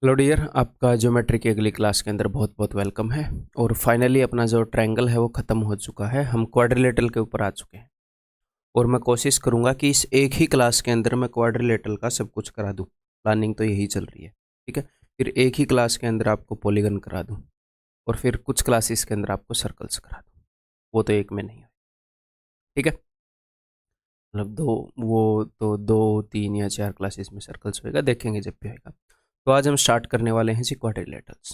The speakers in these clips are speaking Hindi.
हेलो डियर, आपका ज्योमेट्री की अगली क्लास के अंदर बहुत बहुत वेलकम है। और फाइनली अपना जो ट्रायंगल है वो ख़त्म हो चुका है, हम क्वाड्रिलेटरल के ऊपर आ चुके हैं। और मैं कोशिश करूंगा कि इस एक ही क्लास के अंदर मैं क्वाड्रिलेटरल का सब कुछ करा दूं। प्लानिंग तो यही चल रही है, ठीक है। फिर एक ही क्लास के अंदर आपको पॉलीगन करा दूं, और फिर कुछ क्लासेस के अंदर आपको सर्कल्स करा दूं। वो तो एक में नहीं है, ठीक है। मतलब दो तीन या चार क्लासेस में सर्कल्स होएगा, देखेंगे जब भी होएगा। तो आज हम स्टार्ट करने वाले हैं जी क्वाड्रिलेटरल्स।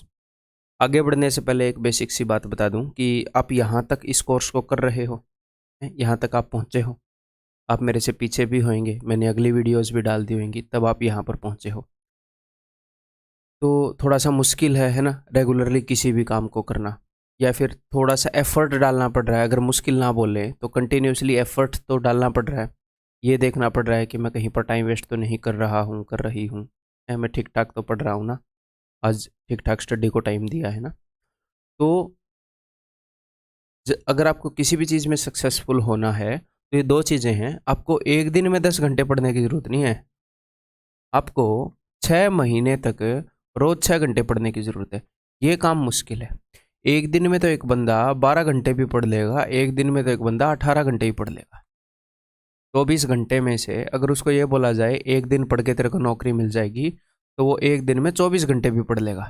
आगे बढ़ने से पहले एक बेसिक सी बात बता दूं कि आप यहाँ तक इस कोर्स को कर रहे हो, यहाँ तक आप पहुँचे हो। आप मेरे से पीछे भी होंगे, मैंने अगली वीडियोस भी डाल दी होंगी, तब आप यहाँ पर पहुँचे हो। तो थोड़ा सा मुश्किल है ना, रेगुलरली किसी भी काम को करना, या फिर थोड़ा सा एफर्ट डालना पड़ रहा है। अगर मुश्किल ना बोले तो कंटिन्यूसली एफर्ट तो डालना पड़ रहा है। ये देखना पड़ रहा है कि मैं कहीं पर टाइम वेस्ट तो नहीं कर रहा हूँ, कर रही हूँ, मैं ठीक ठाक तो पढ़ रहा हूँ ना, आज ठीक ठाक स्टडी को टाइम दिया है ना। तो अगर आपको किसी भी चीज़ में सक्सेसफुल होना है तो ये दो चीज़ें हैं। आपको एक दिन में 10 घंटे पढ़ने की ज़रूरत नहीं है, आपको 6 महीने तक रोज़ 6 घंटे पढ़ने की ज़रूरत है। ये काम मुश्किल है। एक दिन में तो एक बंदा 12 घंटे भी पढ़ लेगा, एक दिन में तो एक बंदा 18 घंटे ही पढ़ लेगा। 24 घंटे में से अगर उसको ये बोला जाए एक दिन पढ़ के तेरे को नौकरी मिल जाएगी, तो वो एक दिन में 24 घंटे भी पढ़ लेगा।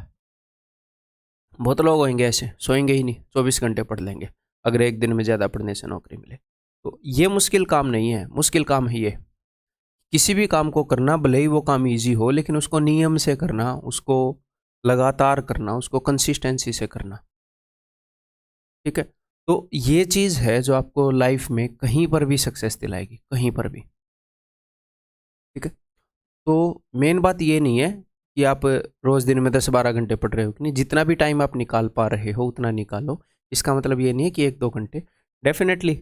बहुत लोग होंगे ऐसे, सोएंगे ही नहीं, 24 घंटे पढ़ लेंगे अगर एक दिन में ज़्यादा पढ़ने से नौकरी मिले। तो ये मुश्किल काम नहीं है, मुश्किल काम है ये। किसी भी काम को करना, भले ही वो काम इजी हो, लेकिन उसको नियम से करना, उसको लगातार करना, उसको कंसिस्टेंसी से करना, ठीक है। तो ये चीज़ है जो आपको लाइफ में कहीं पर भी सक्सेस दिलाएगी, कहीं पर भी, ठीक है। तो मेन बात ये नहीं है कि आप रोज़ दिन में 10-12 घंटे पढ़ रहे हो कि नहीं, जितना भी टाइम आप निकाल पा रहे हो उतना निकालो। इसका मतलब ये नहीं है कि 1-2 घंटे, definitely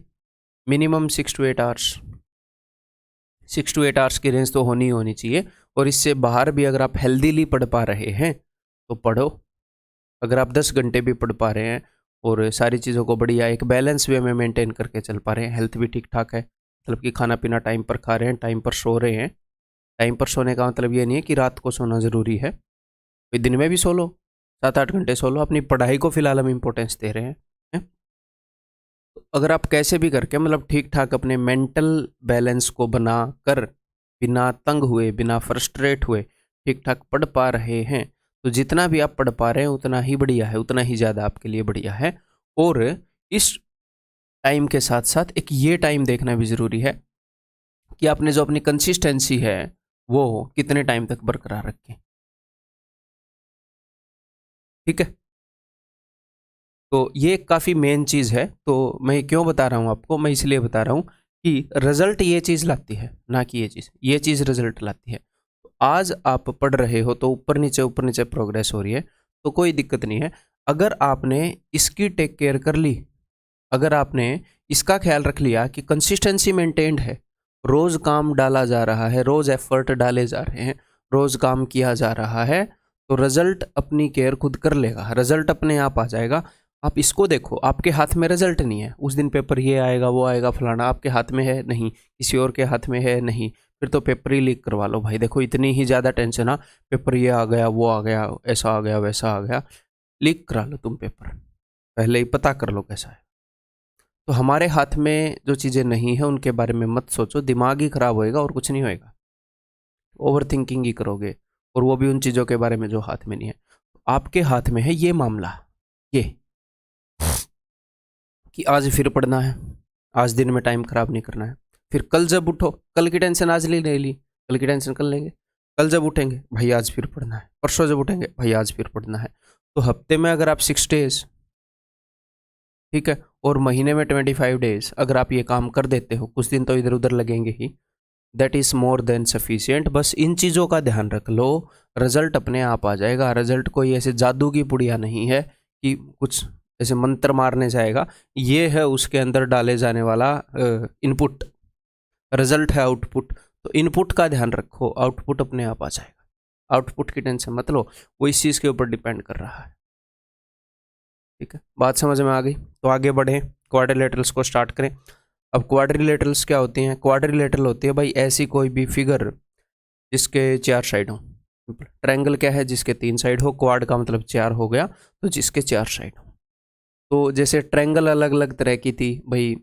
minimum 6 to 8 hours, 6 to 8 hours की रेंज तो होनी ही होनी चाहिए। और इससे बाहर भी अगर आप हेल्दीली पढ़ पा रहे हैं तो पढ़ो। अगर आप 10 घंटे भी पढ़ पा रहे हैं और सारी चीज़ों को बढ़िया एक बैलेंस वे में मेंटेन करके चल पा रहे हैं, हेल्थ भी ठीक ठाक है, मतलब कि खाना पीना टाइम पर खा रहे हैं, टाइम पर सो रहे हैं। टाइम पर सोने का मतलब ये नहीं है कि रात को सोना ज़रूरी है, कोई दिन में भी सो लो, 7-8 घंटे सो लो। अपनी पढ़ाई को फिलहाल हम इम्पोर्टेंस दे रहे हैं, है? तो अगर आप कैसे भी करके मतलब ठीक ठाक अपने मेंटल बैलेंस को बना कर, बिना तंग हुए, बिना फ्रस्ट्रेट हुए ठीक ठाक पढ़ पा रहे हैं, तो जितना भी आप पढ़ पा रहे हैं उतना ही बढ़िया है, उतना ही ज़्यादा आपके लिए बढ़िया है। और इस टाइम के साथ साथ एक ये टाइम देखना भी ज़रूरी है कि आपने जो अपनी कंसिस्टेंसी है वो कितने टाइम तक बरकरार रखें, ठीक है। तो ये काफ़ी मेन चीज़ है। तो मैं क्यों बता रहा हूँ आपको, मैं इसलिए बता रहा हूँ कि रिजल्ट ये चीज़ लाती है, ना कि ये चीज़ रिजल्ट लाती है। तो आज आप पढ़ रहे हो तो ऊपर नीचे प्रोग्रेस हो रही है, तो कोई दिक्कत नहीं है। अगर आपने इसकी टेक केयर कर ली, अगर आपने इसका ख्याल रख लिया कि कंसिस्टेंसी मेंटेन्ड है, रोज़ काम डाला जा रहा है, रोज़ एफर्ट डाले जा रहे हैं, रोज़ काम किया जा रहा है, तो रिजल्ट अपनी केयर खुद कर लेगा, रिजल्ट अपने आप आ जाएगा। आप इसको देखो, आपके हाथ में रिजल्ट नहीं है। उस दिन पेपर ये आएगा वो आएगा फलाना, आपके हाथ में है नहीं, किसी और के हाथ में है नहीं, फिर तो पेपर ही लीक करवा लो भाई। देखो इतनी ही ज़्यादा टेंशन है, पेपर ये आ गया वो आ गया, ऐसा आ गया वैसा आ गया, लीक करा लो तुम पेपर, पहले ही पता कर लो कैसा है। तो हमारे हाथ में जो चीज़ें नहीं है उनके बारे में मत सोचो, दिमाग ही खराब होएगा और कुछ नहीं होएगा। ओवर थिंकिंग ही करोगे, और वो भी उन चीज़ों के बारे में जो हाथ में नहीं है। आपके हाथ में है ये मामला, ये कि आज फिर पढ़ना है, आज दिन में टाइम खराब नहीं करना है। फिर कल जब उठो, कल की टेंशन आज ले ली, कल की टेंशन कल लेंगे। कल जब उठेंगे भाई आज फिर पढ़ना है, परसों जब उठेंगे भाई आज फिर पढ़ना है। तो हफ्ते में अगर आप 6 डेज, ठीक है, और महीने में 25 डेज अगर आप ये काम कर देते हो, कुछ दिन तो इधर उधर लगेंगे ही, that is more than sufficient. बस इन चीज़ों का ध्यान रख लो, रिजल्ट अपने आप आ जाएगा। रिजल्ट कोई ऐसे जादू की पुड़िया नहीं है कि कुछ ऐसे मंत्र मारने जाएगा, ये है उसके अंदर डाले जाने वाला इनपुट, रिजल्ट है आउटपुट। तो इनपुट का ध्यान रखो, आउटपुट अपने आप आ जाएगा। आउटपुट की टेंशन मत लो, वो इस चीज़ के ऊपर डिपेंड कर रहा है, ठीक है। बात समझ में आ गई? तो आगे बढ़ें, क्वाड्रिलेटरल्स को स्टार्ट करें। अब क्वाड्रिलेटरल्स क्या होती हैं? क्वाड्रिलेटरल होती है भाई ऐसी कोई भी फिगर जिसके 4 साइड हों, ट्रायंगल क्या है? जिसके 3 साइड हो। क्वाड का मतलब 4 हो गया, तो जिसके 4 साइड हो। तो जैसे ट्रायंगल अलग अलग तरह की थी भाई,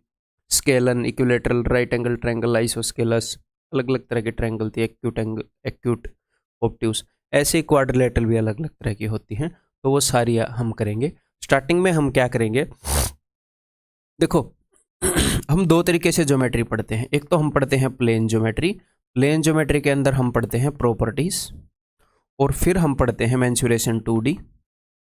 scalene, equilateral, right angle triangle, isosceles, अलग अलग तरह की ट्रायंगल थी, एक्यूट एंगल, एक्यूट, ऑब्ट्यूस। ऐसे ही क्वाड्रिलेटरल भी अलग अलग तरह की होती हैं, तो वो सारी हम करेंगे। स्टार्टिंग में हम क्या करेंगे, देखो हम दो तरीके से ज्योमेट्री पढ़ते हैं। एक तो हम पढ़ते हैं प्लेन ज्योमेट्री, प्लेन ज्योमेट्री के अंदर हम पढ़ते हैं प्रॉपर्टीज, और फिर हम पढ़ते हैं मेंसुरेशन 2D,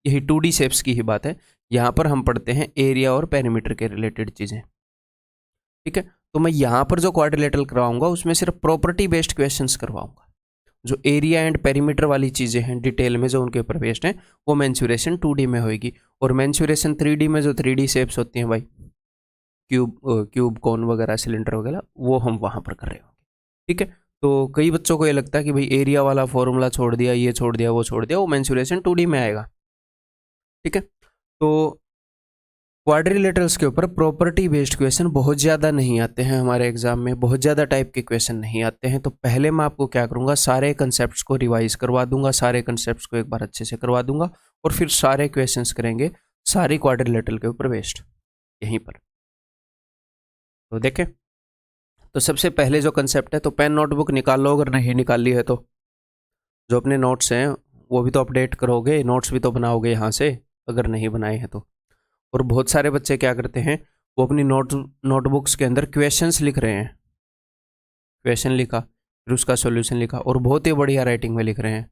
यही 2D शेप्स की ही बात है। यहाँ पर हम पढ़ते हैं एरिया और पेरीमीटर के रिलेटेड चीज़ें, ठीक है। तो मैं यहाँ पर जो क्वाड्रिलेटरल करवाऊंगा उसमें सिर्फ प्रॉपर्टी बेस्ड क्वेश्चंस करवाऊंगा। जो एरिया एंड पेरीमीटर वाली चीज़ें हैं डिटेल में जो उनके ऊपर बेस्ड हैं, वो मेंसुरेशन 2D में होगी। और मेंसुरेशन 3D में जो 3D शेप्स होती हैं भाई, क्यूब कोन वगैरह, सिलेंडर वगैरह, वो हम वहाँ पर कर रहे होंगे, ठीक है। तो कई बच्चों को ये लगता है कि भाई एरिया वाला फॉर्मूला छोड़ दिया, ये छोड़ दिया, वो छोड़ दिया, वो मेंसुरेशन 2D में आएगा, ठीक है। तो क्वाड्रिलेटरल्स के ऊपर प्रॉपर्टी बेस्ड क्वेश्चन बहुत ज़्यादा नहीं आते हैं हमारे एग्जाम में, बहुत ज़्यादा टाइप के क्वेश्चन नहीं आते हैं। तो पहले मैं आपको क्या करूँगा, सारे कंसेप्ट्स को रिवाइज करवा दूंगा, सारे कंसेप्ट्स को एक बार अच्छे से करवा दूंगा, और फिर सारे क्वेश्चंस करेंगे सारी क्वाड्रिलेटरल के ऊपर बेस्ड यहीं पर। तो देखें, तो सबसे पहले जो कंसेप्ट है, तो पेन नोटबुक निकाल लो अगर नहीं निकाली है तो। जो अपने नोट्स हैं वो भी तो अपडेट करोगे, नोट्स भी तो बनाओगे यहाँ से अगर नहीं बनाए हैं तो। और बहुत सारे बच्चे क्या करते हैं, वो अपनी नोटबुक्स के अंदर क्वेश्चंस लिख रहे हैं, क्वेश्चन लिखा फिर उसका सॉल्यूशन लिखा, और बहुत ही बढ़िया राइटिंग में लिख रहे हैं,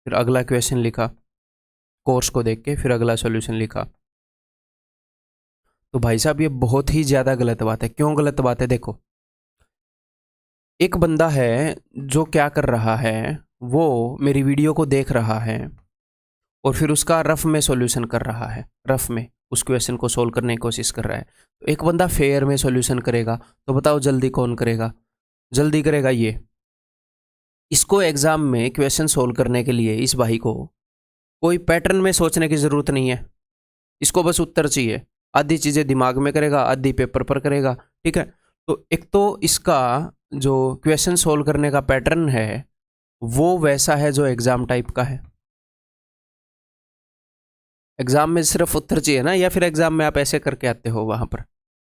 फिर अगला क्वेश्चन लिखा कोर्स को देख के, फिर अगला सॉल्यूशन लिखा। तो भाई साहब ये बहुत ही ज़्यादा गलत बात है। क्यों गलत बात है? देखो, एक बंदा है जो क्या कर रहा है, वो मेरी वीडियो को देख रहा है और फिर उसका रफ में सॉल्यूशन कर रहा है, रफ में उस क्वेश्चन को सोल्व करने की कोशिश कर रहा है। तो एक बंदा फेयर में सॉल्यूशन करेगा, तो बताओ जल्दी कौन करेगा? जल्दी करेगा ये। इसको एग्जाम में क्वेश्चन सोल्व करने के लिए इस भाई को कोई पैटर्न में सोचने की ज़रूरत नहीं है, इसको बस उत्तर चाहिए। आधी चीज़ें दिमाग में करेगा, आधी पेपर पर करेगा, ठीक है। तो एक तो इसका जो क्वेश्चन सोल्व करने का पैटर्न है वो वैसा है जो एग्जाम टाइप का है। एग्जाम में सिर्फ उत्तर चाहिए ना, या फिर एग्जाम में आप ऐसे करके आते हो वहाँ पर?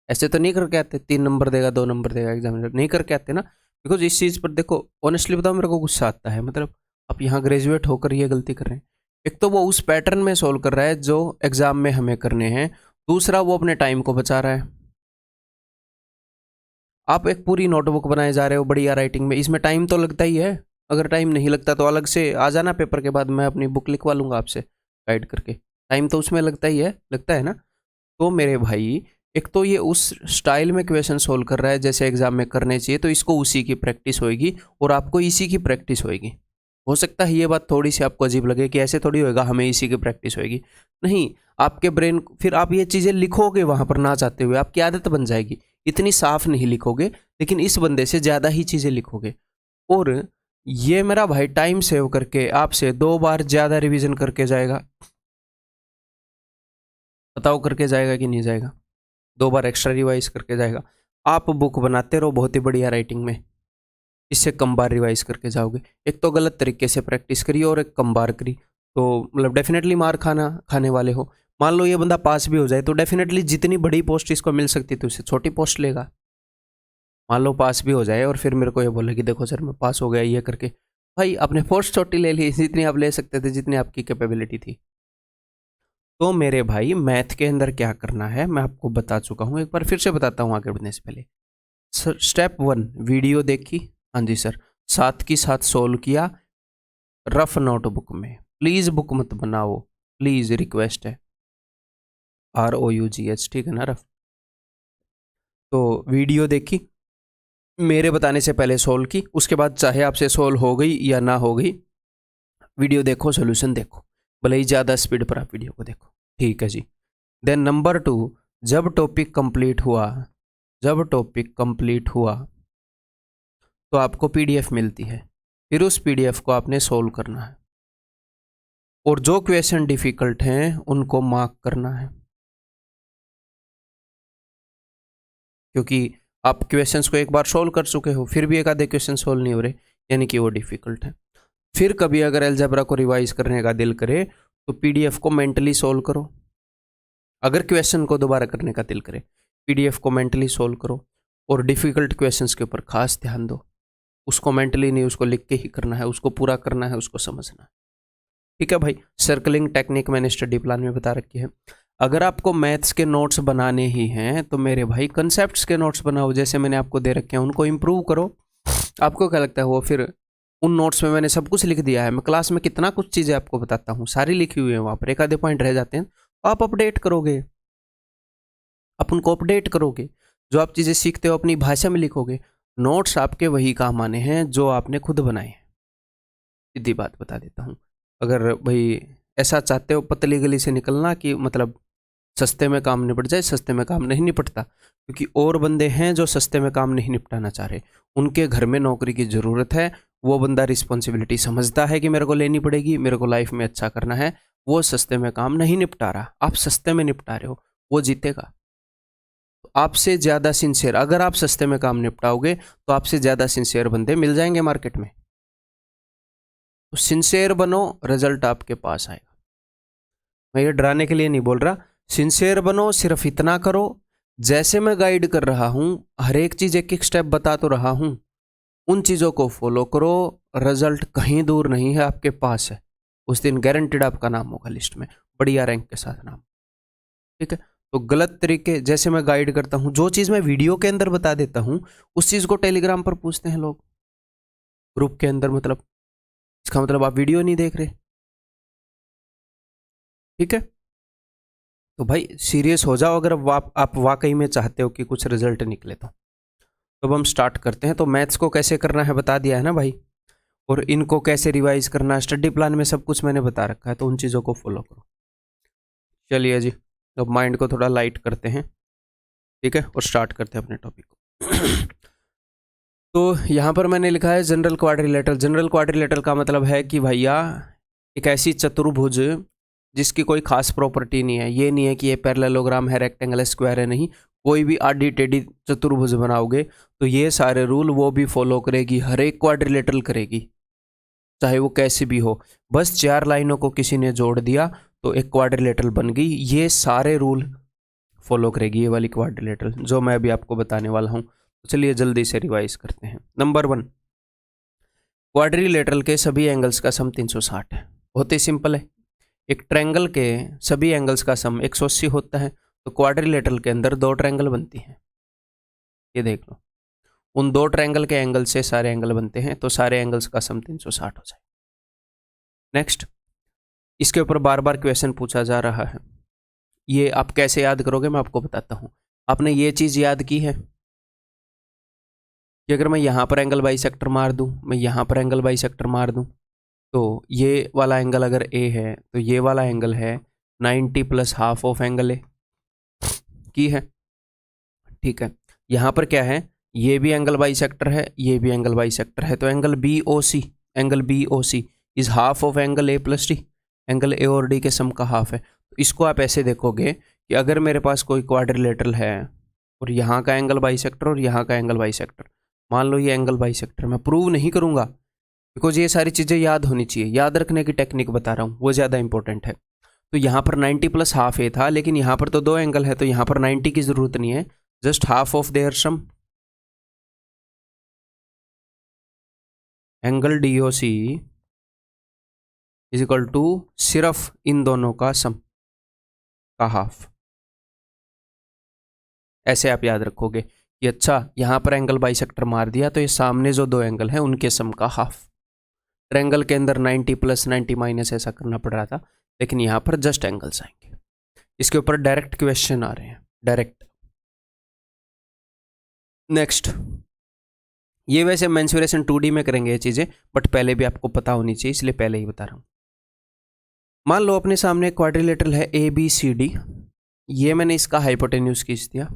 ऐसे तो नहीं करके आते, 3 नंबर देगा 2 नंबर देगा एग्जामिनर, नहीं करके आते ना। बिकॉज इस चीज़ पर देखो, ऑनेस्टली बताओ, मेरे को गुस्सा आता है। मतलब आप यहाँ ग्रेजुएट होकर ये गलती कर रहे हैं। एक तो वो उस पैटर्न में सोल्व कर रहा है जो एग्जाम में हमें करने हैं, दूसरा वो अपने टाइम को बचा रहा है। आप एक पूरी नोटबुक बनाए जा रहे हो बढ़िया राइटिंग में, इसमें टाइम तो लगता ही है। अगर टाइम नहीं लगता तो अलग से आ जाना पेपर के बाद, मैं अपनी बुक लिखवा लूँगा आपसे गाइड करके। टाइम तो उसमें लगता ही है, लगता है ना। तो मेरे भाई, एक तो ये उस स्टाइल में क्वेश्चन सोल्व कर रहा है जैसे एग्जाम में करने चाहिए, तो इसको उसी की प्रैक्टिस होएगी और आपको इसी की प्रैक्टिस होएगी। हो सकता है ये बात थोड़ी सी आपको अजीब लगे कि ऐसे थोड़ी होएगा, हमें इसी की प्रैक्टिस होएगी। नहीं, आपके ब्रेन, फिर आप ये चीज़ें लिखोगे वहाँ पर ना चाहते हुए, आपकी आदत बन जाएगी। इतनी साफ नहीं लिखोगे, लेकिन इस बंदे से ज़्यादा ही चीज़ें लिखोगे। और ये मेरा भाई टाइम सेव करके आपसे 2 बार ज़्यादा रिवीजन करके जाएगा। बताओ करके जाएगा कि नहीं जाएगा? 2 बार एक्स्ट्रा रिवाइज करके जाएगा। आप बुक बनाते रहो बहुत ही बढ़िया राइटिंग में, इससे कम बार रिवाइज करके जाओगे। एक तो गलत तरीके से प्रैक्टिस करी और एक कम बार करी, तो मतलब डेफिनेटली मार खाने वाले हो। मान लो ये बंदा पास भी हो जाए तो डेफिनेटली जितनी बड़ी पोस्ट इसको मिल सकती थी उससे छोटी पोस्ट लेगा। मान लो पास भी हो जाए और फिर मेरे को ये बोले कि देखो सर मैं पास हो गया ये करके, भाई आपने पोस्ट छोटी ले ली, जितनी आप ले सकते थे, जितनी आपकी कैपेबिलिटी थी। तो मेरे भाई मैथ के अंदर क्या करना है मैं आपको बता चुका हूँ, एक बार फिर से बताता हूँ आगे बढ़ने से पहले। सर स्टेप 1, वीडियो देखी, हाँ जी सर, साथ की साथ सोल्व किया रफ नोटबुक में। प्लीज़ बुक मत बनाओ, प्लीज़ रिक्वेस्ट है, ROUGH, ठीक है ना, रफ। तो वीडियो देखी, मेरे बताने से पहले सोल्व की, उसके बाद चाहे आपसे सोल्व हो गई या ना हो गई, वीडियो देखो, सोल्यूशन देखो, भले ही ज़्यादा स्पीड पर आप वीडियो को देखो, ठीक है जी। देन नंबर 2, जब टॉपिक कंप्लीट हुआ, जब टॉपिक कंप्लीट हुआ तो आपको PDF मिलती है, फिर उस PDF को आपने सोल्व करना है और जो क्वेश्चन डिफिकल्ट हैं उनको मार्क करना है, क्योंकि आप क्वेश्चंस को एक बार सोल्व कर चुके हो, फिर भी एक आधे क्वेश्चन सोल्व नहीं हो रहे, यानी कि वो डिफिकल्ट है। फिर कभी अगर अलजेब्रा को रिवाइज करने का दिल करे तो पीडीएफ को मेंटली सोल्व करो। अगर क्वेश्चन को दोबारा करने का दिल करे पीडीएफ को मेंटली सोल्व करो, और डिफिकल्ट क्वेश्चंस के ऊपर खास ध्यान दो। उसको मेंटली नहीं, उसको लिख के ही करना है, उसको पूरा करना है, उसको समझना है। ठीक है भाई। सर्कलिंग टेक्निक मैंने स्टडी प्लान में बता रखी है। अगर आपको मैथ्स के नोट्स बनाने ही हैं तो मेरे भाई कंसेप्ट्स के नोट्स बनाओ, जैसे मैंने आपको दे रखे हैं, उनको इम्प्रूव करो। आपको क्या लगता है वो फिर उन नोट्स में मैंने सब कुछ लिख दिया है? मैं क्लास में कितना कुछ चीज़ें आपको बताता हूँ, सारी लिखी हुई है वहाँ पर, एक आधे पॉइंट रह जाते हैं तो आप अपडेट करोगे, आप उनको अपडेट करोगे। जो आप चीज़ें सीखते हो अपनी भाषा में लिखोगे। नोट्स आपके वही काम आने हैं जो आपने खुद बनाए हैं। सीधी बात बता देता हूँ। अगर भाई ऐसा चाहते हो पतली गली से निकलना कि मतलब सस्ते में काम निपट जाए, सस्ते में काम नहीं निपटता, क्योंकि और बंदे हैं जो सस्ते में काम नहीं निपटाना चाह रहे। उनके घर में नौकरी की ज़रूरत है, वो बंदा रिस्पॉन्सिबिलिटी समझता है कि मेरे को लेनी पड़ेगी, मेरे को लाइफ में अच्छा करना है, वो सस्ते में काम नहीं निपटा रहा, आप सस्ते में निपटा रहे हो, वो जीतेगा। तो आपसे ज़्यादा सिंसियर, अगर आप सस्ते में काम निपटाओगे तो आपसे ज़्यादा सिंसियर बंदे मिल जाएंगे मार्केट में। तो सिंसियर बनो, रिजल्ट आपके पास आएगा। मैं ये डराने के लिए नहीं बोल रहा, सिंसियर बनो, सिर्फ इतना करो जैसे मैं गाइड कर रहा हूँ, हर एक चीज़ एक एक स्टेप बता तो रहा हूँ, उन चीज़ों को फॉलो करो। रिजल्ट कहीं दूर नहीं है, आपके पास है। उस दिन गारंटेड आपका नाम होगा लिस्ट में, बढ़िया रैंक के साथ नाम। ठीक है। तो गलत तरीके, जैसे मैं गाइड करता हूँ, जो चीज़ मैं वीडियो के अंदर बता देता हूँ उस चीज़ को टेलीग्राम पर पूछते हैं लोग ग्रुप के अंदर, मतलब इसका मतलब आप वीडियो नहीं देख रहे। ठीक है। तो भाई सीरियस हो जाओ अगर आप वाकई में चाहते हो कि कुछ रिजल्ट निकले तो। अब हम स्टार्ट करते हैं। तो मैथ्स को कैसे करना है बता दिया है ना भाई, और इनको कैसे रिवाइज करना है स्टडी प्लान में सब कुछ मैंने बता रखा है, तो उन चीज़ों को फॉलो करो। चलिए जी, अब माइंड को थोड़ा लाइट करते हैं। ठीक है, और स्टार्ट करते हैं अपने टॉपिक को। तो यहाँ पर मैंने लिखा है जनरल क्वाड्रिलेटरल। जनरल क्वाड्रिलेटरल का मतलब है कि भैया एक ऐसी चतुर्भुज जिसकी कोई खास प्रॉपर्टी नहीं है। ये नहीं है कि ये पैरेललोग्राम है, रेक्टेंगल है, स्क्वायर है, नहीं। कोई भी आडी टेढ़ी चतुर्भुज बनाओगे तो ये सारे रूल वो भी फॉलो करेगी, हर एक क्वाड्रिलेटरल करेगी, चाहे वो कैसी भी हो। बस 4 लाइनों को किसी ने जोड़ दिया तो एक क्वाड्रिलेटरल बन गई। ये सारे रूल फॉलो करेगी ये वाली क्वाड्रिलेटरल, जो मैं अभी आपको बताने वाला हूँ। तो चलिए जल्दी से रिवाइज करते हैं। नंबर 1, क्वाड्रिलेटरल के सभी एंगल्स का सम 360 है। बहुत ही सिंपल है। एक ट्रायंगल के सभी एंगल्स का सम 180 होता है, तो क्वाड्रिलेटरल के अंदर 2 ट्रायंगल बनती हैं। ये देख लो, उन 2 ट्रायंगल के एंगल से सारे एंगल बनते हैं, तो सारे एंगल्स का सम 360 हो जाए। नेक्स्ट, इसके ऊपर बार बार क्वेश्चन पूछा जा रहा है। ये आप कैसे याद करोगे मैं आपको बताता हूँ। आपने ये चीज़ याद की है कि अगर मैं यहाँ पर एंगल बाइसेक्टर मार दूँ, मैं यहाँ पर एंगल बाइसेक्टर मार दूँ, तो ये वाला एंगल अगर ए है तो ये वाला एंगल है 90 प्लस हाफ ऑफ एंगल ए की है। ठीक है। यहाँ पर क्या है, ये भी एंगल बाइसेक्टर है, ये भी एंगल बाइसेक्टर है, तो angle B O C is half of angle A plus D. Angle A और डी के सम का हाफ है। तो इसको आप ऐसे देखोगे कि अगर मेरे पास कोई क्वाड्रिलेटरल है और यहाँ का एंगल बाइसेक्टर और यहाँ का एंगल बाइसेक्टर, मान लो ये एंगल बाइसेक्टर, मैं प्रूव नहीं करूँगा बिकॉज ये सारी चीज़ें याद होनी चाहिए, याद रखने की टेक्निक बता रहा हूँ, वो ज़्यादा इंपॉर्टेंट है। तो यहाँ पर 90 प्लस हाफ ए था, लेकिन यहाँ पर तो 2 एंगल है, तो यहाँ पर 90 की ज़रूरत नहीं है, just half of their sum. Angle D O C is equal to सिर्फ इन दोनों का सम का हाफ। ऐसे आप याद रखोगे कि अच्छा यहाँ पर एंगल बाइसेक्टर मार दिया तो ये सामने जो 2 एंगल हैं उनके सम का हाफ। ट्रायंगल के अंदर 90 प्लस 90 माइनस ऐसा करना पड़ रहा था, लेकिन यहाँ पर जस्ट एंगल्स आएंगे। इसके ऊपर डायरेक्ट क्वेश्चन आ रहे हैं, डायरेक्ट। नेक्स्ट, ये वैसे मेंसुरेशन 2D में करेंगे ये चीज़ें, बट पहले भी आपको पता होनी चाहिए, इसलिए पहले ही बता रहा हूँ। मान लो अपने सामने क्वाड्रिलेटरल है ABCD, ये मैंने इसका हाइपोटेन्यूज खींच दिया।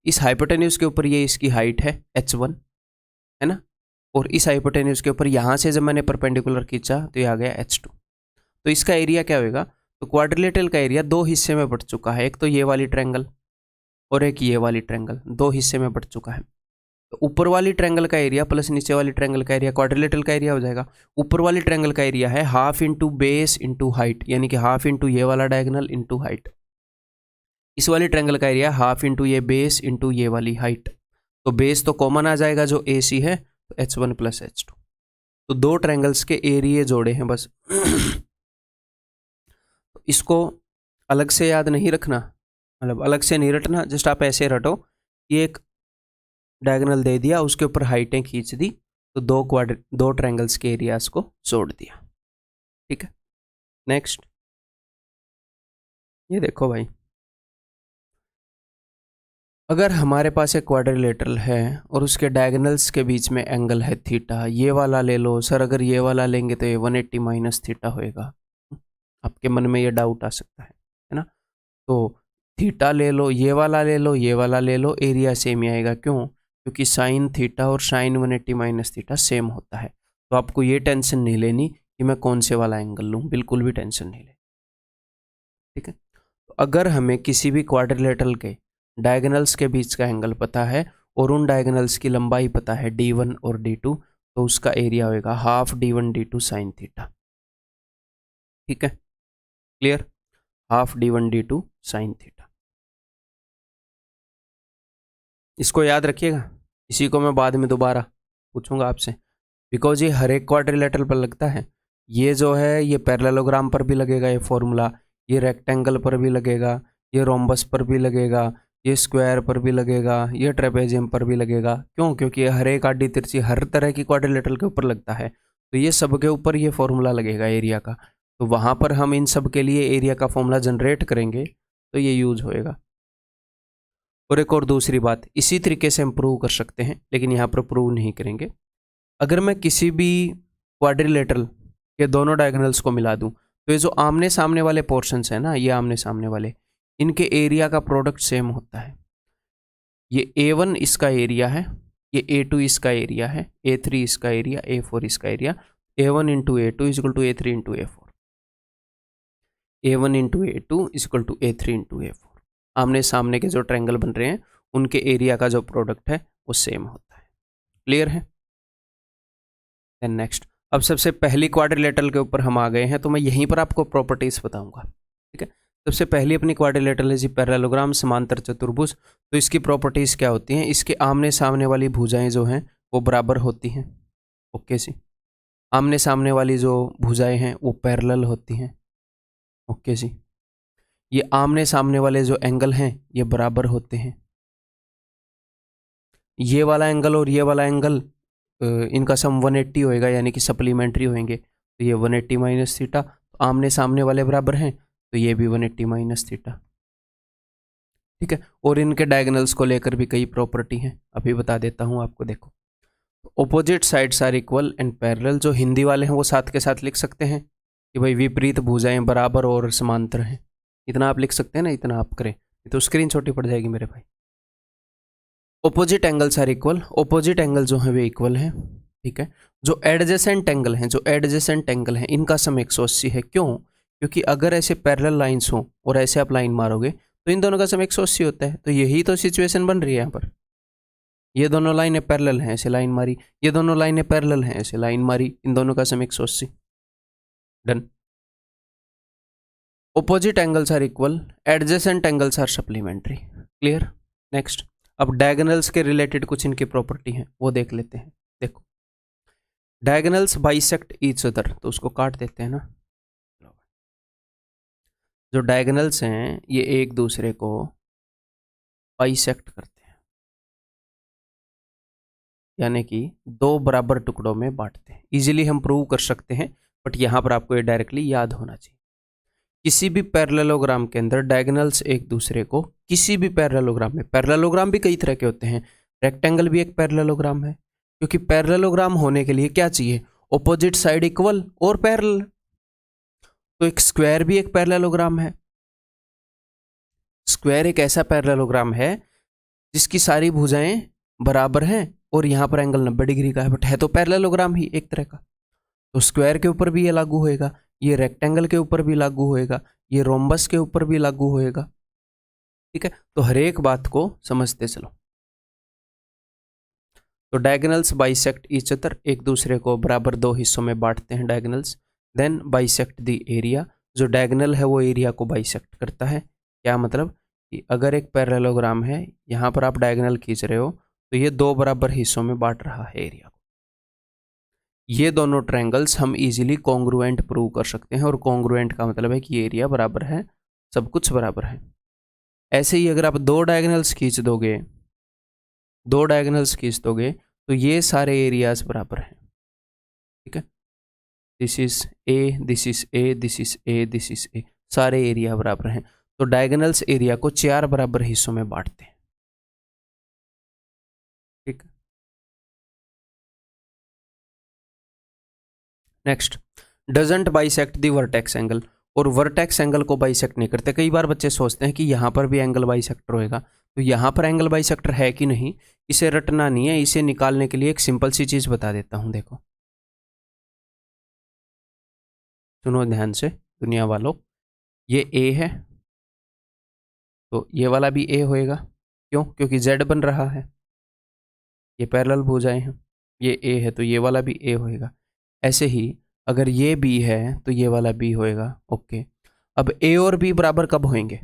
इस हाइपोटेन्यूज के ऊपर ये इसकी हाइट है H1, है ना, और इस हाइपोटेन्यूज के ऊपर यहाँ से जब मैंने परपेंडिकुलर खींचा तो ये आ गया H2। तो इसका एरिया क्या होगा, तो क्वाड्रिलेटरल का एरिया 2 हिस्से में बढ़ चुका है, एक तो ये वाली ट्रायंगल और एक ये वाली ट्रायंगल, 2 हिस्से में बढ़ चुका है। तो ऊपर वाली ट्रायंगल का एरिया प्लस नीचे वाली ट्रायंगल का एरिया क्वाड्रिलेटरल का एरिया हो जाएगा। ऊपर वाली ट्रायंगल का एरिया है half into base into height, यानी कि हाफ इंटू ये वाला डायगोनल इंटू हाइट। इस वाली ट्रायंगल का एरिया हाफ इंटू ये बेस इंटू ये वाली हाइट। तो बेस तो कॉमन आ जाएगा जो AC है, तो H1 प्लस H2। तो दो ट्रायंगल्स के एरिया जोड़े हैं बस। तो इसको अलग से याद नहीं रखना, मतलब अलग से नहीं रटना, जस्ट आप ऐसे रटो कि एक डायगोनल दे दिया, उसके ऊपर हाइटें खींच दी, तो दो ट्रायंगल्स के एरियाज को जोड़ दिया। ठीक है, नेक्स्ट ये देखो भाई, अगर हमारे पास एक क्वाड्रिलेटरल है और उसके डायगोनल्स के बीच में एंगल है थीटा, ये वाला ले लो सर, अगर ये वाला लेंगे तो ये 180 माइनस थीटा होएगा। आपके मन में ये डाउट आ सकता है ना। तो थीटा ले लो, ये वाला ले लो, ये वाला ले लो, एरिया सेम ही आएगा। क्यों? क्योंकि साइन थीटा और साइन 180 माइनस थीटा सेम होता है। तो आपको ये टेंशन नहीं लेनी कि मैं कौन से वाला एंगल लूँ, बिल्कुल भी टेंशन नहीं लेनी। ठीक है, तो अगर हमें किसी भी क्वाड्रिलेटरल के डायगोनल्स के बीच का एंगल पता है और उन डायगोनल्स की लंबाई पता है D1 और D2, तो उसका एरिया होगा half D1 D2 sine theta. ठीक है, clear? Half D1 D2 sine theta. इसको याद रखिएगा, इसी को मैं बाद में दोबारा पूछूंगा आपसे, बिकॉज ये हर एक क्वाड्रिलेटरल पर लगता है। ये जो है ये पैरेललोग्राम पर भी लगेगा ये फॉर्मूला, ये रेक्टेंगल पर भी लगेगा, ये रोम्बस पर भी लगेगा, ये स्क्वायर पर भी लगेगा, ये ट्रेपेजियम पर भी लगेगा। क्यों? क्योंकि ये हर एक आडी तिरछी हर तरह की क्वाड्रिलेटरल के ऊपर लगता है, तो ये सब के ऊपर ये फॉर्मूला लगेगा एरिया का। तो वहाँ पर हम इन सब के लिए एरिया का फॉर्मूला जनरेट करेंगे, तो ये यूज होएगा। और एक और दूसरी बात, इसी तरीके से हम प्रूव कर सकते हैं, लेकिन यहाँ पर प्रूव नहीं करेंगे। अगर मैं किसी भी क्वाड्रिलेटरल के दोनों डायगोनल्स को मिला दूं, तो ये जो आमने सामने वाले पोर्शंस हैं ना, ये आमने सामने वाले, इनके एरिया का प्रोडक्ट सेम होता है। ये A1 इसका एरिया है, ये A2 इसका एरिया है, A3 इसका एरिया, A4 इसका area. A1 into A2 is equal to A3 into A4, A1 into A2 is equal to A3 into A4। आमने सामने के जो ट्रायंगल बन रहे हैं उनके एरिया का जो प्रोडक्ट है वो सेम होता है। क्लियर है? देन नेक्स्ट, अब सबसे पहली क्वाड्रिलेटरल के ऊपर हम आ गए हैं, तो मैं यहीं पर आपको प्रॉपर्टीज बताऊंगा। ठीक है, सबसे पहली अपनी क्वाड्रिलेटरल है जी पैरेललोग्राम समांतर चतुर्भुज। तो इसकी प्रॉपर्टीज क्या होती हैं? इसके आमने सामने वाली भुजाएं जो हैं वो बराबर होती हैं। ओके जी, आमने सामने वाली जो भुजाएं हैं वो पैरेलल होती हैं। ओके जी, ये आमने सामने वाले जो एंगल हैं ये बराबर होते हैं। ये वाला एंगल और ये वाला एंगल इनका सम 180 होएगा, यानी कि सप्लीमेंट्री होंगे। तो ये 180 माइनस थीटा, तो आमने सामने वाले बराबर हैं, तो ये भी 180 माइनस थीटा। ठीक है, और इनके डायगोनल्स को लेकर भी कई प्रॉपर्टी हैं, अभी बता देता हूँ आपको। देखो, opposite sides are equal and parallel, जो हिंदी वाले हैं वो साथ के साथ लिख सकते हैं कि भाई विपरीत भुजाएं बराबर और समांतर हैं। इतना आप लिख सकते हैं ना, इतना आप करें, तो स्क्रीन छोटी पड़ जाएगी मेरे भाई। Opposite angles are equal, opposite angle जो है वे इक्वल हैं। ठीक है, जो एडजेसेंट एंगल हैं, जो एडजेसेंट एंगल हैं, इनका सम 180 है। क्यों? क्योंकि अगर ऐसे पैरेलल लाइंस हो और ऐसे आप लाइन मारोगे तो इन दोनों का सम 180 होता है। तो यही तो सिचुएशन बन रही है यहाँ पर। ये दोनों लाइनें पैरेलल हैं, ऐसे लाइन मारी, ये दोनों लाइनें पैरेलल हैं, ऐसे लाइन मारी, इन दोनों का sum 180। Done. Opposite angles are equal, adjacent angles are supplementary. Clear? Next, अब डायगोनल्स के रिलेटेड कुछ इनकी प्रॉपर्टी हैं वो देख लेते हैं। देखो, डायगोनल्स बाइसेक्ट ईच अदर, तो उसको काट देते हैं ना। जो डायगोनल्स हैं ये एक दूसरे को बाइसेक्ट करते हैं, यानी कि दो बराबर टुकड़ों में बांटते हैं। इजीली हम प्रूव कर सकते हैं, बट यहां पर आपको ये डायरेक्टली याद होना चाहिए। किसी भी पैरेललोग्राम के अंदर डायगोनल्स एक दूसरे को, किसी भी पैरेललोग्राम में, पैरेललोग्राम भी कई तरह के होते हैं, रेक्टेंगल भी एक पैरेललोग्राम है, क्योंकि पैरेललोग्राम होने के लिए क्या चाहिए? ऑपोजिट साइड इक्वल और पैरेलल। तो एक स्क्वायर भी एक पैरेललोग्राम है। स्क्वायर एक ऐसा पैरेललोग्राम है जिसकी सारी भुजाएं बराबर हैं और यहाँ पर एंगल 90 डिग्री का है, बट है तो पैरेललोग्राम ही एक तरह का। तो स्क्वायर के ऊपर भी ये लागू होएगा, ये रेक्टेंगल के ऊपर भी लागू होएगा, ये रोम्बस के ऊपर भी लागू होएगा। ठीक है, तो हर एक बात को समझते चलो। तो डायगोनल्स बाइसेक्ट ईच अदर, एक दूसरे को बराबर दो हिस्सों में बांटते हैं diagonals. Then bisect the area, जो डायगोनल है वो एरिया को बाइसेक्ट करता है। क्या मतलब कि अगर एक पैरेललोग्राम है, यहाँ पर आप डायगोनल खींच रहे हो तो ये दो बराबर हिस्सों में बांट रहा है एरिया को। ये दोनों ट्रायंगल्स हम इजीली कॉन्ग्रुएंट प्रूव कर सकते हैं, और कॉन्ग्रुएंट का मतलब है कि ये एरिया बराबर है, सब कुछ बराबर है। ऐसे ही अगर आप दो डायगोनल्स खींच दोगे, तो ये सारे एरियाज बराबर हैं। ठीक है, this is a, this is a, this is a, this is a, सारे एरिया बराबर हैं। तो डायगोनल्स एरिया को 4 बराबर हिस्सों में बांटते हैं। ठीक, next, doesn't bisect the vertex angle, और वर्टेक्स एंगल को बाइसेक्ट नहीं करते। कई बार बच्चे सोचते हैं कि यहाँ पर भी एंगल बाइसेक्टर होएगा, तो यहाँ पर एंगल बाइसेक्टर है कि नहीं, इसे रटना नहीं है। इसे निकालने के लिए एक सिंपल सी चीज बता देता हूँ, देखो सुनो ध्यान से दुनिया वालों, ये ए है तो ये वाला भी ए होएगा। क्यों? क्योंकि जेड बन रहा है, ये पैरेलल भुजाएं हैं, ये ए है तो ये वाला भी ए होएगा। ऐसे ही अगर ये बी है तो ये वाला बी होएगा। ओके, अब ए और बी बराबर कब होंगे?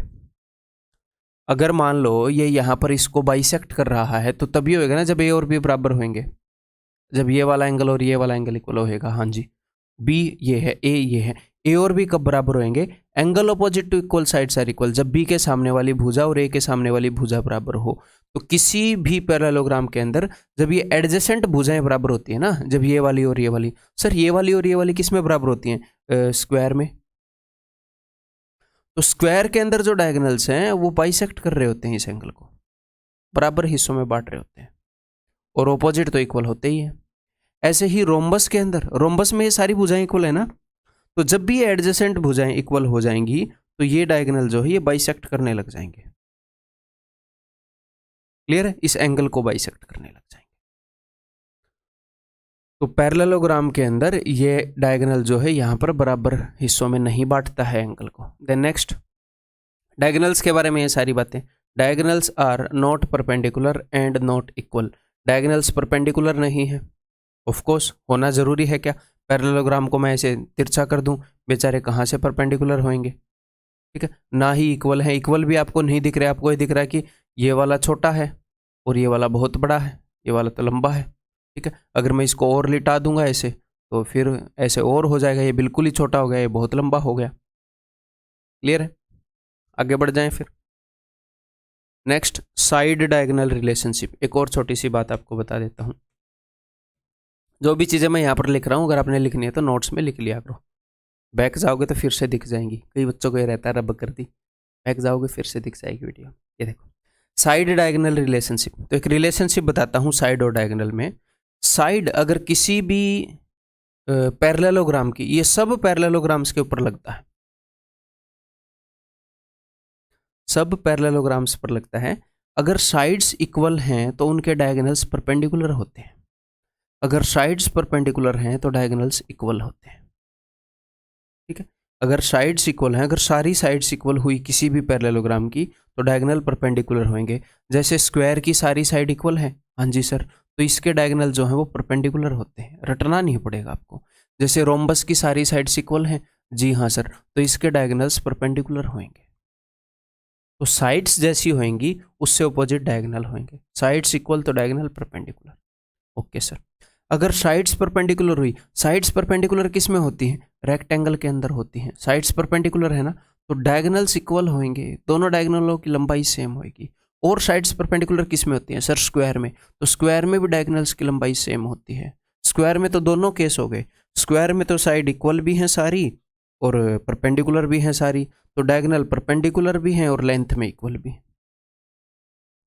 अगर मान लो ये यहाँ पर इसको बाइसेक्ट कर रहा है तो तभी होएगा ना जब ए और बी बराबर होंगे, जब ये वाला एंगल और ये वाला एंगल इक्वल होएगा। हाँ जी, बी ये है, ए ये है, ए और बी कब बराबर होंगे? Angle opposite to equal sides are equal, जब बी के सामने वाली भुजा और ए के सामने वाली भुजा बराबर हो। तो किसी भी पैरेललोग्राम के अंदर जब ये एडजेसेंट भुजाएं बराबर होती है ना, जब ये वाली और ये वाली, सर ये वाली और ये वाली किस में बराबर होती हैं? स्क्वायर में। तो स्क्वायर के अंदर जो डायगोनल्स हैं वो बाइसेक्ट कर रहे होते हैं इस एंगल को, बराबर हिस्सों में बांट रहे होते हैं, और ऑपोजिट तो इक्वल होते ही है। ऐसे ही रोम्बस के अंदर, रोम्बस में ये सारी भुजाएं इक्वल है ना, तो जब भी ये एडजेसेंट भुजाएं इक्वल हो जाएंगी तो ये डायगोनल जो है ये बाइसेक्ट करने लग जाएंगे। क्लियर है? इस एंगल को बाइसेक्ट करने लग जाएंगे। तो पैरेललोग्राम के अंदर ये डायगोनल जो है यहाँ पर बराबर हिस्सों में नहीं बांटता है एंगल को। देन नेक्स्ट, डायगोनल्स के बारे में ये सारी बातें। Diagonals are not perpendicular and not equal, diagonals perpendicular नहीं है। ऑफ कोर्स होना जरूरी है क्या? पैरेललोग्राम को मैं ऐसे तिरछा कर दूं, बेचारे कहाँ से परपेंडिकुलर होंगे? ठीक है, ना ही इक्वल है। इक्वल भी आपको नहीं दिख रहा है, आपको ये दिख रहा है कि ये वाला छोटा है और ये वाला बहुत बड़ा है, ये वाला तो लंबा है। ठीक है, अगर मैं इसको और लिटा दूंगा ऐसे तो फिर ऐसे और हो जाएगा, ये बिल्कुल ही छोटा हो गया, ये बहुत लंबा हो गया। क्लियर है? आगे बढ़ जाएं फिर। Next, side diagonal relationship. एक और छोटी सी बात आपको बता देता हूँ, जो भी चीज़ें मैं यहाँ पर लिख रहा हूँ अगर आपने लिखनी है तो नोट्स में लिख लिया करो, बैक जाओगे तो फिर से दिख जाएंगी। कई बच्चों को ये रहता है रब कर दी, बैक जाओगे फिर से दिख जाएगी वीडियो। ये देखो, साइड डायगोनल रिलेशनशिप। तो एक रिलेशनशिप बताता हूँ साइड और डायगोनल में। साइड अगर किसी भी पैरेललोग्राम की, ये सब पैरेललोग्राम्स के ऊपर लगता है, सब पैरेललोग्राम्स पर लगता है। अगर साइड्स इक्वल हैं तो उनके डायगोनल्स परपेंडिकुलर होते हैं, अगर साइड्स परपेंडिकुलर हैं तो डायगोनल्स इक्वल होते हैं। ठीक है, अगर साइड्स इक्वल हैं, अगर सारी साइड्स इक्वल हुई किसी भी पैरेललोग्राम की तो डायगोनल परपेंडिकुलर होंगे। जैसे स्क्वायर की सारी साइड इक्वल है, हाँ जी सर, तो इसके डायगोनल जो हैं वो परपेंडिकुलर होते हैं, रटना नहीं पड़ेगा आपको। जैसे रोम्बस की सारी साइड्स इक्वल हैं, जी हाँ सर, तो इसके डायगोनल्स परपेंडिकुलर होंगे। तो साइड्स जैसी होंगी उससे अपोजिट डायगोनल होंगे, साइड्स इक्वल तो डायगोनल परपेंडिकुलर। ओके सर, अगर साइड्स परपेंडिकुलर हुई, साइड्स परपेंडिकुलर किस में होती हैं? रेक्टेंगल के अंदर होती हैं। साइड्स परपेंडिकुलर है ना, तो डायगोनल्स इक्वल होंगे, दोनों डायगोनलों की लंबाई सेम होगी। और साइड्स परपेंडिकुलर किस में होती हैं? सर स्क्वायर में, तो स्क्वायर में भी डायगोनल्स की लंबाई सेम होती है। स्क्वायर में तो दोनों केस हो गए, स्क्वायर में तो साइड इक्वल भी हैं सारी और परपेंडिकुलर भी हैं सारी, तो डायगोनल परपेंडिकुलर भी हैं और लेंथ में इक्वल भी।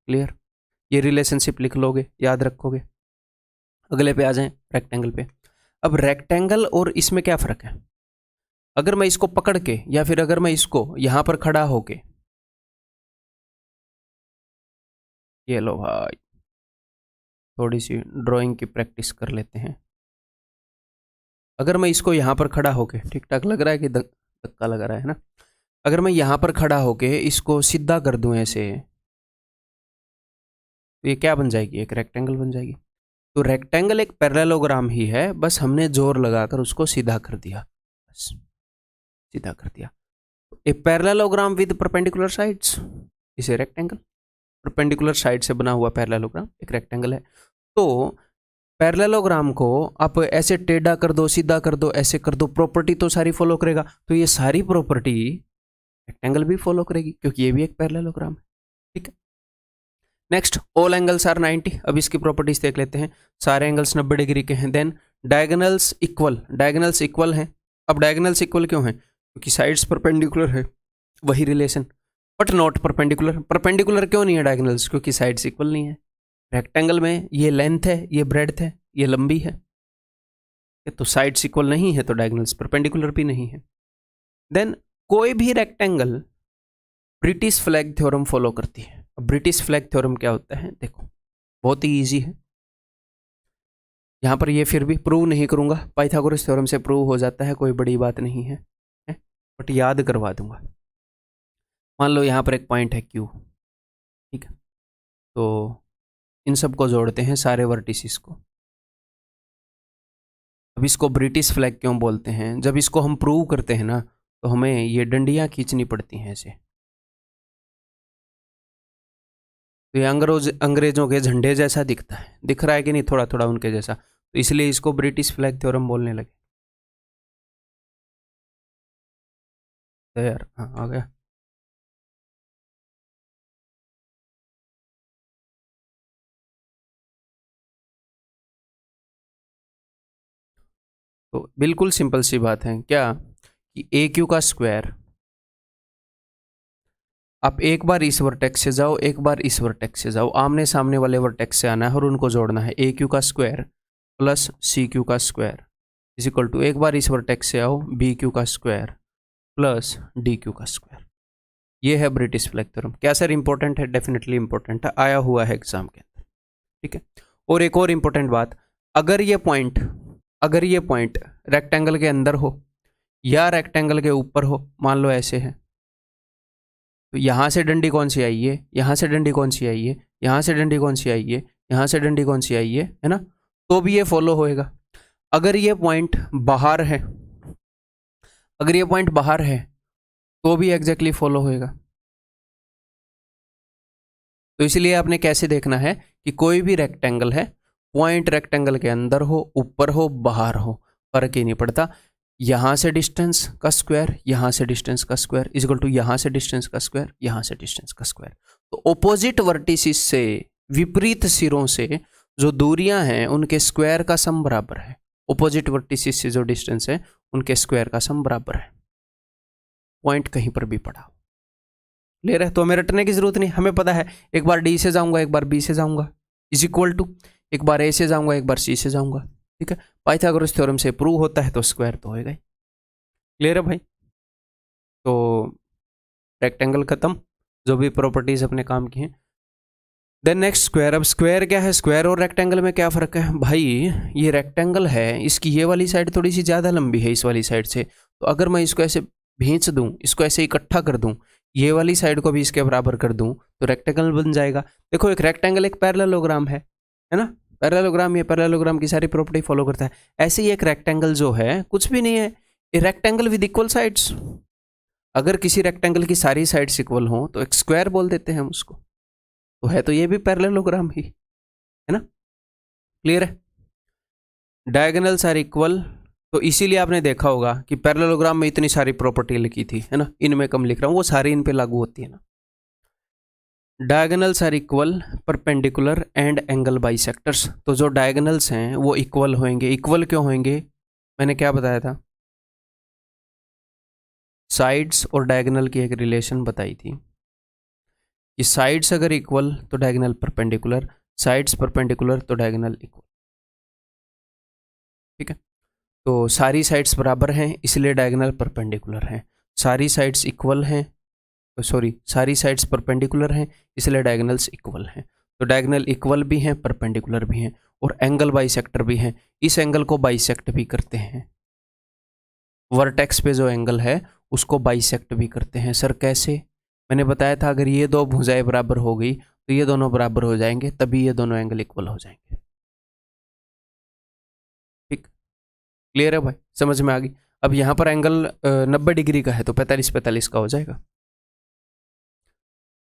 क्लियर? ये रिलेशनशिप लिख लोगे, याद रखोगे। अगले पे आ जाएं, रेक्टेंगल पे। अब रेक्टेंगल और इसमें क्या फ़र्क है? अगर मैं इसको पकड़ के या फिर अगर मैं इसको यहां पर खड़ा होके, ये लो भाई, थोड़ी सी ड्राइंग की प्रैक्टिस कर लेते हैं। अगर मैं इसको यहां पर खड़ा होके, ठीक ठाक लग रहा है कि धक्का लग रहा है ना? अगर मैं यहां पर खड़ा होके इसको सीधा कर दूं ऐसे, तो ये क्या बन जाएगी? एक रेक्टेंगल बन जाएगी। तो रेक्टेंगल एक पैरेललोग्राम ही है, बस हमने जोर लगाकर उसको सीधा कर दिया, बस सीधा कर दिया। A parallelogram with perpendicular sides is a rectangle. Perpendicular side से बना हुआ पैरेललोग्राम एक रेक्टेंगल है। तो पैरेललोग्राम को आप ऐसे टेढ़ा कर दो, सीधा कर दो, ऐसे कर दो, प्रॉपर्टी तो सारी फॉलो करेगा। तो ये सारी प्रॉपर्टी रेक्टेंगल भी फॉलो करेगी, क्योंकि ये भी एक पैरेललोग्राम है। ठीक है, नेक्स्ट, ऑल एंगल्स आर 90। अब इसकी प्रॉपर्टीज देख लेते हैं। सारे एंगल्स 90 डिग्री के हैं। Then diagonals equal, diagonals equal हैं। अब डायगोनल्स इक्वल क्यों हैं? क्योंकि साइड्स परपेंडिकुलर है, वही relation. But not perpendicular. Perpendicular क्यों नहीं है डायगोनल्स? क्योंकि साइड्स इक्वल नहीं है। रेक्टेंगल में ये लेंथ है, ये ब्रेड्थ है, ये लंबी है, तो साइड्स इक्वल नहीं है, तो डायगोनल्स परपेंडिकुलर भी नहीं है। देन कोई भी rectangle British flag theorem follow करती है। अब ब्रिटिश फ्लैग थ्योरम क्या होता है? देखो, बहुत ही इजी है। यहां पर ये फिर भी प्रूव नहीं करूंगा, पाइथागोरस थ्योरम से प्रूव हो जाता है, कोई बड़ी बात नहीं है, बट याद करवा दूंगा। मान लो यहां पर एक पॉइंट है Q, ठीक है, तो इन सब को जोड़ते हैं, सारे वर्टिसेस को। अब इसको ब्रिटिश फ्लैग क्यों बोलते हैं? जब इसको हम प्रूव करते हैं ना, तो हमें ये डंडियां खींचनी पड़ती हैं ऐसे। तो ये अंग्रेजों के झंडे जैसा दिखता है, दिख रहा है कि नहीं? थोड़ा थोड़ा उनके जैसा, तो इसलिए इसको ब्रिटिश फ्लैग थ्योरम बोलने लगे। तो यार हाँ, आ गया। तो बिल्कुल सिंपल सी बात है क्या, कि ए क्यू का स्क्वायर, आप एक बार इस वर्टेक्स से जाओ, एक बार इस वर्टेक्स से जाओ, आमने सामने वाले वर्टेक्स से आना है और उनको जोड़ना है। ए क्यू का स्क्वायर प्लस सी क्यू का स्क्वायर इज इक्वल टू, एक बार इस वर्टेक्स से आओ, बी क्यू का स्क्वायर प्लस डी क्यू का स्क्वायर। ये है ब्रिटिश फ्लैग थ्योरम। क्या सर इंपॉर्टेंट है? डेफिनेटली इंपॉर्टेंट है, आया हुआ है एग्जाम के अंदर। ठीक है, और एक और इंपॉर्टेंट बात, अगर ये पॉइंट रेक्टेंगल के अंदर हो या रेक्टेंगल के ऊपर हो, मान लो ऐसे है, तो यहां से डंडी कौन सी आई है, यहां से डंडी कौन सी आई है, यहां से डंडी कौन सी आई है, यहां से डंडी कौन सी आई है ना? तो भी ये फॉलो होएगा। अगर ये पॉइंट बाहर है, अगर ये पॉइंट बाहर है, तो भी एग्जैक्टली फॉलो होएगा। तो इसलिए आपने कैसे देखना है कि कोई भी रेक्टेंगल है, पॉइंट रेक्टेंगल के अंदर हो, ऊपर हो, बाहर हो, फर्क ही नहीं पड़ता। यहां से डिस्टेंस का स्क्वायर, यहां से डिस्टेंस का स्क्वायर इज इक्वल टू यहां से डिस्टेंस का स्क्वायर, यहां से डिस्टेंस का स्क्वायर। तो ऑपोजिट वर्टिसेस से, विपरीत सिरों से जो दूरियां हैं, उनके स्क्वायर का सम बराबर है। ऑपोजिट वर्टिसेस से जो डिस्टेंस है, उनके स्क्वायर का सम बराबर है, पॉइंट कहीं पर भी पड़ा हो। क्लियर है? तो हमें रटने की जरूरत नहीं, हमें पता है, एक बार डी से जाऊंगा, एक बार बी से जाऊंगा, इज इक्वल टू एक बार ए से जाऊंगा, एक बार सी से जाऊंगा। ठीक है, पाइथागोरस थ्योरम से प्रूव होता है, तो स्क्वायर तो होएगा ही। क्लियर है भाई? तो रेक्टेंगल खत्म, जो भी प्रॉपर्टीज अपने काम की हैं। Then next square. अब स्क्वायर क्या है? स्क्वायर और रेक्टेंगल में क्या फ़र्क है भाई? ये रेक्टेंगल है, इसकी ये वाली साइड थोड़ी सी ज़्यादा लंबी है इस वाली साइड से, तो अगर मैं इसको ऐसे भींच दूं, इसको ऐसे इकट्ठा कर दूं, ये वाली साइड को भी इसके बराबर कर दूं, तो रेक्टेंगल बन जाएगा। देखो, एक रेक्टेंगल एक पैरेललोग्राम है ना? पैरेललोग्राम, ये पैरेललोग्राम की सारी प्रॉपर्टी फॉलो करता है। ऐसे ही एक रेक्टेंगल जो है कुछ भी नहीं है, a rectangle with equal sides. अगर किसी रेक्टेंगल की सारी साइड्स इक्वल हों, तो एक स्क्वायर बोल देते हैं हम उसको। तो है तो ये भी पैरेललोग्राम ही है ना? क्लियर है? डायगोनल्स आर इक्वल, तो इसीलिए आपने देखा होगा कि पैरेललोग्राम में इतनी सारी प्रॉपर्टी लिखी थी, है ना? इनमें कम लिख रहा हूं, वो सारी इन पे लागू होती है ना। Diagonals are equal, perpendicular and angle bisectors. तो जो डायगोनल्स हैं वो इक्वल होंगे। इक्वल क्यों होंगे? मैंने क्या बताया था? साइड्स और डायगोनल की एक रिलेशन बताई थी कि साइड्स अगर इक्वल तो डायगोनल परपेंडिकुलर, साइड्स परपेंडिकुलर तो डायगोनल इक्वल। ठीक है, तो सारी साइड्स बराबर हैं, इसलिए डायगोनल परपेंडिकुलर हैं। सारी साइड्स इक्वल हैं, सॉरी, सारी साइड्स परपेंडिकुलर हैं, इसलिए डायगोनल्स इक्वल हैं। तो डायगोनल इक्वल भी हैं, परपेंडिकुलर भी हैं, और एंगल बाइसेक्टर भी हैं। इस एंगल को बाइसेक्ट भी करते हैं, वर्टेक्स पे जो एंगल है उसको बाइसेक्ट भी करते हैं। सर कैसे? मैंने बताया था, अगर ये दो भुजाएं बराबर हो गई तो ये दोनों बराबर हो जाएंगे, तभी ये दोनों एंगल इक्वल हो जाएंगे। क्लियर है भाई, समझ में आ गई। अब यहाँ पर एंगल 90 डिग्री का है तो 45-45 का हो जाएगा।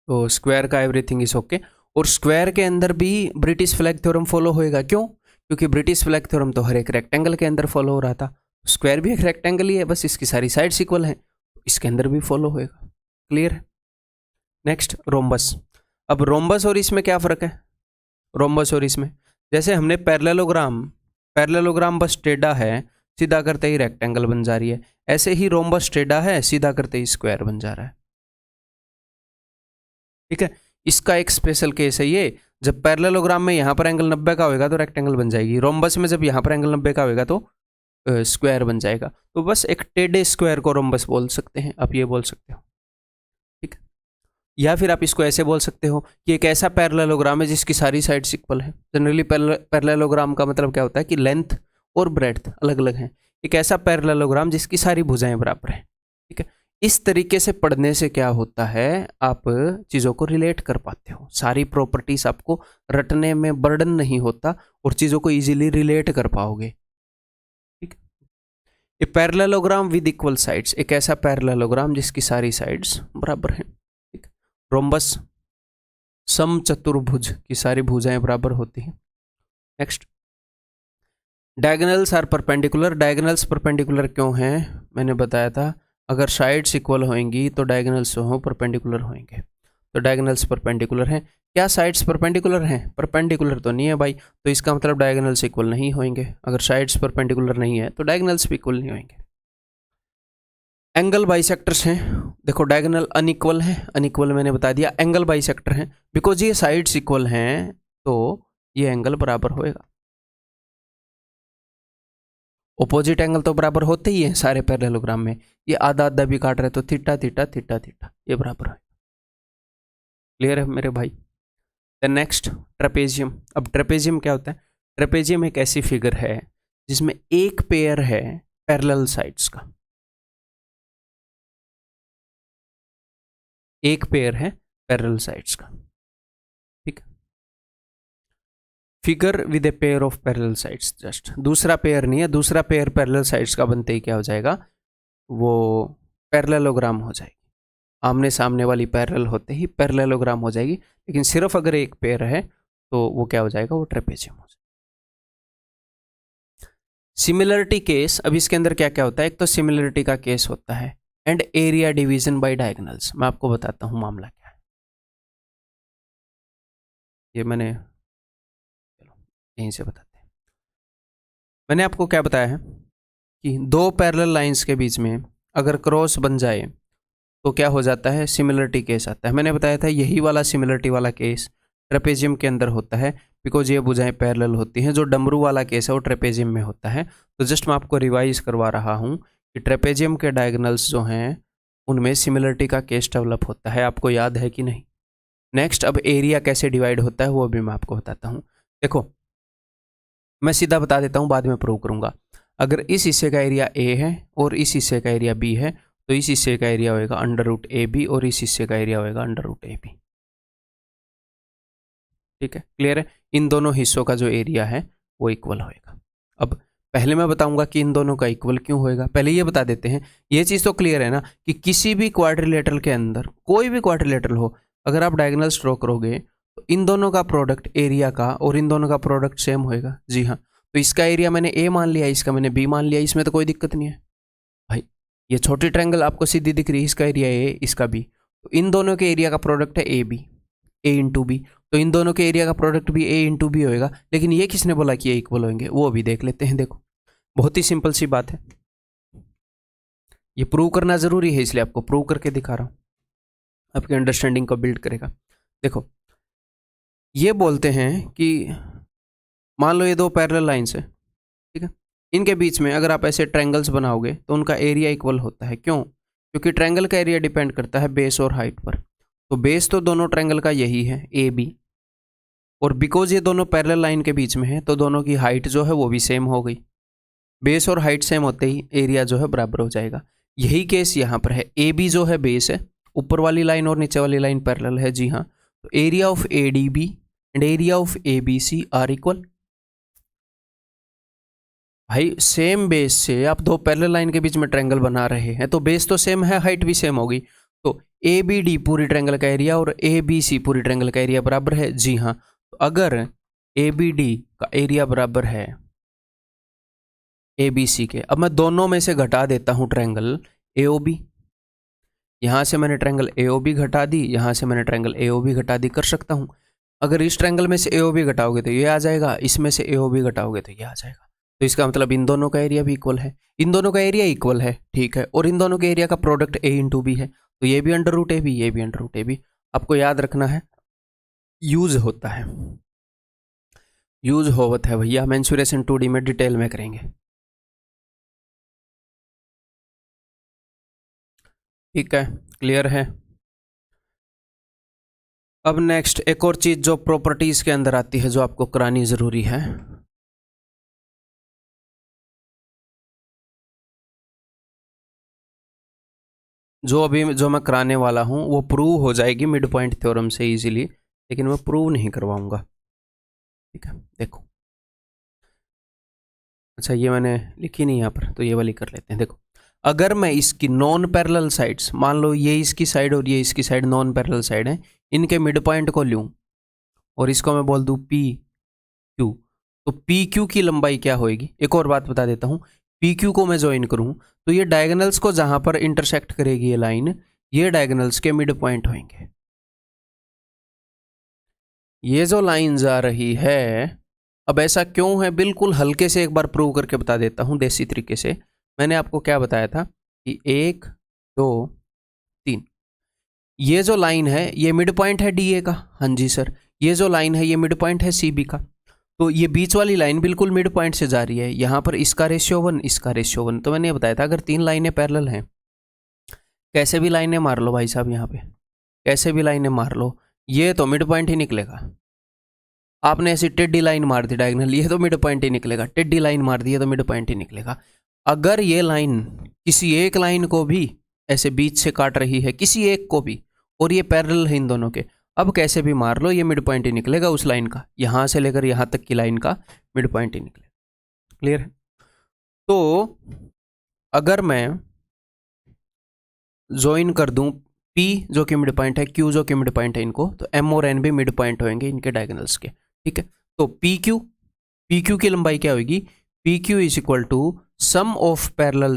तो स्क्वायर का एवरीथिंग इज ओके। और स्क्वायर के अंदर भी ब्रिटिश फ्लैग थ्योरम फॉलो होएगा, क्यों? क्योंकि ब्रिटिश फ्लैग थ्योरम तो हर एक रेक्टेंगल के अंदर फॉलो हो रहा था, स्क्वायर भी एक रेक्टेंगल ही है, बस इसकी सारी साइड्स इक्वल हैं, इसके अंदर भी फॉलो होएगा। क्लियर है। Next rhombus. अब रोम्बस और इसमें क्या फ़र्क है? रोम्बस और इसमें, जैसे हमने पैरेललोग्राम बस टेढ़ा है, सीधा करते ही रेक्टेंगल बन जा रही है, ऐसे ही रोम्बस टेढ़ा है, सीधा करते ही स्क्वायर बन जा रहा है। ठीक है, इसका एक स्पेशल केस है ये, जब पैरेललोग्राम में यहाँ पर एंगल 90 का होगा तो रेक्टेंगल बन जाएगी, रोम्बस में जब यहाँ पर एंगल 90 का होगा तो स्क्वायर बन जाएगा। तो बस एक टेढ़े स्क्वायर को रोम्बस बोल सकते हैं, आप ये बोल सकते हो। ठीक है, या फिर आप इसको ऐसे बोल सकते हो कि एक ऐसा पैरेललोग्राम है जिसकी सारी साइड्स इक्वल है। जनरली पैरेललोग्राम का मतलब क्या होता है कि लेंथ और ब्रेड्थ अलग अलग है। एक ऐसा पैरेललोग्राम जिसकी सारी भुजाएं बराबर हैं। ठीक है, इस तरीके से पढ़ने से क्या होता है, आप चीज़ों को रिलेट कर पाते हो, सारी प्रॉपर्टीज आपको रटने में बर्डन नहीं होता और चीज़ों को इजीली रिलेट कर पाओगे। ठीक है, ये पैरेललोग्राम विद इक्वल साइड्स, एक ऐसा पैरेललोग्राम जिसकी सारी साइड्स बराबर हैं। ठीक, रोम्बस समचतुर्भुज की सारी भुजाएं बराबर होती हैं। Next, diagonals are perpendicular. Diagonals perpendicular क्यों हैं? मैंने बताया था, अगर साइड्स इक्वल होंगी तो डायगोनल्स हो परपेंडिकुलर होंगे, तो डायगोनल्स परपेंडिकुलर हैं। क्या साइड्स परपेंडिकुलर हैं? परपेंडिकुलर तो नहीं है भाई, तो इसका मतलब डायगोनल्स इक्वल नहीं होंगे। अगर साइड्स परपेंडिकुलर नहीं है तो डायगोनल्स भी इक्वल नहीं होंगे। एंगल बाइसेक्टर्स हैं, देखो डायगोनल अनइक्वल है, अनइक्वल मैंने बता दिया, एंगल बाइसेक्टर हैं, बिकॉज ये साइड्स इक्वल हैं तो ये एंगल बराबर होएगा। ऑपोजिट एंगल तो बराबर होते ही हैं सारे पैरेललोग्राम में, ये आधा आधा भी काट रहे तो थीटा थीटा थीटा थीटा ये बराबर है। क्लियर है मेरे भाई। The next, trapezium. अब ट्रेपेजियम क्या होता है? ट्रेपेजियम एक ऐसी फिगर है जिसमें एक पेयर है पैरेलल साइड्स का, एक पेयर है पैरेलल साइड्स का। ठीक, figure with a pair of parallel sides, just दूसरा पेयर नहीं है, दूसरा पेयर पैरेलल साइड्स का बनते ही क्या हो जाएगा, वो पैरेललोग्राम हो जाएगी। आमने सामने वाली पैरेलल होते ही पैरेललोग्राम हो जाएगी, लेकिन सिर्फ अगर एक पेयर है तो वो क्या हो जाएगा, वो ट्रेपेजियम हो जाएगा। सिमिलरिटी केस, अब इसके अंदर क्या क्या होता है, एक तो सिमिलरिटी का केस होता है and area division bye diagonals. मैं आपको बताता हूं मामला क्या है। ये मैंने, चलो यहीं से बताते हैं। मैंने आपको क्या बताया है कि दो पैरेलल लाइंस के बीच में अगर क्रॉस बन जाए तो क्या हो जाता है, सिमिलरिटी केस आता है। मैंने बताया था यही वाला सिमिलरिटी वाला केस ट्रेपेजियम के अंदर होता है, बिकॉज ये भुजाएं पैरेलल होती हैं। जो डमरू वाला केस है वो ट्रेपेजियम में होता है। तो जस्ट मैं आपको रिवाइज करवा रहा हूँ कि ट्रेपेजियम के डायगोनल्स जो हैं उनमें सिमिलरिटी का केस डेवलप होता है, आपको याद है कि नहीं? नेक्स्ट, अब एरिया कैसे डिवाइड होता है वो भी मैं आपको बताता हूँ। देखो मैं सीधा बता देता हूँ, बाद में प्रूव करूँगा। अगर इस हिस्से का एरिया ए है और इस हिस्से का एरिया बी है तो इस हिस्से का एरिया होएगा अंडर रूट ए बी और इस हिस्से का एरिया होएगा अंडर रूट ए बी। ठीक है, क्लियर है? इन दोनों हिस्सों का जो एरिया है वो इक्वल होएगा। अब पहले मैं बताऊंगा कि इन दोनों का इक्वल क्यों होएगा, पहले ये बता देते हैं। ये चीज़ तो क्लियर है ना कि किसी भी क्वाड्रिलेटरल के अंदर, कोई भी क्वाड्रिलेटरल हो, अगर आप डायगोनल ड्रॉ करोगे तो इन दोनों का प्रोडक्ट एरिया का और इन दोनों का प्रोडक्ट सेम होएगा। जी हाँ, तो इसका एरिया मैंने ए मान लिया, इसका मैंने बी मान लिया, इसमें तो कोई दिक्कत नहीं है भाई। ये छोटी ट्रायंगल आपको सीधी दिख रही है, इसका एरिया ए, इसका बी, तो इन दोनों के एरिया का प्रोडक्ट है A B, A into B, तो इन दोनों के एरिया का प्रोडक्ट भी ए इंटू बी होएगा। लेकिन ये किसने बोला कि ये इक्वल होंगे, वो अभी देख लेते हैं। देखो बहुत ही सिंपल सी बात है, ये प्रूव करना जरूरी है इसलिए आपको प्रूव करके दिखा रहा हूं, आपकी अंडरस्टैंडिंग को बिल्ड करेगा। देखो ये बोलते हैं कि मान लो ये दो पैरेलल लाइंस है, ठीक है, इनके बीच में अगर आप ऐसे ट्रायंगल्स बनाओगे तो उनका एरिया इक्वल होता है। क्यों? क्योंकि ट्रायंगल का एरिया डिपेंड करता है बेस और हाइट पर। तो बेस तो दोनों ट्रायंगल का यही है ए बी, और बिकॉज ये दोनों पैरेलल लाइन के बीच में है तो दोनों की हाइट जो है वो भी सेम हो गई। बेस और हाइट सेम होते ही एरिया जो है बराबर हो जाएगा। यही केस यहाँ पर है। ए बी जो है बेस है, ऊपर वाली लाइन और नीचे वाली लाइन पैरेलल है। जी हाँ, तो area of A D B and area of A B C are equal. भाई सेम बेस से आप दो पैरेलल लाइन के बीच में ट्रायंगल बना रहे हैं तो बेस तो सेम है, हाइट भी सेम होगी। तो ए बी डी पूरी ट्रायंगल का एरिया और ए बी सी पूरी ट्रायंगल का एरिया बराबर है। जी हाँ, तो अगर ए बी डी का एरिया बराबर है ए बी सी के, अब मैं दोनों में से घटा देता हूँ ट्रायंगल ए ओ बी। यहाँ से मैंने ट्रायंगल ए ओ बी घटा दी, यहाँ से मैंने ट्रायंगल ए ओ बी घटा दी, कर सकता हूँ। अगर इस ट्रायंगल में से ए ओ बी घटाओगे तो ये आ जाएगा, इसमें से ए ओ बी घटाओगे तो ये आ जाएगा। तो इसका मतलब इन दोनों का एरिया भी इक्वल है, इन दोनों का एरिया इक्वल है, ठीक है। और इन दोनों के एरिया का प्रोडक्ट ए इंटू बी है, तो ये भी अंडर रूट ए बी, ये भी अंडर रूट ए बी। आपको याद रखना है, यूज होता है, यूज होवत है भैया। मेंसुरेशन 2D में डिटेल में करेंगे, ठीक है, क्लियर है। अब नेक्स्ट एक और चीज जो प्रॉपर्टीज के अंदर आती है जो आपको करानी जरूरी है, जो मैं कराने वाला हूं वो प्रूव हो जाएगी मिड पॉइंट थ्योरम से इजीली, लेकिन मैं प्रूव नहीं करवाऊंगा, ठीक है। देखो, अच्छा ये मैंने लिखी नहीं यहाँ पर, तो ये वाली कर लेते हैं। देखो, अगर मैं इसकी नॉन पैरेलल साइड्स, मान लो ये इसकी साइड और ये इसकी साइड नॉन पैरेलल साइड है, इनके मिड पॉइंट को लूँ और इसको मैं बोल दूँ पी क्यू, तो पी क्यू की लंबाई क्या होगी। एक और बात बता देता हूँ, पी क्यू को मैं ज्वाइन करूँ तो ये डायगोनल्स को जहाँ पर इंटरसेक्ट करेगी ये लाइन, ये डायगोनल्स के मिड पॉइंट होंगे। ये जो लाइन जा रही है, अब ऐसा क्यों है, बिल्कुल हल्के से एक बार प्रूव करके बता देता हूँ देसी तरीके से। मैंने आपको क्या बताया था कि 1 2 3, ये जो लाइन है ये मिड पॉइंट है डी ए का, हाँ जी सर। ये जो लाइन है ये मिड पॉइंट है सी बी का, तो ये बीच वाली लाइन बिल्कुल मिड पॉइंट से जा रही है। यहाँ पर इसका रेशियो 1, इसका रेशियो 1। तो मैंने ये बताया था अगर 3 लाइनें पैरेलल हैं, कैसे भी लाइनें मार लो भाई साहब, यहाँ पे कैसे भी लाइनें मार लो, ये तो मिड पॉइंट ही निकलेगा। आपने ऐसी टेढ़ी लाइन मार दी डायगोनल, ये तो मिड पॉइंट ही निकलेगा। टेढ़ी लाइन मार दी है तो मिड पॉइंट ही निकलेगा। अगर ये लाइन किसी एक लाइन को भी ऐसे बीच से काट रही है, किसी एक को भी, और ये पैरेलल है इन दोनों के, अब कैसे भी मार लो ये मिड पॉइंट ही निकलेगा उस लाइन का, यहाँ से लेकर यहाँ तक की लाइन का मिड पॉइंट ही निकलेगा। क्लियर है। तो अगर मैं ज्वाइन कर दूं P जो कि मिड पॉइंट है, Q जो कि मिड पॉइंट है इनको, तो M और N भी मिड पॉइंट होंगे इनके डायगोनल्स के, ठीक है। तो PQ की लंबाई क्या होगी, PQ is equal to sum of parallel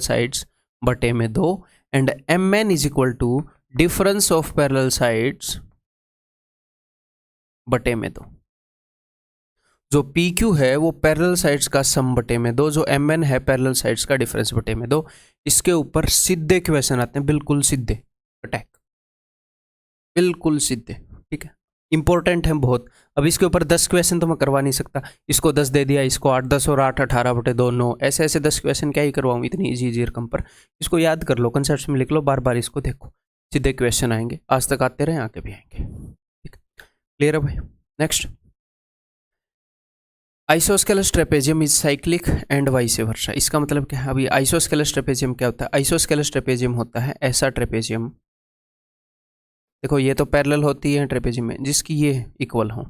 sides बटे में 2, and MN is equal to difference of parallel sides बटे में 2। जो PQ है वो पैरेलल साइड्स का सम बटे में 2, जो MN है पैरेलल साइड्स का डिफरेंस बटे में 2। इसके ऊपर सीधे क्वेश्चन आते हैं, बिल्कुल सीधे, अटैक, बिल्कुल सीधे, ठीक है। इंपॉर्टेंट है बहुत। अब इसके ऊपर 10 क्वेश्चन तो मैं करवा नहीं सकता, इसको 10 दे दिया, इसको 8, 10 और 8 18 बटे 2 9, ऐसे ऐसे 10 क्वेश्चन क्या ही करवाऊँ इतनी ईजी रकम पर। इसको याद कर लो, कंसेप्ट में लिख लो, बार बार इसको देखो, सीधे क्वेश्चन आएंगे, आज तक आते रहे, आगे भी आएंगे, ठीक। क्लियर है भाई। Next, isosceles trapezium is cyclic and vice versa. इसका मतलब क्या है। अभी आइसोस्केलस ट्रेपेजियम क्या होता है, आइसोस्केलस ट्रेपेजियम होता है ऐसा ट्रेपेजियम, देखो ये तो पैरेलल होती है ट्रेपेजियम में जिसकी ये इक्वल हो,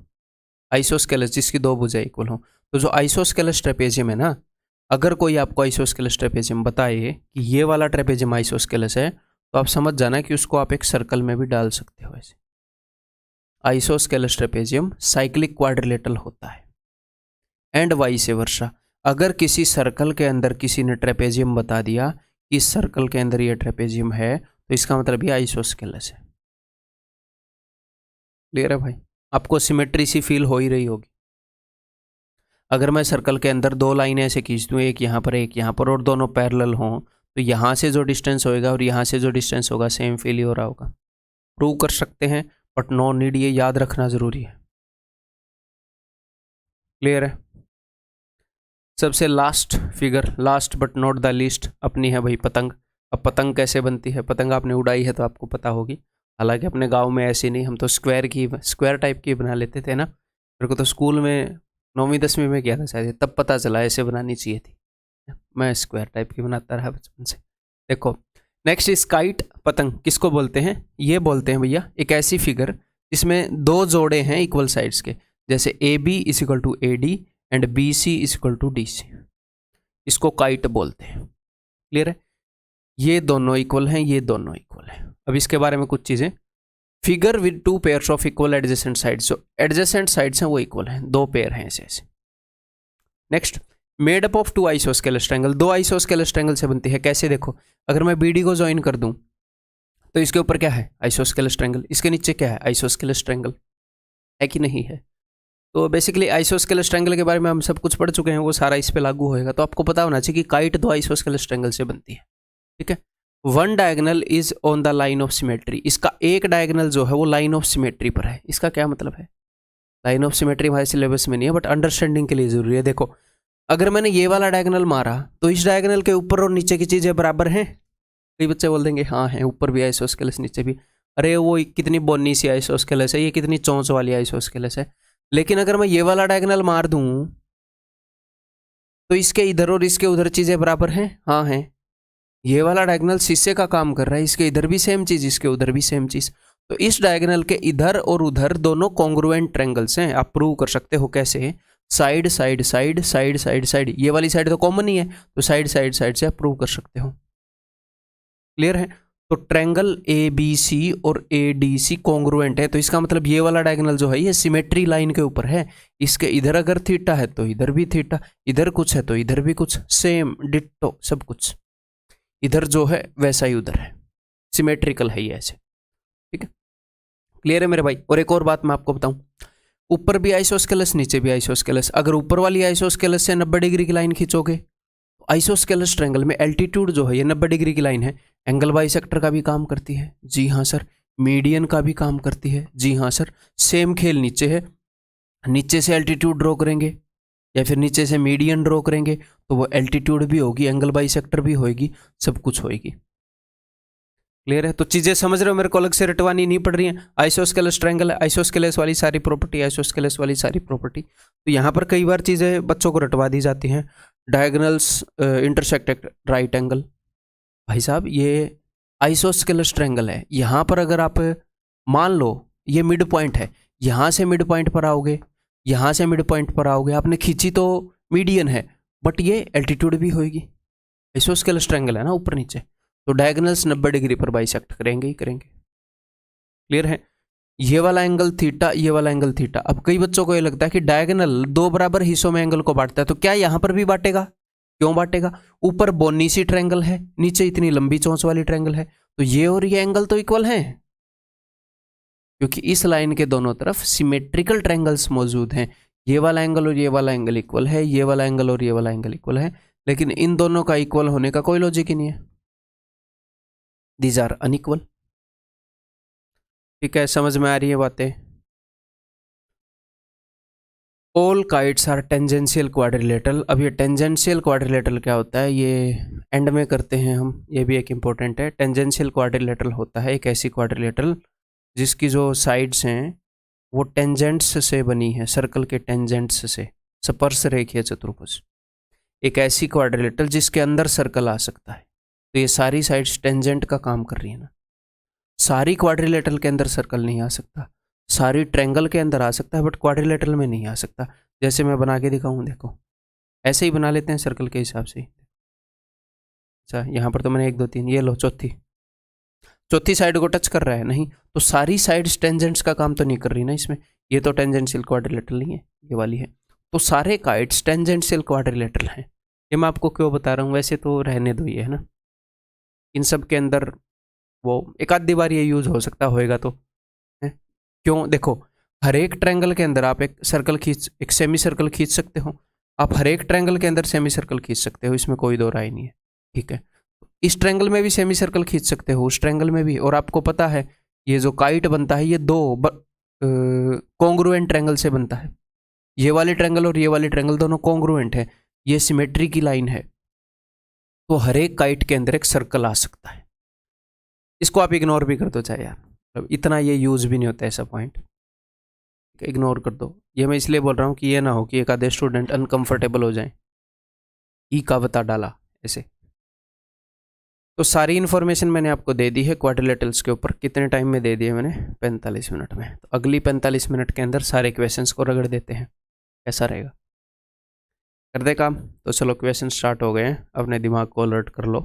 आइसोस्केलस जिसकी दो भुजाएं इक्वल हो। तो जो आइसोस्केलस ट्रेपेजियम है ना, अगर कोई आपको आइसोस्केलस ट्रेपेजियम बताए कि ये वाला ट्रेपेजियम आइसोस्केलस है, तो आप समझ जाना कि उसको आप एक सर्कल में भी डाल सकते हो। ऐसे आइसोस्केलस ट्रेपेजियम साइक्लिक क्वाड्रिलेटरल होता है, एंड वाइस वर्सा। अगर किसी सर्कल के अंदर किसी ने ट्रेपेजियम बता दिया कि इस सर्कल के अंदर ये ट्रेपेजियम है, तो इसका मतलब ये आइसोस्केलस है। क्लियर है भाई। आपको सिमेट्री सी फील हो ही रही होगी। अगर मैं सर्कल के अंदर 2 लाइनें ऐसे खींच दूँ, एक यहाँ पर एक यहाँ पर, और दोनों पैरेलल हों, तो यहाँ से जो डिस्टेंस होएगा और यहाँ से जो डिस्टेंस होगा सेम फील ही हो रहा होगा। प्रूव कर सकते हैं, बट नो नीड, ये याद रखना जरूरी है। क्लियर है। सबसे last figure, last but not the least, अपनी है भाई पतंग। अब पतंग कैसे बनती है, पतंग आपने उड़ाई है तो आपको पता होगी, हालांकि अपने गांव में ऐसी नहीं, हम तो स्क्वायर टाइप की बना लेते थे ना। मेरे को तो स्कूल में 9वीं 10वीं में किया था शायद, तब पता चला ऐसे बनानी चाहिए थी। मैं स्क्वायर टाइप की बनाता रहा बचपन से। देखो, नेक्स्ट इज काइट। पतंग किसको बोलते हैं, ये बोलते हैं भैया एक ऐसी फिगर जिसमें 2 जोड़े हैं इक्वल साइड्स के, जैसे AB is equal to AD and B C is equal to D C. इसको काइट बोलते हैं। क्लियर है? ये दोनों इक्वल हैं, ये दोनों इक्वल हैं। अब इसके बारे में कुछ चीज़ें, figure with two pairs of equal adjacent sides, जो एडजेसेंट साइड्स हैं वो इक्वल हैं, दो पेयर हैं ऐसे ऐसे। Next, made up of two isosceles triangle, दो आइसोस्केलस ट्रायंगल से बनती है। कैसे? देखो, अगर मैं बी डी को ज्वाइन कर दूं तो इसके ऊपर क्या है? Isosceles triangle. इसके नीचे क्या है? Isosceles triangle. है कि नहीं है? तो बेसिकली आइसोस्केलस ट्रायंगल के बारे में हम सब कुछ पढ़ चुके हैं, वो सारा इस पे लागू होएगा। तो आपको पता होना चाहिए कि काइट दो आइसोस्केलस ट्रायंगल से बनती है। ठीक है? One diagonal is on the line of symmetry, इसका एक डायगोनल जो है वो लाइन ऑफ सिमेट्री पर है। इसका क्या मतलब है? लाइन ऑफ सिमेट्री हमारे सिलेबस में नहीं है, बट अंडरस्टैंडिंग के लिए जरूरी है। देखो, अगर मैंने ये वाला डायगोनल मारा तो इस डायगोनल के ऊपर और नीचे की चीजें बराबर हैं। कई बच्चे बोल देंगे हाँ है, ऊपर भी आइसोस्केलस नीचे भी। अरे वो कितनी बोनी सी आइसोस्केलस है, ये कितनी चोंच वाली आइसोस्केलस है। लेकिन अगर मैं ये वाला डायगोनल मार दूं तो इसके इधर और इसके उधर चीजें बराबर हैं। हाँ हैं। ये वाला डायगोनल शीशे का काम कर रहा है, इसके इधर भी सेम चीज, इसके उधर भी सेम चीज। तो इस डायगोनल के इधर और उधर दोनों कॉन्ग्रुएंट ट्रायंगल्स हैं। आप प्रूव कर सकते हो कैसे? Side side side side side side, ये वाली साइड तो कॉमन ही है, तो साइड साइड साइड से आप प्रूव कर सकते हो। क्लियर है? तो ट्रायंगल ए बी सी और ए डी सी कॉन्ग्रुएंट है, तो इसका मतलब ये वाला डायगोनल जो है ये सिमेट्री लाइन के ऊपर है। इसके इधर अगर थीटा है तो इधर भी थीटा, इधर कुछ है तो इधर भी कुछ, सेम डिट्टो सब कुछ। इधर जो है वैसा ही उधर है, सिमेट्रिकल है ये ऐसे। ठीक है? क्लियर है मेरे भाई? और एक और बात मैं आपको बताऊं, ऊपर भी आइसोस्केलस नीचे भी आइसोस्केलस। अगर ऊपर वाली आइसोस्केलस से 90 डिग्री की लाइन खींचोगे, आइसोस्केलस ट्रायंगल में एल्टीट्यूड जो है ये 90 डिग्री की लाइन है। एंगल बाइसेक्टर का भी काम करती है। जी हाँ सर। मीडियन का भी काम करती है। जी हाँ सर। सेम खेल नीचे है, नीचे से एल्टीट्यूड ड्रॉ करेंगे या फिर नीचे से मीडियन ड्रॉ करेंगे तो वो एल्टीट्यूड भी होगी, एंगल बाइसेक्टर भी होगी, सब कुछ होगी। क्लियर है? तो चीजें समझ रहे हो? मेरे को अलग से रटवानी नहीं पड़ रही है। आइसोस्केलस ट्रायंगल है, आइसोस्केलस वाली सारी प्रॉपर्टी, आइसोस्केलस वाली सारी प्रॉपर्टी। तो यहाँ पर कई बार चीजें बच्चों को रटवा दी जाती हैं। Diagonals intersect at right angle. भाई साहब ये आइसोस्केलस ट्रायंगल है, यहाँ पर अगर आप मान लो ये मिड पॉइंट है, यहाँ से मिड पॉइंट पर आओगे, यहाँ से मिड पॉइंट पर आओगे, आपने खींची तो मीडियन है, बट ये एल्टीट्यूड भी होगी। आइसोस्केलस ट्रायंगल है ना ऊपर नीचे, तो डायगोनल्स 90 डिग्री पर बाइसेक्ट करेंगे ही करेंगे। क्लियर है? ये वाला एंगल थीटा, ये वाला एंगल थीटा। अब कई बच्चों को ये लगता है कि डायगोनल दो बराबर हिस्सों में एंगल को बांटता है, तो क्या यहां पर भी बांटेगा? क्यों बांटेगा? ऊपर बोनी सी ट्रायंगल है, नीचे इतनी लंबी चोंच वाली ट्रायंगल है, तो ये और ये एंगल तो इक्वल हैं, क्योंकि इस लाइन के दोनों तरफ सिमेट्रिकल ट्रायंगल्स मौजूद हैं। ये वाला एंगल और ये वाला एंगल इक्वल है, ये वाला एंगल और ये वाला एंगल इक्वल है, लेकिन इन दोनों का इक्वल होने का कोई लॉजिक ही नहीं है। These are unequal. ठीक है? समझ में आ रही है बातें? All kites are tangential quadrilateral. अब ये टेंजेंशियल क्वाड्रिलेटरल क्या होता है ये एंड में करते हैं हम, ये भी एक इंपॉर्टेंट है। टेंजेंशियल क्वाड्रिलेटरल होता है एक ऐसी क्वाड्रिलेटरल जिसकी जो साइड्स हैं वो टेंजेंट्स से बनी है, सर्कल के टेंजेंट्स से, स्पर्श रेखीय चतुर्भुज। एक ऐसी क्वाड्रिलेटरल जिसके अंदर सर्कल आ सकता है। तो ये सारी साइड्स टेंजेंट का काम कर रही है ना। सारी क्वाड्रिलेटरल के अंदर सर्कल नहीं आ सकता, सारी ट्रायंगल के अंदर आ सकता है, बट क्वाड्रिलेटरल में नहीं आ सकता। जैसे मैं बना के दिखाऊं, देखो ऐसे ही बना लेते हैं सर्कल के हिसाब से। अच्छा, यहाँ पर तो मैंने 1 2 3, ये लो चौथी साइड को टच कर रहा है नहीं, तो सारी साइड्स टेंजेंट्स का काम तो नहीं कर रही ना इसमें। ये तो टेंजेंशियल क्वाड्रिलेटरल नहीं है, ये वाली है। तो सारे काइट्स टेंजेंशियल क्वाड्रिलेटरल हैं। ये मैं आपको क्यों बता रहा हूँ, वैसे तो रहने दो ये, है ना। इन सब के अंदर वो एक आधी बार ये यूज हो सकता होएगा तो है। क्यों? देखो, हर एक ट्रायंगल के अंदर आप एक सर्कल खींच, एक सेमी सर्कल खींच सकते हो। आप हर एक ट्रायंगल के अंदर सेमी सर्कल खींच सकते हो, इसमें कोई दो राय नहीं है। ठीक है? इस ट्रायंगल में भी सेमी सर्कल खींच सकते हो, उस ट्रायंगल में भी। और आपको पता है ये जो काइट बनता है ये दो कॉन्ग्रुएंट ट्रायंगल से बनता है। ये वाले ट्रायंगल और ये वाले ट्रायंगल दोनों कॉन्ग्रुएंट है, ये सिमेट्री की लाइन है। तो हर एक काइट के अंदर एक सर्कल आ सकता है। इसको आप इग्नोर भी कर दो चाहे यार, मतलब इतना ये यूज भी नहीं होता ऐसा पॉइंट, इग्नोर कर दो। ये मैं इसलिए बोल रहा हूँ कि ये ना हो कि एक आधे स्टूडेंट अनकंफर्टेबल हो जाए, ई का बता डाला ऐसे। तो सारी इन्फॉर्मेशन मैंने आपको दे दी है क्वाड्रिलेटरल्स के ऊपर। कितने टाइम में दे दिए मैंने? 45 मिनट में। तो अगली 45 मिनट के अंदर सारे क्वेश्चंस को रगड़ देते हैं, कैसा रहेगा? कर दे काम। तो चलो क्वेश्चन स्टार्ट हो गए हैं, अपने दिमाग को अलर्ट कर लो।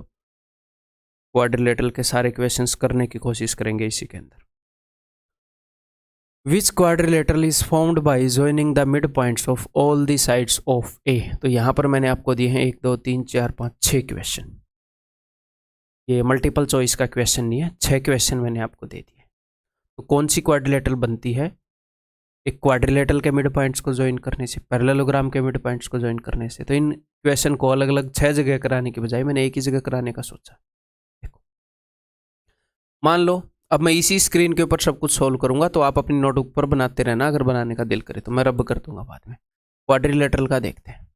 क्वाड्रिलेटरल के सारे क्वेश्चंस करने की कोशिश करेंगे इसी के अंदर। Which quadrilateral is formed by joining the mid points of all the sides of A. तो यहाँ पर मैंने आपको दिए हैं 1 2 3 4 5 6 क्वेश्चन। ये मल्टीपल चॉइस का क्वेश्चन नहीं है, 6 क्वेश्चन मैंने आपको दे दिए। तो कौन सी क्वाड्रिलेटरल बनती है? एक क्वाड्रिलेटरल के मिड पॉइंट्स को ज्वाइन करने से, पैरेललोग्राम के मिड पॉइंट्स को ज्वाइन करने से। तो इन क्वेश्चन को अलग अलग 6 जगह कराने की बजाय मैंने एक ही जगह कराने का सोचा। देखो, मान लो अब मैं इसी स्क्रीन के ऊपर सब कुछ सोल्व करूंगा, तो आप अपनी नोटबुक पर बनाते रहना, अगर बनाने का दिल करे तो मैं रब कर दूंगा बाद में। क्वाड्रिलेटरल का देखते हैं।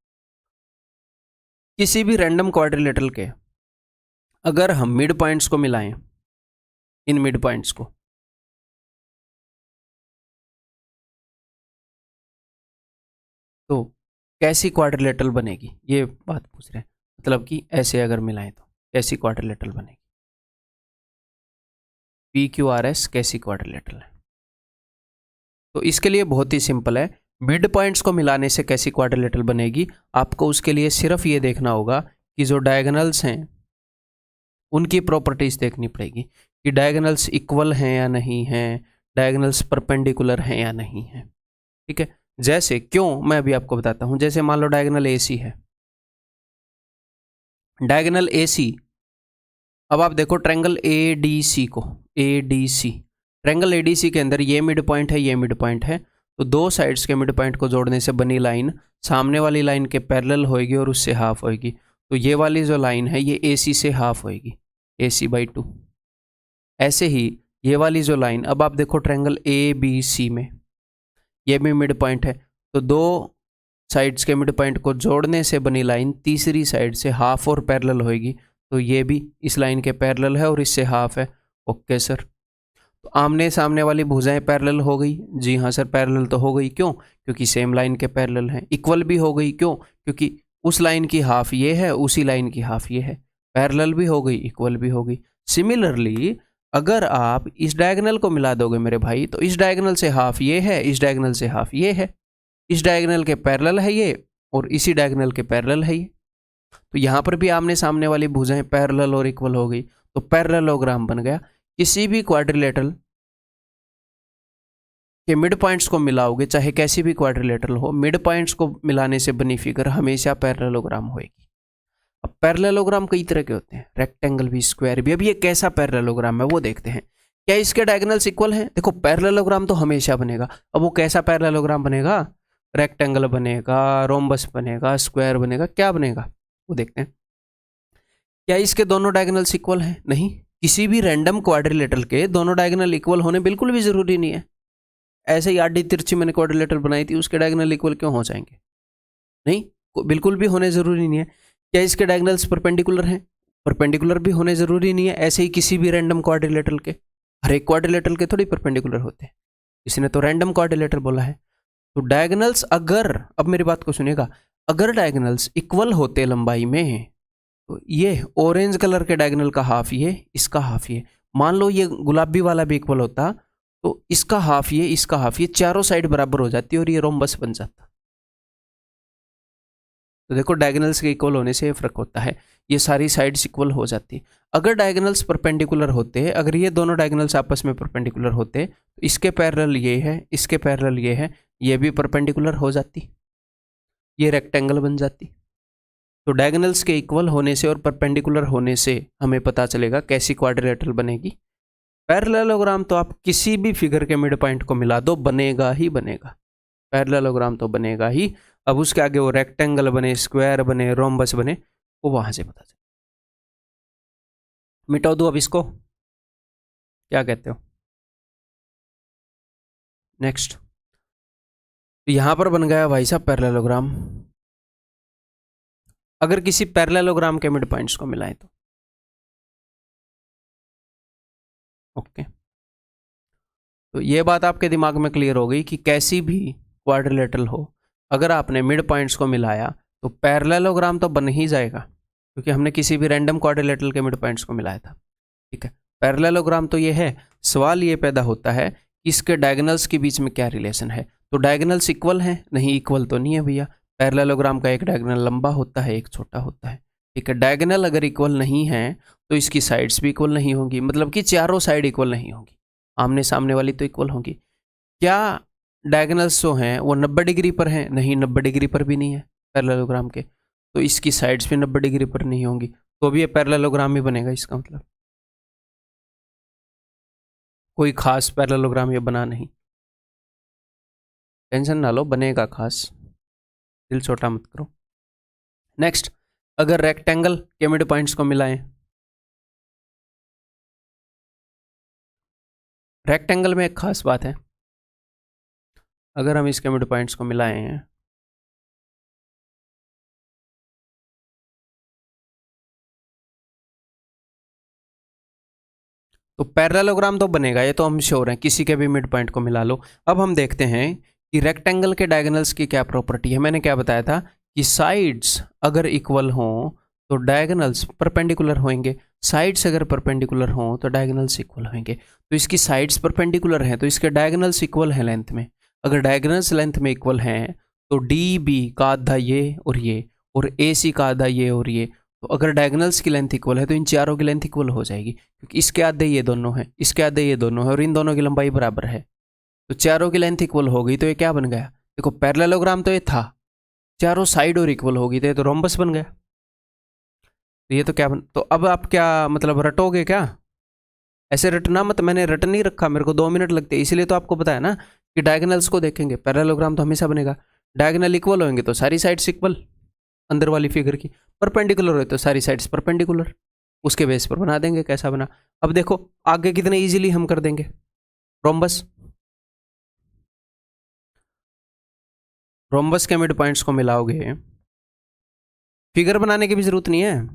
किसी भी रैंडम क्वाड्रिलेटरल के अगर हम मिड पॉइंट्स को मिलाएं, इन मिड पॉइंट्स को, तो कैसी क्वाड्रिलेटरल बनेगी, ये बात पूछ रहे हैं। मतलब कि ऐसे अगर मिलाएं तो कैसी क्वाड्रिलेटरल बनेगी? PQRS कैसी क्वाड्रिलेटरल है? तो इसके लिए बहुत ही सिंपल है। मिड पॉइंट्स को मिलाने से कैसी क्वाड्रिलेटरल बनेगी, आपको उसके लिए सिर्फ ये देखना होगा कि जो डायगोनल्स हैं उनकी प्रॉपर्टीज देखनी पड़ेगी कि डायगोनल्स इक्वल हैं या नहीं हैं, डायगोनल्स परपेंडिकुलर हैं या नहीं हैं। ठीक है, जैसे क्यों, मैं अभी आपको बताता हूं। जैसे मान लो डायगोनल AC है, डायगोनल AC, अब आप देखो ट्रायंगल ADC को, ADC, ट्रायंगल ADC के अंदर ये मिड पॉइंट है, ये मिड पॉइंट है। तो दो साइड्स के मिड पॉइंट को जोड़ने से बनी लाइन सामने वाली लाइन के पैरेलल होएगी और उससे हाफ होएगी। तो ये वाली जो लाइन है ये AC से हाफ होएगी, AC/2। ऐसे ही ये वाली जो लाइन, अब आप देखो ट्रायंगल ABC में ये भी मिड पॉइंट है, तो दो साइड्स के मिड पॉइंट को जोड़ने से बनी लाइन तीसरी साइड से हाफ और पैरेलल होएगी। तो ये भी इस लाइन के पैरेलल है और इससे हाफ है। ओके सर, तो आमने सामने वाली भुजाएं पैरेलल हो गई। जी हाँ सर, पैरेलल तो हो गई। क्यों? क्योंकि सेम लाइन के पैरेलल हैं। इक्वल भी हो गई। क्यों? क्योंकि उस लाइन की हाफ ये है, उसी लाइन की हाफ ये है। पैरेलल भी हो गई, इक्वल भी हो गई। सिमिलरली अगर आप इस डायगोनल को मिला दोगे मेरे भाई, तो इस डायगोनल से हाफ ये है, इस डायगोनल से हाफ ये है, इस डायगोनल के पैरेलल है ये और इसी डायगोनल के पैरेलल है ये। तो यहाँ पर भी आमने सामने वाली भुजाएं पैरेलल और इक्वल हो गई, तो पैरेललोग्राम बन गया। किसी भी क्वाड्रिलेटरल के मिड पॉइंट्स को मिलाओगे, चाहे कैसी भी क्वाड्रिलेटरल हो, मिड पॉइंट्स को मिलाने से बनी फिगर हमेशा पैरेललोग्राम होएगी। अब पैरेललोग्राम कई तरह के होते हैं, रेक्टेंगल भी, स्क्वायर भी। अब ये कैसा पैरेललोग्राम है वो देखते हैं। क्या इसके डायगोनल्स इक्वल हैं? देखो पैरेललोग्राम तो हमेशा बनेगा। अब वो कैसा पैरेललोग्राम बनेगा? रेक्टेंगल बनेगा, रोम्बस बनेगा, स्क्वायर बनेगा, क्या बनेगा वो देखते हैं। क्या इसके दोनों डायगोनल्स इक्वल हैं? नहीं। किसी भी रैंडम क्वाड्रिलेटरल के दोनों डायगोनल इक्वल होने बिल्कुल भी जरूरी नहीं है। ऐसे ही आडी तिरछी मैंने क्वाड्रिलेटरल बनाई थी, उसके डायगोनल इक्वल क्यों हो जाएंगे? नहीं, बिल्कुल भी होने जरूरी नहीं है। क्या इसके डायगोनल्स परपेंडिकुलर हैं? परपेंडिकुलर भी होने जरूरी नहीं है। ऐसे ही किसी भी रैंडम क्वाड्रिलेटरल के, हर एक क्वाड्रिलेटरल के थोड़ी परपेंडिकुलर होते हैं। किसी ने तो रैंडम क्वाड्रिलेटरल बोला है। तो डायगोनल्स अगर, अब मेरी बात को सुनिएगा, अगर डायगोनल्स इक्वल होते लंबाई में, तो ये ऑरेंज कलर के डायगोनल का हाफ ये, इसका हाफ ये। मान लो ये गुलाबी वाला भी इक्वल होता, तो इसका हाफ ये, इसका हाफ ये, चारों साइड बराबर हो जाती और ये रोम्बस बन जाता। तो देखो डायगोनल्स के इक्वल होने से ये फर्क होता है, ये सारी साइड्स इक्वल हो जाती। अगर डायगोनल्स परपेंडिकुलर होते, अगर ये दोनों डायगोनल्स आपस में परपेंडिकुलर होते, तो इसके पैरेलल ये है, इसके पैरेलल ये है, ये भी परपेंडिकुलर हो जाती, ये रेक्टेंगल बन जाती। तो डायगोनल्स के इक्वल होने से और परपेंडिकुलर होने से हमें पता चलेगा कैसी क्वाड्रिलेटरल बनेगी। पैरेललोग्राम तो आप किसी भी फिगर के मिड पॉइंट को मिला दो, बनेगा ही बनेगा। पैरेललोग्राम तो बनेगा ही। अब उसके आगे वो रेक्टेंगल बने, स्क्वायर बने, रोम्बस बने, वो वहां से पता चले। मिटा दो अब इसको, क्या कहते हो? नेक्स्ट, यहां पर बन गया भाई साहब पैरेललोग्राम। अगर किसी पैरेललोग्राम के मिड पॉइंट्स को मिलाएं तो ओके। तो ये बात आपके दिमाग में क्लियर हो गई कि कैसी भी क्वाड्रिलेटरल हो, अगर आपने मिड पॉइंट्स को मिलाया तो पैरेललोग्राम तो बन ही जाएगा, क्योंकि हमने किसी भी रैंडम क्वाड्रिलेटरल के मिड पॉइंट्स को मिलाया था। ठीक है, पैरेललोग्राम तो ये है। सवाल ये पैदा होता है कि इसके डायगोनल्स के बीच में क्या रिलेशन है। तो डायगोनल्स इक्वल हैं? नहीं, इक्वल तो नहीं है भैया। पैरेललोग्राम का एक डायगोनल लंबा होता है, एक छोटा होता है, ठीक है। डायगोनल अगर इक्वल नहीं है तो इसकी साइड्स भी इक्वल नहीं होंगी, मतलब कि चारों साइड इक्वल नहीं होंगी, आमने सामने वाली तो इक्वल होंगी। क्या डायगोनल्स जो हैं वो 90 डिग्री पर हैं? नहीं, 90 डिग्री पर भी नहीं है पैरेललोग्राम के, तो इसकी साइड्स भी 90 डिग्री पर नहीं होंगी, तो भी ये पैरेललोग्राम ही बनेगा। इसका मतलब कोई खास पैरेललोग्राम ये बना नहीं, टेंशन ना लो, बनेगा खास, दिल छोटा मत करो। नेक्स्ट, अगर रेक्टेंगल के मिड पॉइंट्स को मिलाएं, रेक्टेंगल में एक खास बात है, अगर हम इसके मिड पॉइंट्स को मिलाएं तो पैरेललोग्राम तो बनेगा, ये तो हम श्योर हैं, किसी के भी मिड पॉइंट को मिला लो। अब हम देखते हैं कि रेक्टेंगल के डायगोनल्स की क्या प्रॉपर्टी है। मैंने क्या बताया था कि साइड्स अगर इक्वल हों तो डायगोनल्स परपेंडिकुलर होंगे, साइड्स अगर परपेंडिकुलर हों तो डायगोनल्स इक्वल होंगे। तो इसकी साइड्स परपेंडिकुलर हैं तो इसके डायगोनल्स इक्वल हैं लेंथ में। अगर डायगोनल्स लेंथ में इक्वल हैं तो डी बी का आधा ये और ए सी का आधा ये और ये, तो अगर डायगोनल्स की लेंथ इक्वल है तो इन चारों की लेंथ इक्वल हो जाएगी, क्योंकि इसके आधे ये दोनों हैं, इसके आधे ये दोनों हैं और इन दोनों की लंबाई बराबर है, तो चारों की लेंथ इक्वल हो गई। तो ये क्या बन गया? देखो पैरेललोग्राम तो ये था, चारों साइड और इक्वल होगी तो ये तो रोम्बस बन गया। तो ये तो क्या तो अब आप क्या मतलब रटोगे क्या? ऐसे रटना मत, मैंने रट नहीं रखा, मेरे को 2 मिनट लगते, इसलिए तो आपको बताया ना कि डायगोनल्स को देखेंगे, पैरेललोग्राम तो हमेशा बनेगा। डायगोनल इक्वल होंगे तो सारी साइड्स इक्वल, अंदर वाली फिगर की परपेंडिकुलर हो तो सारी साइड्स परपेंडिकुलर, उसके बेस पर बना देंगे। कैसा बना? अब देखो आगे कितने इजीली हम कर देंगे। रोम्बस, रोम्बस के मिड पॉइंट्स को मिलाओगे, फिगर बनाने की भी जरूरत नहीं है,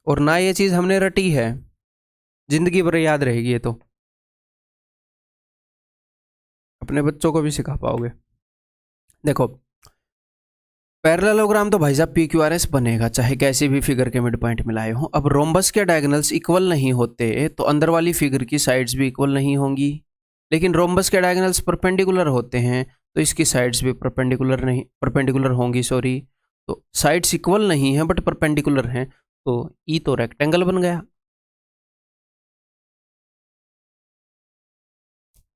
और ना ये चीज हमने रटी है, जिंदगी भर याद रहेगी ये, तो अपने बच्चों को भी सिखा पाओगे। देखो पैरेललोग्राम तो भाई साहब PQRS बनेगा चाहे कैसी भी फिगर के मिड पॉइंट मिलाए हो। अब रोम्बस के डायगोनल्स इक्वल नहीं होते तो अंदर वाली फिगर की साइड्स भी इक्वल नहीं होंगी, लेकिन रोम्बस के डायगोनल्स परपेंडिकुलर होते हैं तो इसकी साइड्स भी परपेंडिकुलर होंगी, सॉरी। तो साइड्स इक्वल नहीं है बट परपेंडिकुलर हैं, तो ई तो रेक्टेंगल बन गया।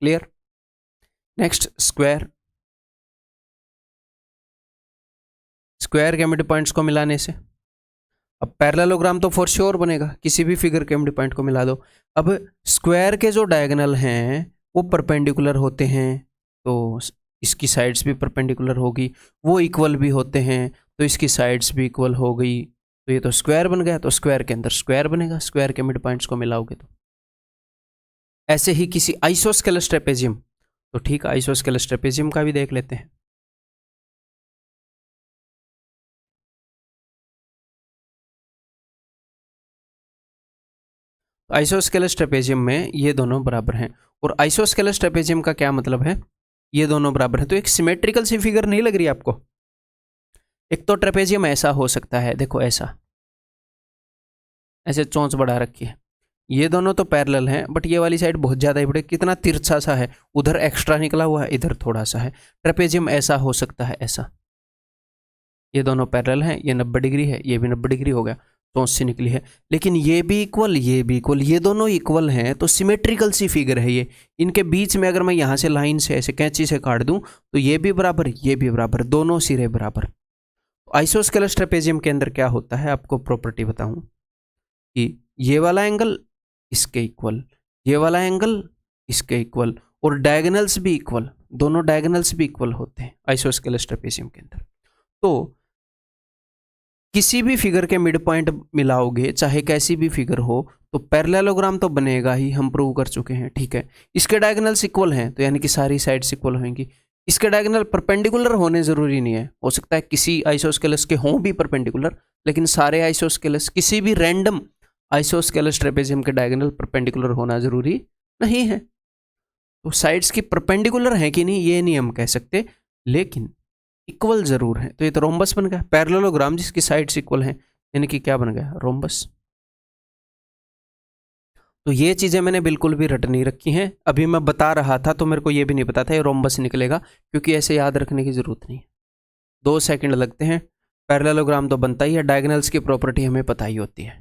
क्लियर? नेक्स्ट, स्क्वायर, स्क्वायर के मिड पॉइंट्स को मिलाने से अब पैरेललोग्राम तो फॉर श्योर बनेगा, किसी भी फिगर के मिड पॉइंट को मिला दो। अब स्क्वायर के जो डायगोनल हैं वो परपेंडिकुलर होते हैं तो इसकी साइड्स भी परपेंडिकुलर होगी, वो इक्वल भी होते हैं तो इसकी साइड्स भी इक्वल हो गई, तो ये तो स्क्वायर बन गया। तो स्क्वायर के अंदर स्क्वायर बनेगा, स्क्वायर के मिड पॉइंट्स को मिलाओगे तो। ऐसे ही किसी आइसोस्केलस ट्रेपेजियम, तो ठीक आइसोस्केलस ट्रेपेजियम का भी देख लेते हैं। आइसोस्केलस ट्रेपेजियम में ये दोनों बराबर हैं, और आइसोस्केलस ट्रेपेजियम का क्या मतलब है? ये दोनों बराबर है, तो एक सिमेट्रिकल सी फिगर नहीं लग रही आपको? एक तो ट्रेपेजियम ऐसा हो सकता है, देखो ऐसा, ऐसे चोंच बढ़ा रखी है, ये दोनों तो पैरेलल हैं बट ये वाली साइड बहुत ज़्यादा ही बड़े, कितना तिरछा सा है, उधर एक्स्ट्रा निकला हुआ है, इधर थोड़ा सा है। ट्रेपेजियम ऐसा हो सकता है, ऐसा, ये दोनों पैरेलल हैं, ये 90 डिग्री है, ये भी 90 डिग्री हो गया, चोंच सी निकली है, लेकिन ये भी इक्वल, ये भी इक्वल, ये दोनों इक्वल हैं तो सिमेट्रिकल सी फिगर है ये। इनके बीच में अगर मैं यहाँ से लाइन से ऐसे कैंची से काट दूँ तो ये भी बराबर, ये भी बराबर, दोनों सिरे बराबर। आइसोस्केलस ट्रेपेजियम के अंदर क्या होता है, आपको प्रॉपर्टी बताऊं कि ये वाला एंगल इसके इक्वल, ये वाला एंगल इसके इक्वल, और डायगोनल्स भी इक्वल, दोनों डायगोनल्स भी इक्वल होते हैं आइसोस्केलस ट्रेपेजियम के अंदर। तो किसी भी फिगर के मिड पॉइंट मिलाओगे चाहे कैसी भी फिगर हो तो पैरेललोग्राम तो बनेगा ही, हम प्रूव कर चुके हैं, ठीक है। इसके डायगोनल्स इक्वल हैं तो यानी कि सारी साइड्स इक्वल होंगी। इसके डायगोनल परपेंडिकुलर होने जरूरी नहीं है, हो सकता है किसी आइसोस्केलस के हों भी परपेंडिकुलर, लेकिन सारे आइसोस्केलस, किसी भी रैंडम आइसोस्केलस ट्रेपेजियम के डायगोनल परपेंडिकुलर होना जरूरी नहीं है। तो साइड्स की परपेंडिकुलर है कि नहीं ये नहीं हम कह सकते, लेकिन इक्वल जरूर है, तो ये तो रोम्बस बन गया। पैरेललोग्राम जिसकी साइड्स इक्वल हैं यानी कि क्या बन गया, रोम्बस। तो ये चीज़ें मैंने बिल्कुल भी रट नहीं रखी हैं। अभी मैं बता रहा था तो मेरे को ये भी नहीं पता था ये रोम्बस निकलेगा, क्योंकि ऐसे याद रखने की ज़रूरत नहीं है। 2 सेकंड लगते हैं। पैरेललोग्राम तो बनता ही है, डायगोनल्स की प्रॉपर्टी हमें पता ही होती है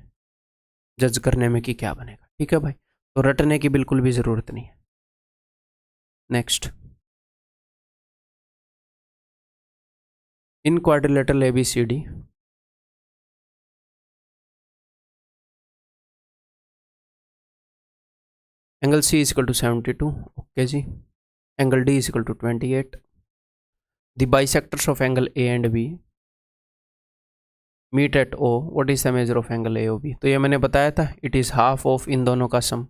जज करने में कि क्या बनेगा। ठीक है भाई, तो रटने की बिल्कुल भी ज़रूरत नहीं है। Next, in quadrilateral ABCD angle C is equal to 72। Okay जी। Angle D is equal to 28। The bisectors of angle A and B meet at O। What is the measure of angle AOB? तो ये मैंने बताया था, इट इज हाफ ऑफ इन दोनों का सम।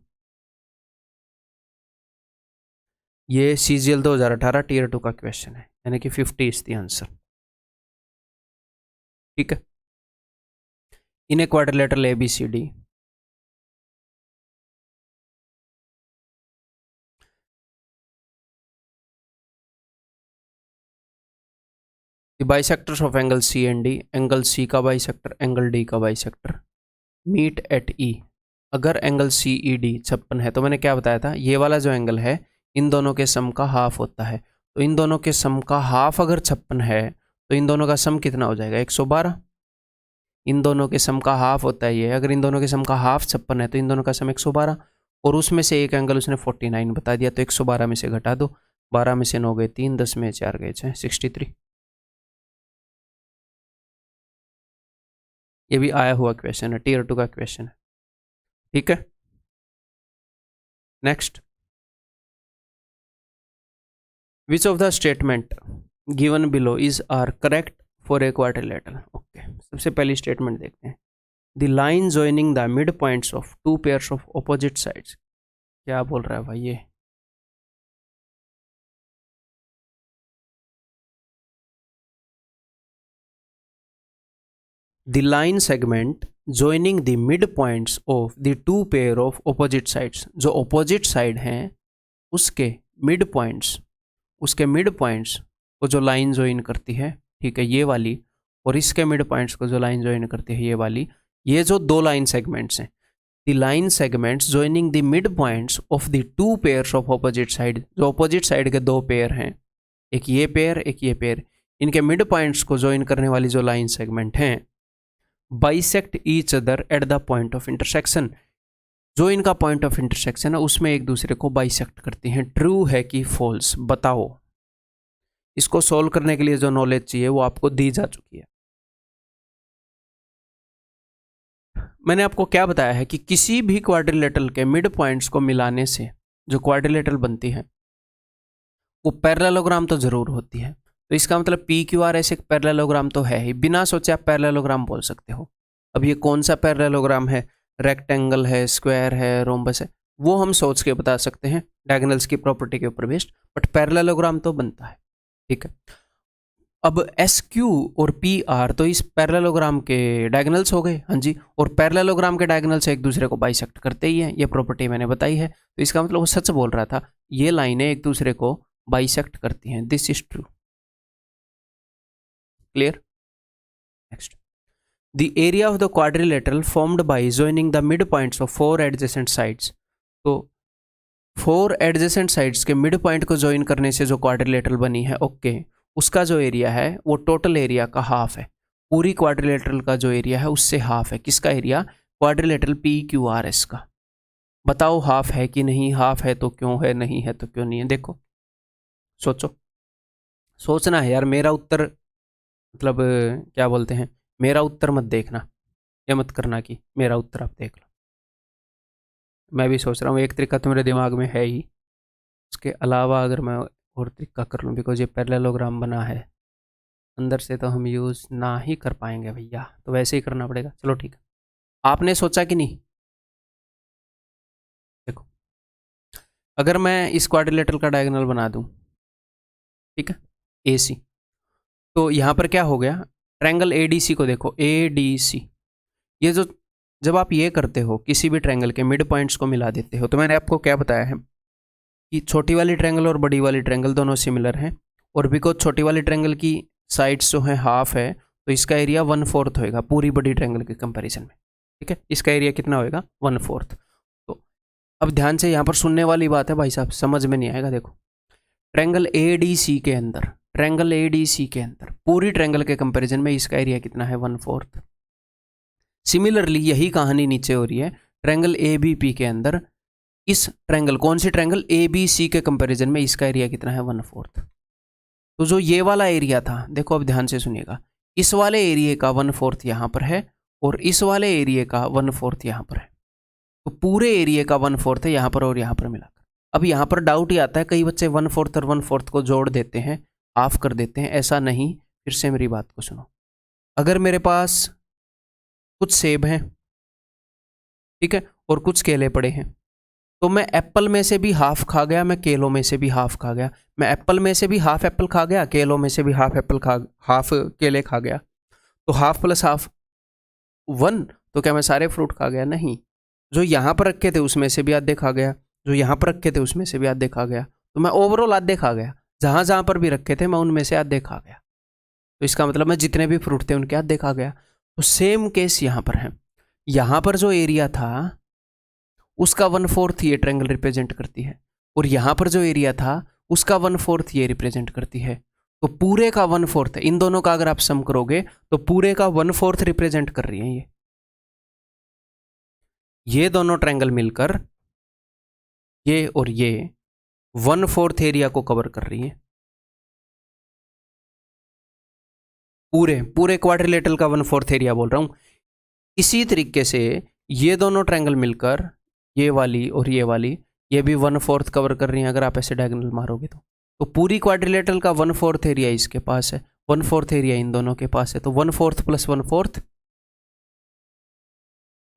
ये CGL 2018 टीयर 2 का क्वेश्चन है, यानी कि 50 इज द आंसर। ठीक है। In a quadrilateral ABCD the bisectors of angle C and D, angle C का बाइसेक्टर, एंगल D का बाइसेक्टर मीट एट E। अगर एंगल CED 56 है, तो मैंने क्या बताया था, ये वाला जो एंगल है इन दोनों के सम का हाफ होता है। तो इन दोनों के सम का हाफ अगर 56 है तो इन दोनों का सम कितना हो जाएगा? 112। इन दोनों के सम का हाफ होता है ये, अगर इन दोनों के सम का हाफ 56 है तो इन दोनों का सम 112, और उसमें से एक एंगल उसने 49 बता दिया, तो 112 में से घटा दो, 12 में से 9 गए 3, 10 में 4 गए 6, 63। ये भी आया हुआ क्वेश्चन है, टीयर 2 का क्वेश्चन है। ठीक है। Next, which of the statement given below is are correct for a quadrilateral? Okay, सबसे पहली स्टेटमेंट देखते हैं। The line joining the mid points of two pairs of opposite sides. क्या बोल रहा है भाई ये? The line segment joining the mid points of the two pair of opposite sides, जो opposite side हैं उसके mid points, उसके मिड पॉइंट्स को जो लाइन ज्वाइन करती है, ठीक है, ये वाली, और इसके मिड पॉइंट्स को जो लाइन ज्वाइन करती है ये वाली, ये जो दो लाइन सेगमेंट्स हैं, the line segments joining the mid points of the two pairs of opposite side, जो ऑपोजिट साइड के दो पेयर हैं, एक ये पेयर एक ये पेयर, इनके मिड पॉइंट्स को ज्वाइन करने वाली जो लाइन सेगमेंट हैं, bisect each other at the point of intersection, जो इनका पॉइंट ऑफ इंटरसेक्शन है उसमें एक दूसरे को बाइसेक्ट करती हैं। ट्रू है कि फॉल्स? बताओ। इसको सॉल्व करने के लिए जो नॉलेज चाहिए वो आपको दी जा चुकी है। मैंने आपको क्या बताया है कि किसी भी क्वाड्रिलेटरल के मिड पॉइंट्स को मिलाने से जो क्वाड्रिलेटरल बनती है वो पैरेललोग्राम तो जरूर होती है। तो इसका मतलब PQRS एक पैरेललोग्राम तो है ही, बिना सोचे आप पैरेललोग्राम बोल सकते हो। अब ये कौन सा पैरेललोग्राम है, रेक्टेंगल है, स्क्वायर है, रोम्बस है, वो हम सोच के बता सकते हैं डायगोनल्स की प्रॉपर्टी के ऊपर बेस्ड, बट पैरेललोग्राम तो बनता है। ठीक है। अब SQ और PR तो इस पैरेललोग्राम के डायगोनल्स हो गए, हाँ जी, और पैरेललोग्राम के डायगोनल्स एक दूसरे को बाइसेक्ट करते ही हैं, ये प्रॉपर्टी मैंने बताई है। तो इसका मतलब वो सच बोल रहा था, ये लाइनें एक दूसरे को बाइसेक्ट करती हैं, this is true. Clear? Next, the area of the quadrilateral formed by joining the mid points of 4 adjacent sides. तो 4 एडजेसेंट साइड्स के मिड पॉइंट को ज्वाइन करने से जो क्वाड्रिलेटरल बनी है, ओके, उसका जो एरिया है वो टोटल एरिया का हाफ है। पूरी क्वाड्रिलेटरल का जो एरिया है उससे हाफ है। किसका एरिया? क्वाड्रिलेटरल PQRS का। बताओ हाफ है कि नहीं? हाफ है तो क्यों है, नहीं है तो क्यों नहीं है? देखो, सोचो, सोचना है यार। मेरा उत्तर मतलब क्या बोलते हैं, मेरा उत्तर मत देखना, ये मत करना कि मेरा उत्तर आप देख लो। मैं भी सोच रहा हूँ, एक तरीका तो मेरे दिमाग में है ही, उसके अलावा अगर मैं और तरीका कर लूँ, बिकॉज ये पैरेललोग्राम बना है, अंदर से तो हम यूज़ ना ही कर पाएंगे भैया, तो वैसे ही करना पड़ेगा। चलो ठीक है, आपने सोचा कि नहीं? देखो, अगर मैं इस क्वाड्रिलेटरल का डायगोनल बना दूँ, ठीक है, AC, तो यहाँ पर क्या हो गया, ट्रायंगल ADC को देखो, ADC, ये जो जब आप ये करते हो, किसी भी ट्रायंगल के मिड पॉइंट्स को मिला देते हो, तो मैंने आपको क्या बताया है कि छोटी वाली ट्रायंगल और बड़ी वाली ट्रायंगल दोनों सिमिलर हैं, और बिकॉज छोटी वाली ट्रायंगल की साइड्स जो है हाफ है, तो इसका एरिया 1/4 होएगा पूरी बड़ी ट्रायंगल के कंपैरिजन में। ठीक है, इसका एरिया कितना होएगा? 1/4। तो अब ध्यान से यहाँ पर सुनने वाली बात है भाई साहब, समझ में नहीं आएगा। देखो ट्रायंगल ADC के अंदर, ट्रायंगल ADC के अंदर पूरी ट्रायंगल के कंपैरिजन में इसका एरिया कितना है, 1/4। सिमिलरली यही कहानी नीचे हो रही है ट्रायंगल ABP के अंदर, इस ट्रायंगल, कौन सी ट्रायंगल, ABC के कंपैरिजन में इसका एरिया कितना है, 1/4। तो जो ये वाला एरिया था, देखो अब ध्यान से सुनिएगा, इस वाले एरिया का 1/4 यहाँ पर है और इस वाले एरिया का 1/4 यहाँ पर है। तो पूरे एरिया का 1/4 है यहाँ पर और यहाँ पर मिलाकर। अब यहाँ पर डाउट ही आता है, कई बच्चे 1/4 और 1/4 को जोड़ देते हैं, ऑफ कर देते हैं। ऐसा नहीं, फिर से मेरी बात को सुनो। अगर मेरे पास कुछ सेब हैं, ठीक है, और कुछ केले पड़े हैं, तो मैं एप्पल में से भी हाफ खा गया, मैं केलों में से भी हाफ खा गया, मैं एप्पल में से भी हाफ एप्पल खा गया, केलों में से भी हाफ केले खा गया। तो हाफ प्लस हाफ 1, तो क्या मैं सारे फ्रूट खा गया? नहीं। जो यहाँ पर रखे थे उसमें से भी आधे खा गया, जो यहाँ पर रखे थे उसमें से भी आधे खा गया, तो मैं ओवरऑल आधे खा गया। जहाँ जहाँ पर भी रखे थे मैं उनमें से आधे खा गया। तो इसका मतलब मैं जितने भी फ्रूट थे उनके आधे खा गया। तो सेम केस यहाँ पर है। यहाँ पर जो एरिया था उसका 1/4 ये ट्रायंगल रिप्रेजेंट करती है, और यहाँ पर जो एरिया था उसका 1/4 ये रिप्रेजेंट करती है। तो पूरे का 1/4 है, इन दोनों का अगर आप सम करोगे तो पूरे का 1/4 रिप्रेजेंट कर रही है ये दोनों ट्रायंगल मिलकर, ये और ये 1/4 एरिया को कवर कर रही है। पूरे क्वाड्रिलेटरल का 1/4 एरिया बोल रहा हूं। इसी तरीके से ये दोनों ट्रायंगल मिलकर, ये वाली और ये वाली, ये भी 1/4 कवर कर रही हैं अगर आप ऐसे डायगोनल मारोगे तो पूरी क्वाड्रिलेटरल का 1/4 एरिया इसके पास है, 1/4 एरिया इन दोनों के पास है। तो 1/4 + 1/4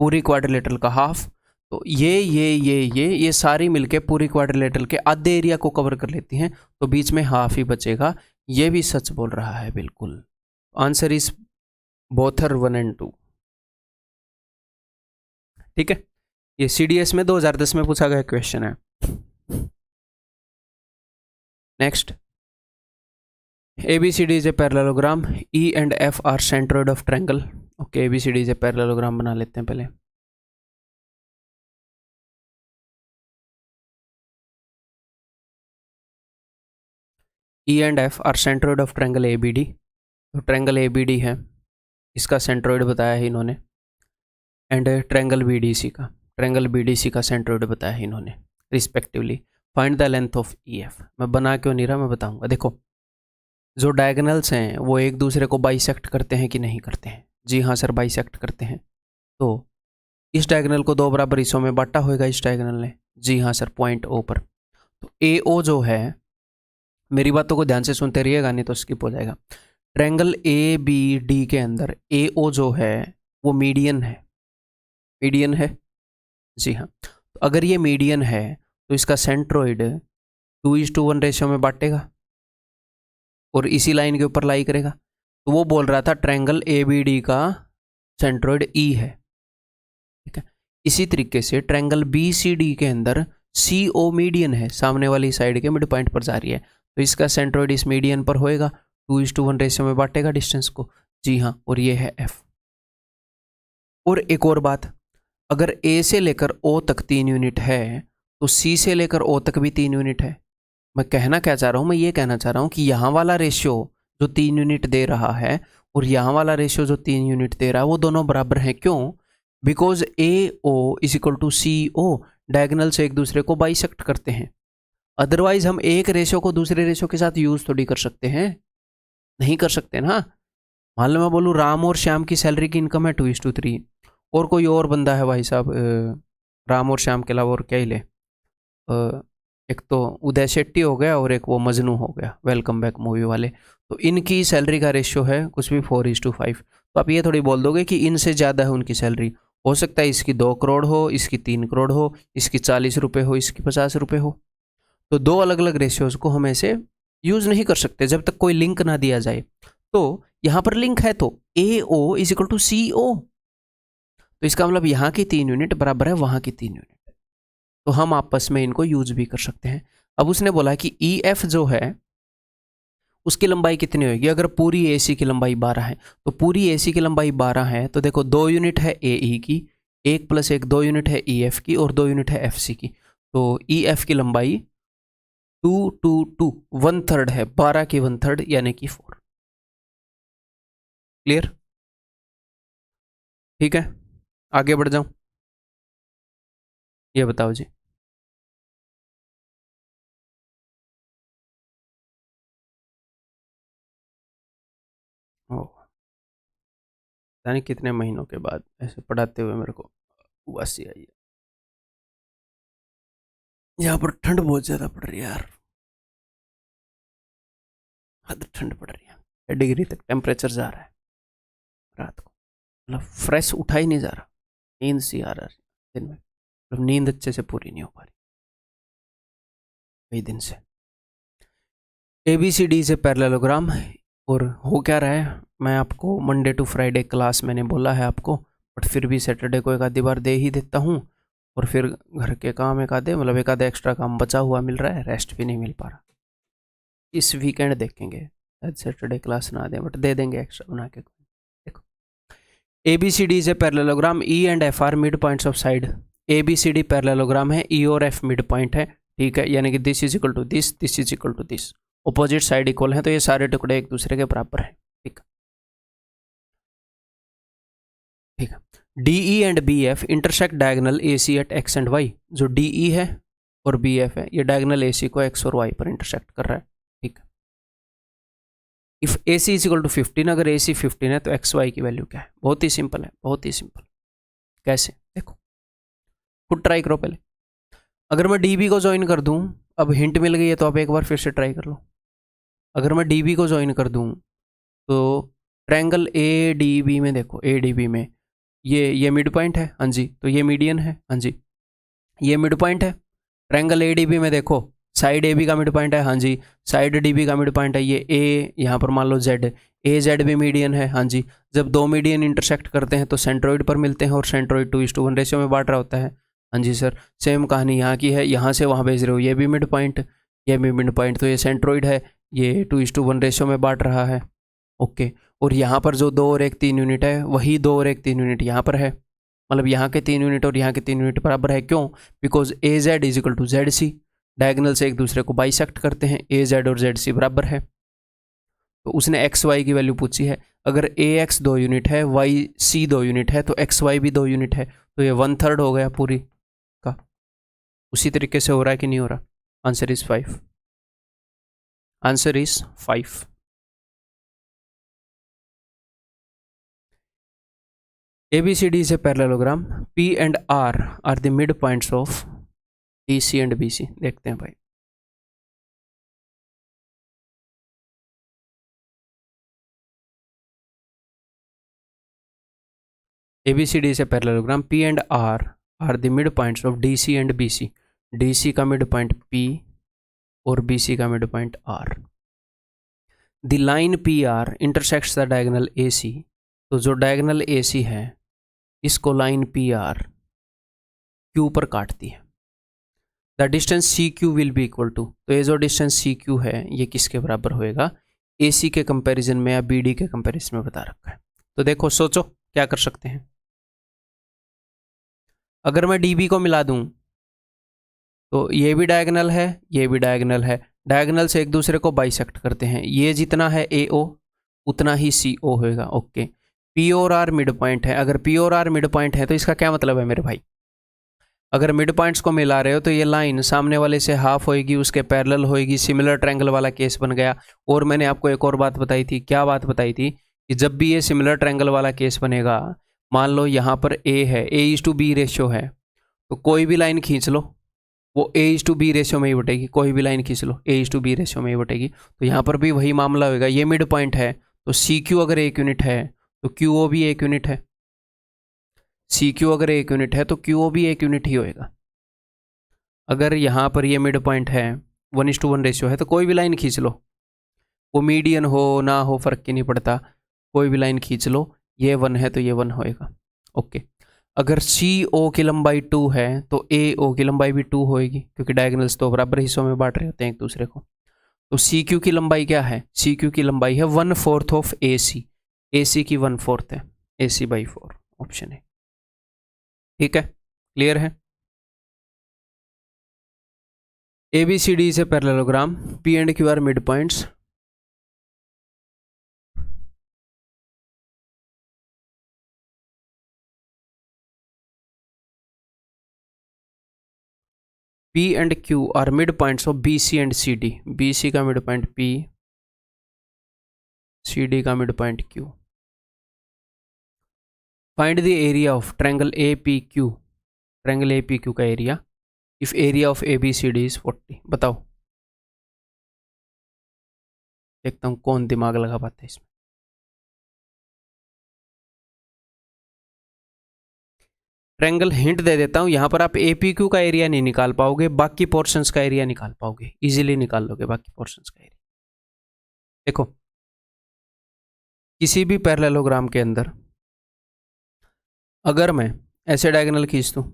पूरी क्वाड्रिलेटरल का हाफ। तो ये सारी मिलके पूरी क्वाड्रिलेटरल के आधे एरिया को कवर कर लेती हैं, तो बीच में हाफ ही बचेगा। ये भी सच बोल रहा है बिल्कुल। आंसर इज बोथ आर 1 और 2। ठीक है, ये CDS में 2010 में पूछा गया क्वेश्चन है। Next, ABCD is a parallelogram, E and F are centroid of triangle. Okay, ABCD is a parallelogram बना लेते हैं पहले। E and F are centroid of triangle ABD। तो ट्रायंगल ABD है, इसका सेंट्रोइड बताया है इन्होंने, एंड ट्रायंगल BDC का सेंट्रोइड बताया है इन्होंने respectively. Find the length of EF। मैं बना क्यों नहीं रहा, मैं बताऊंगा। देखो, जो डायगोनल्स हैं वो एक दूसरे को बाइसेक्ट करते हैं कि नहीं करते हैं? जी हाँ सर, बाइसेक्ट करते हैं। तो इस डायगोनल को 2 बराबर हिस्सों में बांटा होगा इस डायगोनल ने। जी हाँ सर, पॉइंट O पर। तो AO जो है, मेरी बातों को ध्यान से सुनते रहिएगा नहीं तो स्किप हो जाएगा। ट्रायंगल ABD के अंदर AO जो है वो मीडियन है, मीडियन है। जी हाँ, तो अगर ये मीडियन है तो इसका सेंट्रोइड 2:1 रेशियो में बांटेगा और इसी लाइन के ऊपर लाई करेगा। तो वो बोल रहा था ट्रायंगल ABD का सेंट्रोइड E है। ठीक है, इसी तरीके से ट्रायंगल BCD के अंदर CO मीडियन है, सामने वाली साइड के मिड पॉइंट पर जा रही है, तो इसका सेंट्रोइड इस मीडियन पर होएगा, 2:1 रेशियो में बांटेगा डिस्टेंस को। जी हाँ, और ये है F। और एक और बात, अगर A से लेकर O तक 3 यूनिट है तो C से लेकर O तक भी 3 यूनिट है। मैं कहना क्या चाह रहा हूँ, मैं ये कहना चाह रहा हूँ कि यहाँ वाला रेशियो जो 3 यूनिट दे रहा है और यहाँ वाला रेशियो जो 3 यूनिट दे रहा है वो दोनों बराबर हैं। क्यों? Because AO is equal to CO, diagonal से एक दूसरे को बाइसेक्ट करते हैं। अदरवाइज हम एक रेशियो को दूसरे रेशियो के साथ यूज थोड़ी कर सकते हैं, नहीं कर सकते ना। मान लो मैं बोलूँ राम और श्याम की सैलरी की इनकम है 2:3, और कोई और बंदा है भाई साहब, राम और श्याम के अलावा और क्या ही ले, एक तो उदय शेट्टी हो गया और एक वो मजनू हो गया वेलकम बैक मूवी वाले, तो इनकी सैलरी का रेशियो है कुछ भी 4:5। तो आप ये थोड़ी बोल दोगे कि इनसे ज़्यादा है उनकी सैलरी। हो सकता है इसकी 2 करोड़ हो, इसकी 3 करोड़ हो, इसकी 40 रुपये हो, इसकी 50 रुपये हो। तो 2 अलग अलग रेशियोज़ को हम ऐसे यूज़ नहीं कर सकते जब तक कोई लिंक ना दिया जाए। तो यहाँ पर लिंक है, तो AO is equal to CO, तो इसका मतलब यहाँ की 3 यूनिट बराबर है वहाँ की 3 यूनिट, तो हम आपस में इनको यूज भी कर सकते हैं। अब उसने बोला कि EF जो है उसकी लंबाई कितनी होगी? अगर पूरी AC की लंबाई 12 है, तो पूरी AC की लंबाई 12 है तो देखो 2 यूनिट है AE की, 1 + 1 2 यूनिट है EF की और 2 यूनिट है FC की। तो EF की लंबाई 2 2 2 1/3 है, 12 की 1/3 यानी कि 4। क्लियर? ठीक है, आगे बढ़ जाऊं। ये बताओ जी। ओ, पता नहीं कितने महीनों के बाद ऐसे पढ़ाते हुए मेरे को उबासी आई है। यहाँ पर ठंड बहुत ज्यादा पड़ रही है यार, हद ठंड पड़ रही है। 6 डिग्री तक टेम्परेचर जा रहा है रात को, मतलब फ्रेश उठा ही नहीं जा रहा, नींद सी आ रहा है दिन में, मतलब नींद अच्छे से पूरी नहीं हो पा रही कई दिन से। ABCD से पैरेललोग्राम, और हो क्या रहा है, मैं आपको मंडे टू फ्राइडे क्लास मैंने बोला है आपको, बट फिर भी सैटरडे को एक आधी बार दे ही देता हूँ, और फिर घर के काम एक आधे, मतलब एक आधा एक्स्ट्रा काम बचा हुआ मिल रहा है, रेस्ट भी नहीं मिल पा रहा। इस वीकेंड देखेंगे, शायद सैटरडे क्लास ना दें बट दे देंगे एक्स्ट्रा बना के। देखो, ABCD is a parallelogram, E and F are mid points of side. ABCD parallelogram है, E और F मिड पॉइंट है, ठीक है, यानी कि this is equal to this, this is equal to this, opposite side equal है, तो ये सारे टुकड़े एक दूसरे के बराबर हैं। ठीक है। DE and BF intersect diagonal AC at X and Y। जो DE है और BF है, ये डायगोनल AC को X और Y पर इंटरसेक्ट कर रहा है। ठीक है। If AC is equal to 15, अगर AC 15 है तो XY की वैल्यू क्या है? बहुत ही सिंपल है, बहुत ही सिंपल। कैसे? देखो, खुद ट्राई करो पहले। अगर मैं DB को ज्वाइन कर दूं, अब हिंट मिल गई है तो आप एक बार फिर से ट्राई कर लो। अगर मैं DB को ज्वाइन कर दूं तो ट्रायंगल ADB में देखो, ADB में ये मिड पॉइंट है, हाँ जी, तो ये मीडियन है, हाँ जी, ये मिड पॉइंट है। ट्रायंगल ADB में देखो, साइड AB का मिड पॉइंट है, हाँ जी, साइड DB का मिड पॉइंट है, ये A, यहाँ पर मान लो Z, AZ भी मीडियन है, हाँ जी। जब दो मीडियन इंटरसेक्ट करते हैं तो सेंट्रोइड पर मिलते हैं, और सेंट्रोइड 2:1 रेशियो में बांट रहा होता है, हाँ जी सर। सेम कहानी यहाँ की है, यहाँ से वहाँ भेज रहे हो, ये भी मिड पॉइंट, ये भी मिड पॉइंट, तो ये सेंट्रोइड है, ये 2:1 रेशियो में बांट रहा है। ओके, और यहाँ पर जो 2 और 1 3 यूनिट है, वही 2 और 1 3 यूनिट यहाँ पर है, मतलब यहाँ के 3 यूनिट और यहाँ के 3 यूनिट बराबर है। क्यों? Because AZ is equal to ZC, diagonal से एक दूसरे को बाइसेक्ट करते हैं, AZ और ZC बराबर है। तो उसने XY की वैल्यू पूछी है, अगर AX 2 यूनिट है, YC 2 यूनिट है, तो XY भी 2 यूनिट है, तो ये 1/3 हो गया पूरी का। उसी तरीके से हो रहा है कि नहीं हो रहा? Answer is 5, answer is 5। ABCD is a parallelogram. P and R are the midpoints of DC and BC। देखते हैं भाई। ABCD is a parallelogram. P and R are the midpoints of DC and BC। DC का midpoint P और BC का midpoint R। The line PR intersects the diagonal AC। तो जो diagonal AC है, इसको लाइन PR Q पर काटती है। The distance CQ will be equal to, तो ये जो डिस्टेंस CQ है ये किसके बराबर होएगा? AC के कंपैरिजन में या BD के कंपैरिजन में बता रखा है। तो देखो, सोचो क्या कर सकते हैं। अगर मैं DB को मिला दूं तो ये भी डायगोनल है, ये भी डायगोनल है, डायगोनल से एक दूसरे को बाइसेक्ट करते हैं, ये जितना है AO उतना ही CO होएगा। ओके, P और R मिड पॉइंट है, अगर P और R मिड पॉइंट है तो इसका क्या मतलब है मेरे भाई? अगर मिड पॉइंट्स को मिला रहे हो तो ये लाइन सामने वाले से हाफ होएगी, उसके पैरेलल होएगी, सिमिलर ट्रायंगल वाला केस बन गया। और मैंने आपको एक और बात बताई थी, क्या बात बताई थी? कि जब भी ये सिमिलर ट्रायंगल वाला केस बनेगा, मान लो यहाँ पर A है, A:B रेशियो है, तो कोई भी लाइन खींच लो, वो A:B रेशियो में ही बटेगी। कोई भी लाइन खींच लो, A:B रेशियो में ही बटेगी। तो यहाँ पर भी वही मामला होगा, ये मिड पॉइंट है तो CQ अगर 1 यूनिट है तो QO भी 1 यूनिट है, CQ अगर 1 यूनिट है तो QO भी 1 यूनिट ही होएगा। अगर यहाँ पर ये मिड पॉइंट है, 1:1 रेशियो है, तो कोई भी लाइन खींच लो, वो मीडियन हो ना हो फर्क ही नहीं पड़ता, कोई भी लाइन खींच लो, ये 1 है तो ये 1 होएगा। ओके, अगर CO की लंबाई 2 है तो AO की लंबाई भी 2 होएगी, क्योंकि डायगोनल्स तो बराबर हिस्सों में बांट रहे होते हैं एक दूसरे को। तो CQ की लंबाई क्या है? CQ की लंबाई है 1/4 ऑफ AC। AC की 1/4 है, AC/4 ऑप्शन है। ठीक है, क्लियर है। ABCD is a parallelogram. P and Q are midpoints. P and Q are midpoints of BC and CD. BC का midpoint P, CD का midpoint Q. Find the area of triangle APQ. Triangle APQ का area if area of ABCD is 40. बताओ, देखता हूँ कौन दिमाग लगा पाता है इसमें। ट्रायंगल हिंट दे देता हूँ, यहाँ पर आप APQ का एरिया नहीं निकाल पाओगे, बाकी पोर्शंस का एरिया निकाल पाओगे, इजीली निकाल लोगे बाकी पोर्शंस का एरिया। देखो, किसी भी पैरेललोग्राम के अंदर अगर मैं ऐसे डायगोनल खींच दूँ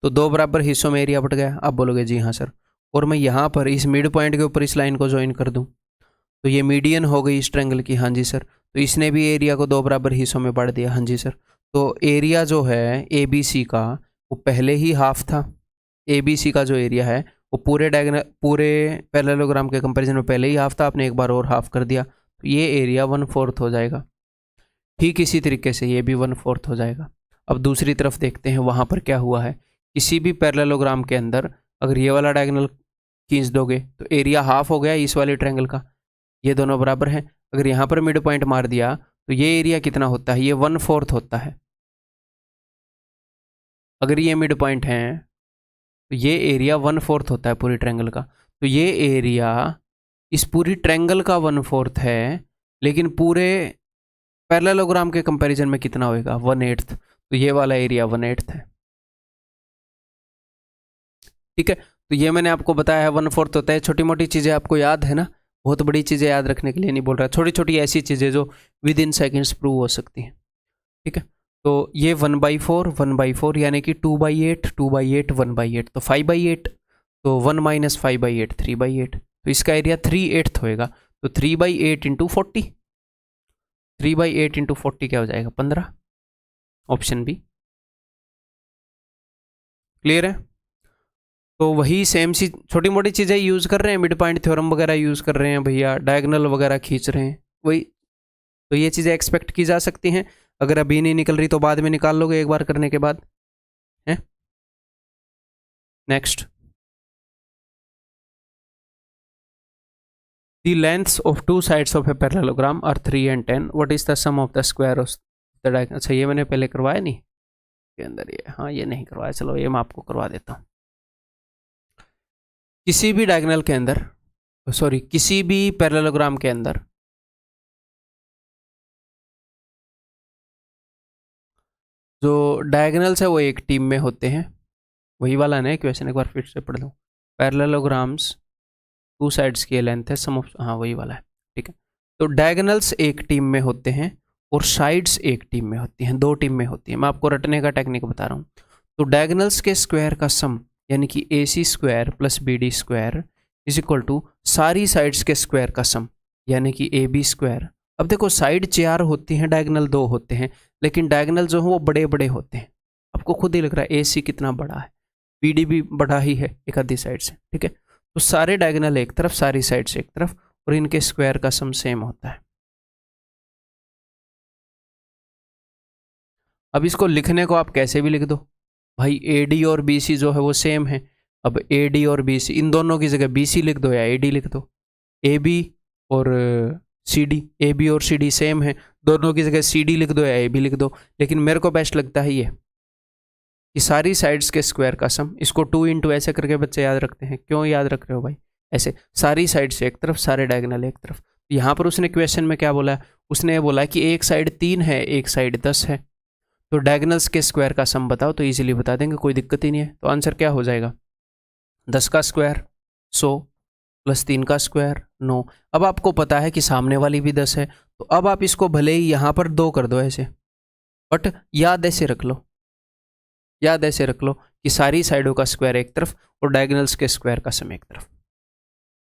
तो दो बराबर हिस्सों में एरिया बट गया। आप बोलोगे जी हाँ सर। और मैं यहाँ पर इस मिड पॉइंट के ऊपर इस लाइन को ज्वाइन कर दूँ तो ये मीडियन हो गई इस ट्रायंगल की। हाँ जी सर। तो इसने भी एरिया को दो बराबर हिस्सों में बांट दिया। हाँ जी सर। तो एरिया जो है ABC का वो पहले ही हाफ था। ABC का जो एरिया है वो पूरे पैरेललोग्राम के कंपैरिजन में पहले ही हाफ था, आपने एक बार और हाफ कर दिया तो ये एरिया 1/4 हो जाएगा। ठीक इसी तरीके से ये भी 1/4 हो जाएगा। अब दूसरी तरफ देखते हैं वहाँ पर क्या हुआ है। किसी भी पैरेललोग्राम के अंदर अगर ये वाला डायगोनल खींच दोगे तो एरिया हाफ हो गया इस वाले ट्रायंगल का, ये दोनों बराबर हैं। अगर यहाँ पर मिड पॉइंट मार दिया तो ये एरिया कितना होता है, ये 1/4 होता है। अगर ये मिड पॉइंट है तो ये एरिया 1/4 होता है पूरी ट्रायंगल का। तो ये एरिया इस पूरी ट्रायंगल का 1/4 है, लेकिन पूरे पैरेललोग्राम के कंपैरिजन में कितना होएगा, 1/8। तो ये वाला एरिया 1/8 है। ठीक है, तो ये मैंने आपको बताया है 1/4 होता है। छोटी मोटी चीज़ें आपको याद है ना, बहुत बड़ी चीज़ें याद रखने के लिए नहीं बोल रहा, छोटी छोटी ऐसी चीज़ें जो विद इन सेकेंड्स प्रूव हो सकती हैं। ठीक है, तो ये 1/4 यानी कि 2/8 2/8 1/8 तो 5/8, तो 1 - 5/8 3/8, तो इसका एरिया 3/8 होएगा। तो 3/8 इंटू 40, 3/8 इंटू 40 क्या हो जाएगा, 15। Option B. क्लियर है। तो वही सेम सी छोटी मोटी चीज़ें यूज़ कर रहे हैं, मिड पॉइंट थ्योरम वगैरह यूज़ कर रहे हैं भैया, डायगोनल वगैरह खींच रहे हैं, वही तो ये चीज़ें एक्सपेक्ट की जा सकती हैं। अगर अभी नहीं निकल रही तो बाद में निकाल लोगे एक बार करने के बाद है। Next, the lengths of two sides of a parallelogram are 3 and 10, what is the sum of the square of the diagonal. अच्छा, ये मैंने पहले करवाया नहीं के अंदर, ये हाँ ये नहीं करवाया, चलो ये मैं आपको करवा देता हूँ। किसी भी डायगोनल के अंदर, सॉरी किसी भी पैरेललोग्राम के अंदर जो डायगोनल्स है वो एक टीम में होते हैं। वही वाला ना क्वेश्चन, एक बार फिर से पढ़ लो। पैरेललोग्राम्स टू साइड्स की लेंथ है सम ऑफ, हाँ वही वाला है। ठीक है, तो डायगोनल्स एक टीम में होते हैं और साइड्स एक टीम में होती हैं, दो टीम में होती हैं। मैं आपको रटने का टेक्निक बता रहा हूँ। तो डायगोनल्स के स्क्वायर का सम यानी कि AC² + BD² is equal to सारी साइड्स के स्क्वायर का सम यानी कि AB²। अब देखो साइड 4 होती हैं, डायगोनल 2 होते हैं, लेकिन डायगोनल जो है वो बड़े बड़े होते हैं। आपको खुद ही लग रहा है AC कितना बड़ा है, BD भी बड़ा ही है एक आधी साइड से। ठीक है, तो सारे डायगोनल एक तरफ, सारी साइड से एक तरफ, और इनके स्क्वायर का सम सेम होता है। अब इसको लिखने को आप कैसे भी लिख दो भाई, AD और BC जो है वो सेम है। अब AD और BC, इन दोनों की जगह BC लिख दो या AD लिख दो। AB और CD, AB और CD सेम है, दोनों की जगह CD लिख दो या AB लिख दो। लेकिन मेरे को बेस्ट लगता है ये कि सारी साइड्स के स्क्वायर का सम। इसको 2 × ऐसे करके बच्चे याद रखते हैं। क्यों याद रख रहे हो भाई, ऐसे सारी साइड से एक तरफ, सारे डायगोनल एक तरफ। यहाँ पर उसने क्वेश्चन में क्या बोला है, उसने बोला कि एक साइड 3 है एक साइड 10 है, तो डायगोनल्स के स्क्वायर का सम बताओ। तो इजीली बता देंगे, कोई दिक्कत ही नहीं है। तो आंसर क्या हो जाएगा, 10 का स्क्वायर 100 + 3 का स्क्वायर 9। अब आपको पता है कि सामने वाली भी 10 है, तो अब आप इसको भले ही यहाँ पर 2 कर दो ऐसे, बट याद ऐसे रख लो, याद ऐसे रख लो कि सारी साइडों का स्क्वायर एक तरफ और डायगोनल्स के स्क्वायर का सम एक तरफ।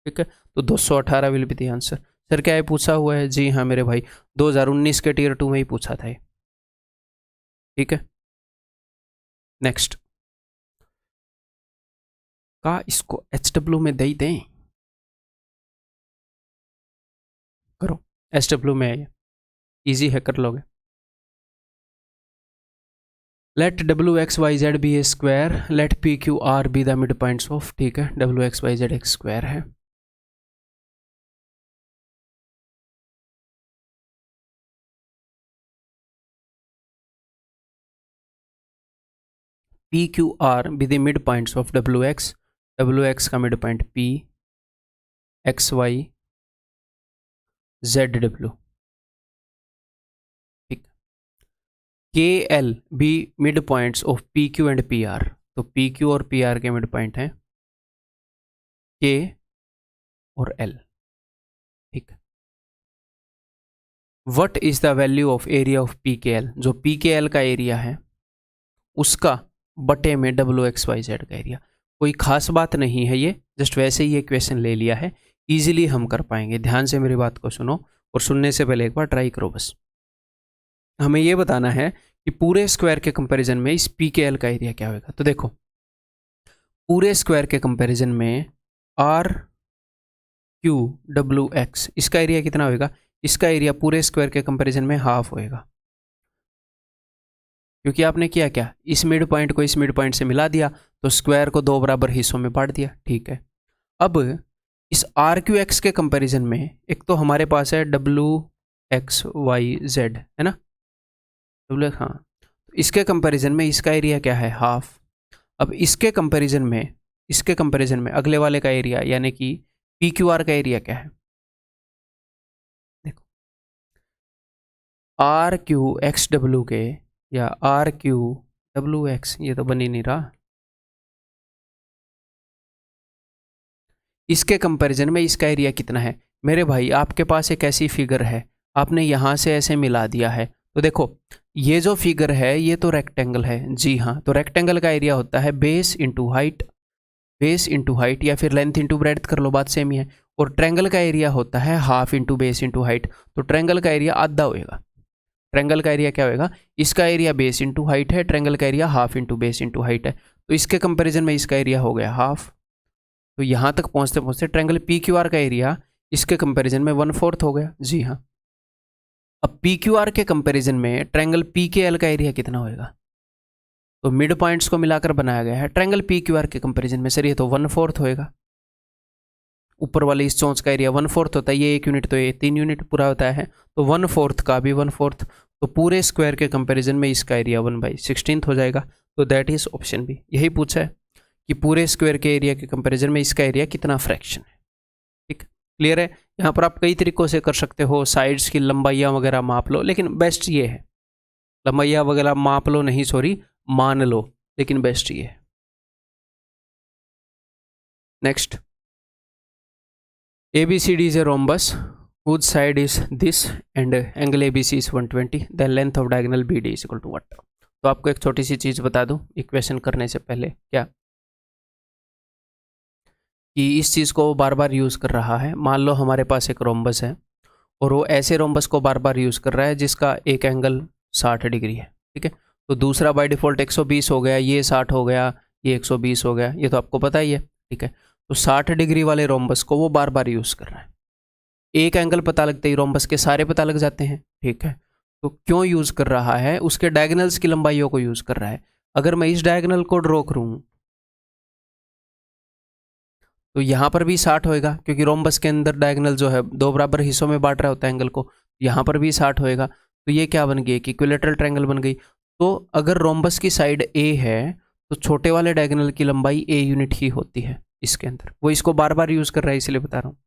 ठीक है, तो 218 will be the answer. Sir क्या ये पूछा हुआ है, जी हाँ मेरे भाई, 2019 के Tier 2 में ही पूछा था ये। ठीक है, नेक्स्ट का इसको HW में दे ही दें, करो HW में है, इजी है, कर लोगे। Let WXYZ be a square, let PQR be the mid points of, ठीक है, WXYZ एक स्क्वायर है। PQR be the mid points of WX, WX का mid point P, XY ZW, ठीक। KL be mid points of PQ and PR, तो PQ और PR के मिड पॉइंट हैं K और L, ठीक। What is the value of area of PKL, जो PKL का एरिया है उसका बटे में WXYZ का एरिया। कोई खास बात नहीं है ये, जस्ट वैसे ही ये क्वेश्चन ले लिया है, इजीली हम कर पाएंगे। ध्यान से मेरी बात को सुनो और सुनने से पहले एक बार ट्राई करो बस। हमें ये बताना है कि पूरे स्क्वायर के कंपैरिजन में इस PKL का एरिया क्या होगा। तो देखो पूरे स्क्वायर के कंपैरिजन में RQWX, इसका एरिया कितना होगा, इसका एरिया पूरे स्क्वायर के कंपैरिजन में हाफ होएगा, क्योंकि आपने किया क्या, इस मिड पॉइंट को इस मिड पॉइंट से मिला दिया, तो स्क्वायर को दो बराबर हिस्सों में बांट दिया, ठीक है। अब इस RQX के कंपैरिजन में एक तो हमारे पास है WXYZ, है ना, हाँ, तो इसके कंपैरिजन में इसका एरिया क्या है, हाफ। अब इसके कंपैरिजन में अगले वाले का एरिया यानी कि PQR का एरिया क्या है, देखो RQXW के या RQWX, ये तो बन ही नहीं रहा, इसके कंपैरिजन में इसका एरिया कितना है। मेरे भाई आपके पास एक ऐसी फिगर है, आपने यहाँ से ऐसे मिला दिया है, तो देखो ये जो फिगर है ये तो रेक्टेंगल है, जी हाँ, तो रेक्टेंगल का एरिया होता है base into height, base into height या फिर लेंथ इंटू ब्रेड्थ, कर लो, बात सेम ही है। और ट्रायंगल का एरिया होता है half into base into height, तो ट्रायंगल का एरिया आधा होएगा। ट्रायंगल का एरिया क्या होएगा, इसका एरिया बेस इंटू हाइट है, ट्रायंगल का area half into base into height है, तो इसके कंपेरिजन में इसका एरिया हो गया हाफ। तो यहाँ तक पहुँचते पहुँचते ट्रायंगल PQR का एरिया इसके कंपेरिजन में 1/4 हो गया, जी हाँ। अब PQR के कंपेरिजन में ट्रायंगल PKL का एरिया कितना होएगा, तो मिड पॉइंट्स को मिलाकर बनाया गया है ट्रायंगल PQR के कंपेरिजन में, सर ये तो 1/4 होएगा। ऊपर वाले इस चोंच का एरिया 1/4 होता है, ये 1 यूनिट तो ये 3 यूनिट पूरा होता है, तो 1/4 का भी 1/4, तो पूरे स्क्वायर के कंपैरिजन में इसका एरिया 1/16 हो जाएगा। तो दैट इज ऑप्शन बी। यही पूछा है कि पूरे स्क्वायर के एरिया के कंपैरिजन में इसका एरिया कितना फ्रैक्शन है, ठीक, क्लियर है। यहाँ पर आप कई तरीकों से कर सकते हो, साइड्स की लंबाइयाँ वगैरह माप लो, लेकिन बेस्ट ये है, लंबाइयाँ वगैरह माप लो नहीं, सॉरी मान लो, लेकिन बेस्ट ये है। Next, ABCD is a rhombus whose side is this and angle ABC is 120, then length of diagonal BD is equal to what। तो आपको एक छोटी सी चीज़ बता दूं इक्वेशन करने से पहले, क्या कि इस चीज़ को बार बार यूज़ कर रहा है। मान लो हमारे पास एक रोम्बस है और वो ऐसे रोम्बस को बार बार यूज़ कर रहा है जिसका एक एंगल 60 डिग्री है, ठीक है। तो दूसरा बाय डिफ़ॉल्ट 120 हो गया, ये 60 हो गया, ये 120 हो गया, ये तो आपको पता ही है, ठीक है। तो 60 डिग्री वाले रोम्बस को वो बार बार यूज़ कर रहा है। एक एंगल पता लगते ही रोम्बस के सारे पता लग जाते हैं, ठीक है। तो क्यों यूज़ कर रहा है, उसके डायगोनल्स की लंबाइयों को यूज़ कर रहा है। अगर मैं इस डायगोनल को ड्रॉ करूँ तो यहाँ पर भी 60 होएगा, क्योंकि रोम्बस के अंदर डायगोनल जो है दो बराबर हिस्सों में बांट रहा होता है एंगल को, यहाँ पर भी 60 होएगा। तो ये क्या बन गई, एक इक्विलेटरल ट्रायंगल बन गई। तो अगर रोम्बस की साइड A है तो छोटे वाले डायगोनल की लंबाई A यूनिट ही होती है इसके अंदर, वो इसको बार बार यूज़ कर रहा है इसलिए बता रहा हूँ।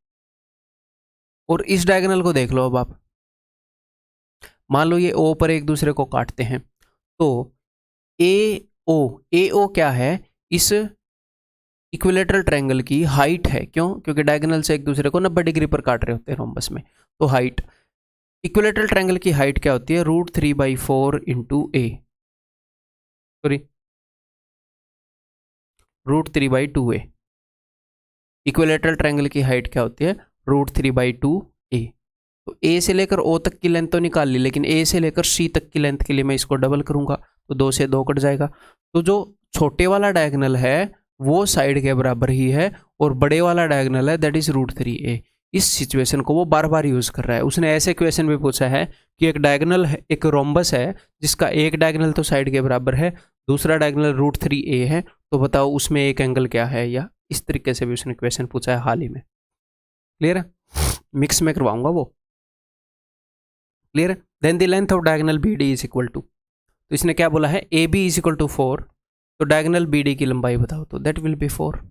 और इस डायगोनल को देख लो, अब आप मान लो ये O पर एक दूसरे को काटते हैं, तो AO क्या है, इस इक्विलेटरल ट्रायंगल की हाइट है। क्यों, क्योंकि डायगोनल से एक दूसरे को 90 डिग्री पर काट रहे होते हैं रोम्बस में, तो हाइट, इक्विलेटरल ट्रायंगल की हाइट क्या होती है, √3/4 into A, sorry √3/2A। Equilateral triangle की हाइट क्या होती है, √3/2A। तो A से लेकर O तक की लेंथ तो निकाल ली, लेकिन A से लेकर C तक की लेंथ के लिए मैं इसको डबल करूंगा, तो 2 से 2 कट जाएगा। तो जो छोटे वाला डायगोनल है वो साइड के बराबर ही है और बड़े वाला डायगोनल है दैट इज √3a। इस सिचुएशन को वो बार बार यूज कर रहा है। उसने ऐसे क्वेश्चन भी पूछा है कि एक डायगोनल है, एक रोम्बस है जिसका एक डायगोनल तो साइड के बराबर है, दूसरा डायगोनल √3a है, तो बताओ उसमें एक एंगल क्या है, या इस तरीके से भी उसने क्वेश्चन पूछा है हाल ही में। क्लियर है? मिक्स में करवाऊंगा वो। क्लियर है? Then the length of diagonal BD is equal to, तो इसने क्या बोला है, AB इज इक्वल टू 4, तो डायगोनल BD की लंबाई बताओ, तो दैट विल बी 4।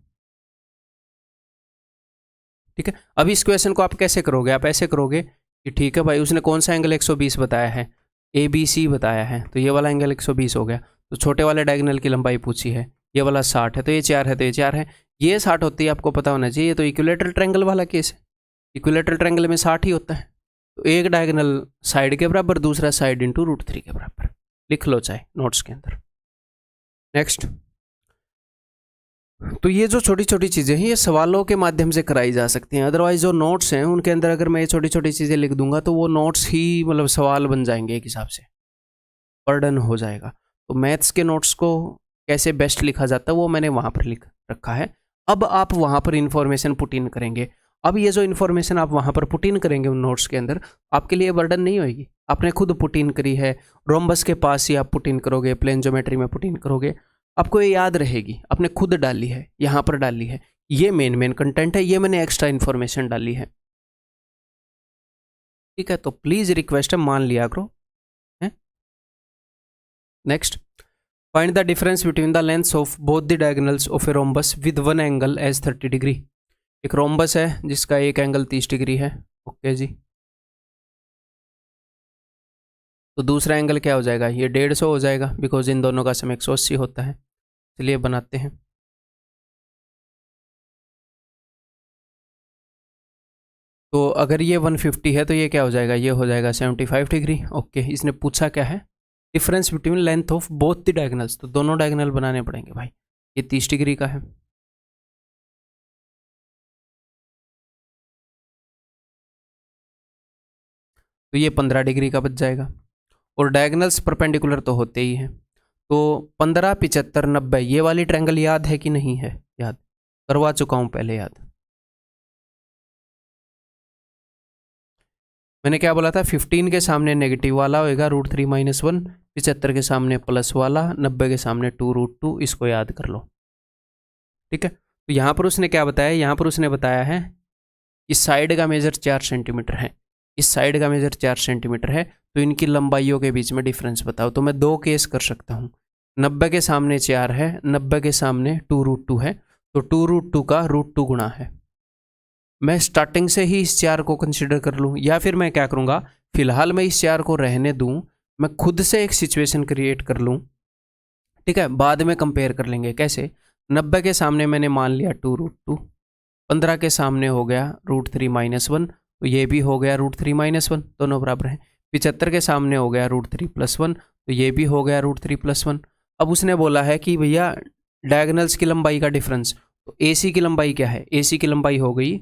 ठीक है, अब इस क्वेश्चन को आप कैसे करोगे, आप ऐसे करोगे कि ठीक है भाई उसने कौन सा एंगल 120 बताया है, ABC बताया है, तो ये वाला एंगल 120 हो गया, तो छोटे वाले डायगोनल की लंबाई पूछी है, ये वाला 60 है, तो ये 4 है, तो ये 4 है, ये 60 होती है, आपको पता होना चाहिए। तो इक्विलेटरल ट्रायंगल वाला केस है, इक्विलेटरल ट्रायंगल में 60 ही होता है, तो एक डायगोनल साइड के बराबर, दूसरा साइड इंटू √3 के बराबर, लिख लो चाहे नोट्स के अंदर। नेक्स्ट, तो ये जो छोटी छोटी चीज़ें हैं ये सवालों के माध्यम से कराई जा सकती हैं, अदरवाइज जो नोट्स हैं उनके अंदर अगर मैं ये छोटी छोटी चीज़ें लिख दूंगा तो वो नोट्स ही मतलब सवाल बन जाएंगे, एक हिसाब से बर्डन हो जाएगा। तो मैथ्स के नोट्स को कैसे बेस्ट लिखा जाता है वो मैंने वहाँ पर लिख रखा है। अब आप वहाँ पर इन्फॉर्मेशन पुट इन करेंगे। अब ये जो इन्फॉर्मेशन आप वहाँ पर पुट इन करेंगे उन नोट्स के अंदर, आपके लिए बर्डन नहीं होगी, आपने खुद पुट इन करी है, रोम्बस के पास ही आप पुट इन करोगे, प्लेन ज्योमेट्री में पुट इन करोगे, आपको ये याद रहेगी, आपने खुद डाली है, यहाँ पर डाली है, ये मेन कंटेंट है, ये मैंने एक्स्ट्रा इन्फॉर्मेशन डाली है। ठीक है, तो प्लीज रिक्वेस्ट है मान लिया करो। Next, find the difference between the lengths of both the diagonals of a rhombus with one angle as 30 degree. एक रोम्बस है जिसका एक एंगल 30 डिग्री है, ओके जी, तो दूसरा एंगल क्या हो जाएगा, ये 150 हो जाएगा, बिकॉज इन दोनों का सम 180 होता है। चलिए बनाते हैं। तो अगर ये 150 है तो ये क्या हो जाएगा, ये हो जाएगा 75 डिग्री। ओके, इसने पूछा क्या है, difference between length of both the diagonals, तो दोनों डायगोनल बनाने पड़ेंगे भाई। ये 30 डिग्री का है, तो ये 15 डिग्री का बच जाएगा, और डायगोनल्स परपेंडिकुलर तो होते ही हैं। तो 15, 75, 90, ये वाली ट्रायंगल याद है कि नहीं है, याद करवा चुका हूँ पहले, याद मैंने क्या बोला था, 15 के सामने नेगेटिव वाला होएगा √3 - 1, 75 के सामने प्लस वाला, 90 के सामने 2√2, इसको याद कर लो। ठीक है, तो यहाँ पर उसने क्या बताया, यहाँ पर उसने बताया है इस साइड का मेजर 4 सेंटीमीटर है, इस साइड का मेजर 4 सेंटीमीटर है, तो इनकी लंबाइयों के बीच में डिफरेंस बताओ। तो मैं 2 केस कर सकता हूँ, 90 के सामने 4 है, 90 के सामने 2√2 है, तो 2√2 का √2 गुणा है। मैं स्टार्टिंग से ही इस 4 को कंसिडर कर लूँ, या फिर मैं क्या करूँगा, फिलहाल मैं इस 4 को रहने दूँ, मैं खुद से एक सिचुएशन क्रिएट कर लूँ। ठीक है, बाद में कंपेयर कर लेंगे कैसे। 90 के सामने मैंने मान लिया 2√2, 15 के सामने हो गया √3 - 1, तो ये भी हो गया √3 - 1, दोनों बराबर हैं। 75 के सामने हो गया √3 + 1, तो ये भी हो गया √3 + 1। अब उसने बोला है कि भैया डायगोनल्स की लंबाई का डिफरेंस, तो AC की लंबाई क्या है, AC की लंबाई हो गई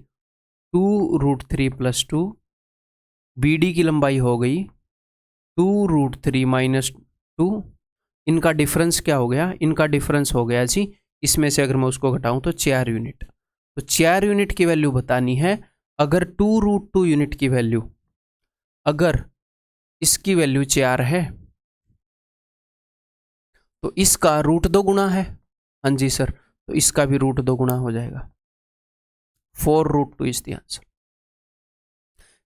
2√3 + 2, BD की लंबाई हो गई 2√3 - 2, इनका डिफरेंस क्या हो गया, इनका डिफरेंस हो गया जी, इसमें से अगर मैं उसको घटाऊं तो 4 यूनिट। तो 4 यूनिट की वैल्यू बतानी है। अगर 2√2 यूनिट की वैल्यू, अगर इसकी वैल्यू 4 है तो इसका √2 गुना है, हाँ जी सर, तो इसका भी √2 गुना हो जाएगा, 4√2 इज द आंसर।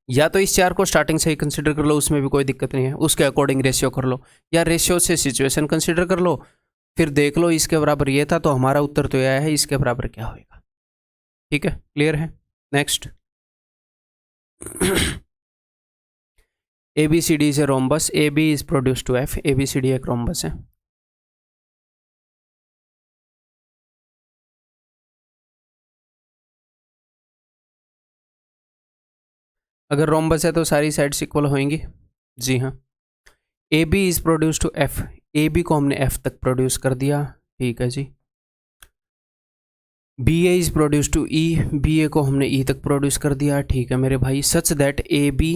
या तो इस 4 को स्टार्टिंग से ही कंसिडर कर लो, उसमें भी कोई दिक्कत नहीं है, उसके अकॉर्डिंग रेशियो कर लो, या रेशियो से सिचुएशन कंसिडर कर लो, फिर देख लो इसके बराबर ये था तो हमारा उत्तर तो यह है, इसके बराबर क्या होगा। ठीक है, क्लियर है। Next, ABCD is a rhombus, AB is produce to F, ABCD एक रोम्बस है। अगर रोम्बस है तो सारी साइड्स इक्वल होंगी, जी हाँ। AB is produce to F, AB को हमने F तक प्रोड्यूस कर दिया, ठीक है जी। BA is produce to E, BA को हमने E तक प्रोड्यूस कर दिया, ठीक है मेरे भाई, such that AB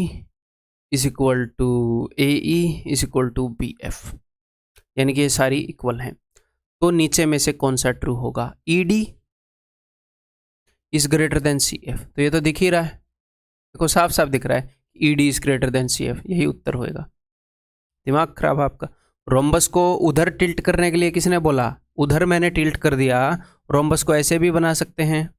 is equal to AE is equal to BF, यानी कि ये सारी इक्वल हैं। तो नीचे में से कौन सा ट्रू होगा? ED is greater than CF। तो ये तो दिख ही रहा है, देखो साफ साफ दिख रहा है ED is greater than CF, यही उत्तर होएगा। दिमाग खराब है आपका। रोम्बस को उधर टिल्ट करने के लिए किसने बोला? उधर मैंने टिल्ट कर दिया। रोम्बस को ऐसे भी बना सकते हैं।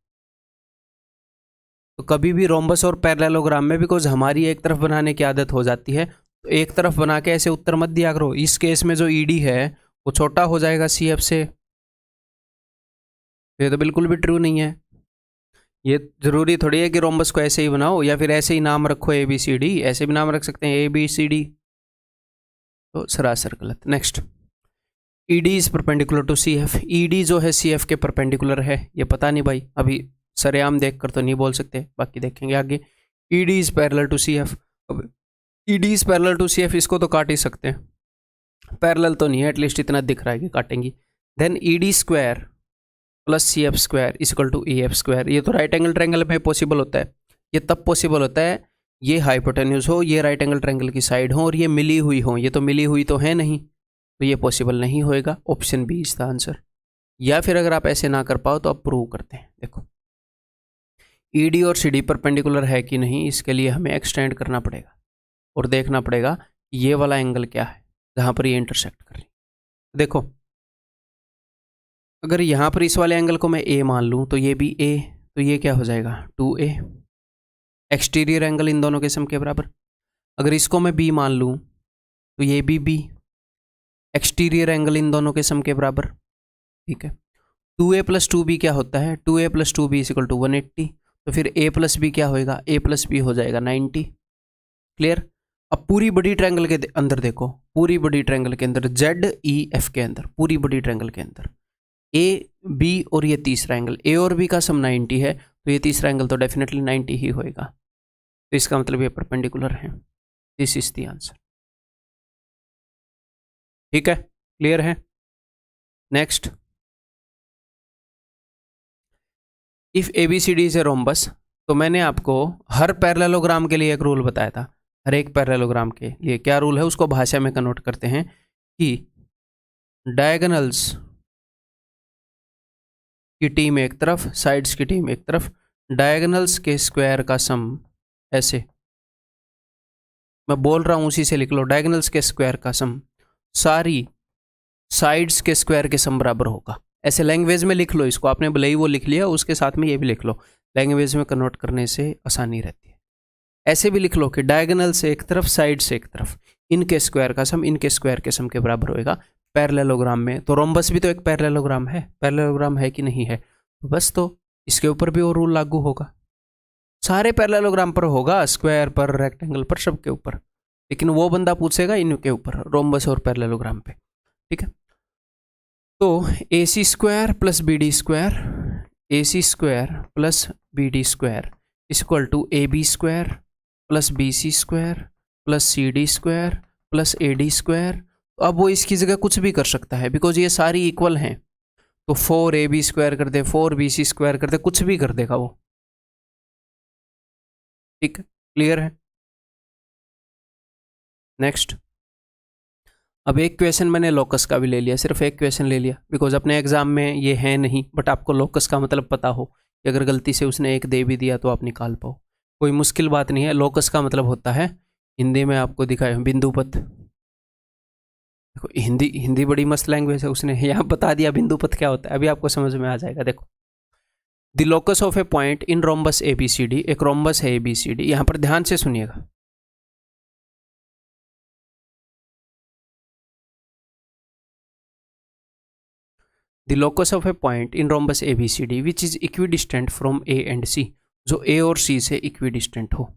तो कभी भी रोम्बस और पैरेललोग्राम में बिकॉज हमारी एक तरफ बनाने की आदत हो जाती है, तो एक तरफ बना के ऐसे उत्तर मत दिया करो। इस केस में जो ED है वो छोटा हो जाएगा CF से, तो ये तो बिल्कुल भी ट्रू नहीं है। ये जरूरी थोड़ी है कि रोम्बस को ऐसे ही बनाओ या फिर ऐसे ही नाम रखो ABCD, ऐसे भी नाम रख सकते हैं ABCD, तो सरासर गलत। Next, ED is perpendicular to CF। ED जो है CF के परपेंडिकुलर है, ये पता नहीं भाई, अभी सरेआम देख कर तो नहीं बोल सकते, बाकी देखेंगे आगे। ED is parallel to CF। अब ED is parallel to CF, इसको तो काट ही सकते हैं, पैरेलल तो नहीं है, एटलीस्ट इतना दिख रहा है कि काटेंगी। Then ED square plus CF square equal to AF square. ये तो राइट एंगल ट्रायंगल में पॉसिबल होता है। ये तब पॉसिबल होता है ये हाइपोटेन्यूज हो, ये राइट एंगल ट्रायंगल की साइड हो और ये मिली हुई हो। ये तो मिली हुई तो है नहीं, तो ये पॉसिबल नहीं होएगा। Option B is the answer. या फिर अगर आप ऐसे ना कर पाओ तो आप प्रूव करते हैं। देखो ED और CD परपेंडिकुलर है कि नहीं, इसके लिए हमें एक्सटेंड करना पड़ेगा और देखना पड़ेगा ये वाला एंगल क्या है जहाँ पर ये इंटरसेक्ट कर रही है। देखो अगर यहाँ पर इस वाले एंगल को मैं A मान लूँ तो ये भी A, तो ये क्या हो जाएगा 2A। एक्सटीरियर एंगल इन दोनों के सम के बराबर। अगर इसको मैं B मान लूँ तो ये भी B, एक्सटीरियर एंगल इन दोनों के सम के बराबर। ठीक है, 2A प्लस 2B क्या होता है? 2A plus 2B is equal to 180। तो फिर A प्लस B क्या होएगा? A प्लस B हो जाएगा 90। क्लियर? अब पूरी बड़ी ट्रायंगल के अंदर देखो, पूरी बड़ी ट्रायंगल के अंदर ZEF के अंदर, पूरी बड़ी ट्रायंगल के अंदर A B और ये तीसरा एंगल A और B का सम 90 है, तो ये तीसरा एंगल तो डेफिनेटली 90 ही होएगा। तो इसका मतलब ये परपेंडिकुलर है। This is the answer. ठीक है, क्लियर है? Next, if ABCD is a rhombus, तो मैंने आपको हर पैरेललोग्राम के लिए एक रूल बताया था। हर एक पैरेललोग्राम के लिए क्या रूल है उसको भाषा में कन्वर्ट करते हैं कि डायगोनल्स की टीम एक तरफ, साइड्स की टीम एक तरफ, डायगोनल्स के स्क्वायर का सम, ऐसे मैं बोल रहा हूं उसी से लिख लो, डायगोनल्स के स्क्वायर का सम सारी साइड्स के स्क्वायर के सम बराबर होगा। ऐसे लैंग्वेज में लिख लो इसको, आपने भले ही वो लिख लिया, उसके साथ में ये भी लिख लो, लैंग्वेज में कन्वर्ट करने से आसानी रहती है। ऐसे भी लिख लो कि डायगोनल से एक तरफ, साइड से एक तरफ, इनके स्क्वायर का सम इनके स्क्वायर के सम के बराबर होएगा पैरेललोग्राम में। तो रोम्बस भी तो एक पैरेललोग्राम है कि नहीं है? बस तो इसके ऊपर भी वो रूल लागू होगा, सारे पैरेललोग्राम पर होगा, स्क्वायर पर, रेक्टेंगल पर, सबके ऊपर। लेकिन वो बंदा पूछेगा इनके ऊपर, रोम्बस और पैरेललोग्राम पे। ठीक है, तो AC square plus BD square, AC square plus BD square equal to AB square plus BC square plus CD square plus AD square. अब वो इसकी जगह कुछ भी कर सकता है बिकॉज ये सारी इक्वल हैं। तो 4AB स्क्वायर कर दे, 4BC स्क्वायर कर दे, कुछ भी कर देगा वो। ठीक है, क्लियर है? नेक्स्ट, अब एक क्वेश्चन मैंने लोकस का भी ले लिया, सिर्फ एक क्वेश्चन ले लिया बिकॉज अपने एग्जाम में ये है नहीं, बट आपको लोकस का मतलब पता हो कि अगर गलती से उसने एक दे भी दिया तो आप निकाल पाओ, कोई मुश्किल बात नहीं है। लोकस का मतलब होता है, हिंदी में आपको दिखाया बिंदुपथ। देखो हिंदी बड़ी मस्त लैंग्वेज है, उसने यहाँ बता दिया बिंदुपथ क्या होता है, अभी आपको समझ में आ जाएगा। देखो, the locus of a point in rhombus ABCD, एक रोम्बस है ABCD, यहाँ पर ध्यान से सुनिएगा। The locus of a point in rhombus ABCD which is equidistant from A and C, जो A और C से इक्विडिस्टेंट हो।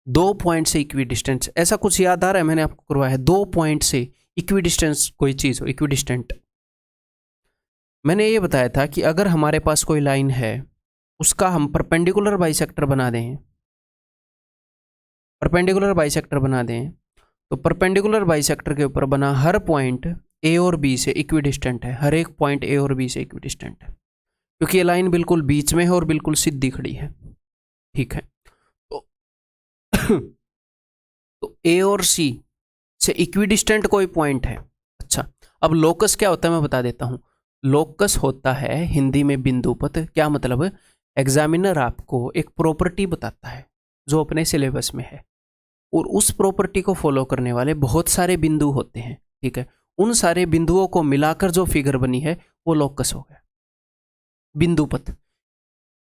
दो पॉइंट से इक्विडिस्टेंट, ऐसा कुछ याद आ रहा है? मैंने आपको करवाया है, दो पॉइंट से इक्विडिस्टेंस कोई चीज हो, इक्विडिस्टेंट। मैंने ये बताया था कि अगर हमारे पास कोई लाइन है उसका हम परपेंडिकुलर बाइसेक्टर बना दें, परपेंडिकुलर बाइसेक्टर बना दें, तो परपेंडिकुलर बाइसेक्टर के ऊपर बना हर पॉइंट A और B से इक्विडिस्टेंट है, हर एक पॉइंट A और B से इक्विडिस्टेंट है, क्योंकि ये लाइन बिल्कुल बीच में है और बिल्कुल सीधी खड़ी है। ठीक है, तो A और C से इक्विडिस्टेंट कोई पॉइंट है। अच्छा, अब लोकस क्या होता है मैं बता देता हूँ। लोकस होता है हिंदी में बिंदुपत। क्या मतलब? एग्जामिनर आपको एक प्रॉपर्टी बताता है जो अपने सिलेबस में है, और उस प्रॉपर्टी को फॉलो करने वाले बहुत सारे बिंदु होते हैं, ठीक है। उन सारे बिंदुओं को मिलाकर जो फिगर बनी है वो लोकस हो गया, बिंदुपत।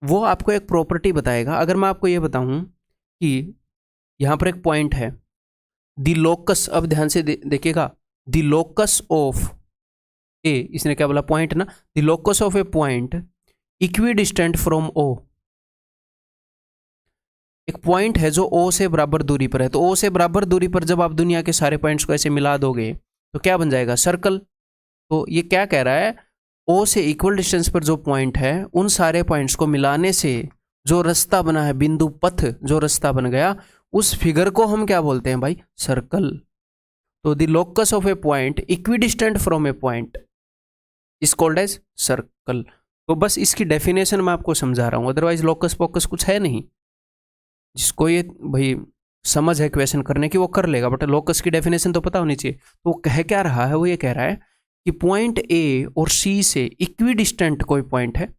वो आपको एक प्रॉपर्टी बताएगा। अगर मैं आपको ये बताऊं कि यहां पर एक पॉइंट है, द लोकस, अब ध्यान से देखिएगा, द लोकस ऑफ ए, इसने क्या बोला? पॉइंट ना। The locus of a point equidistant from O. एक पॉइंट है जो ओ से बराबर दूरी पर है, तो ओ से बराबर दूरी पर जब आप दुनिया के सारे पॉइंट्स को ऐसे मिला दोगे तो क्या बन जाएगा? सर्कल। तो ये क्या कह रहा है? ओ से इक्वल डिस्टेंस पर जो पॉइंट है उन सारे पॉइंट्स को मिलाने से जो रास्ता बना है, बिंदु पथ जो रास्ता बन गया, उस फिगर को हम क्या बोलते हैं भाई? सर्कल। तो the locus of a point equidistant from a point is called as circle. तो बस इसकी डेफिनेशन मैं आपको समझा रहा हूं, अदरवाइज लोकस पोकस कुछ है नहीं। जिसको ये भाई समझ है क्वेश्चन करने की वो कर लेगा, बट लोकस की डेफिनेशन तो पता होनी चाहिए। तो वो कह क्या रहा है? वो ये कह रहा है कि पॉइंट ए और सी से इक्विडिस्टेंट कोई पॉइंट है,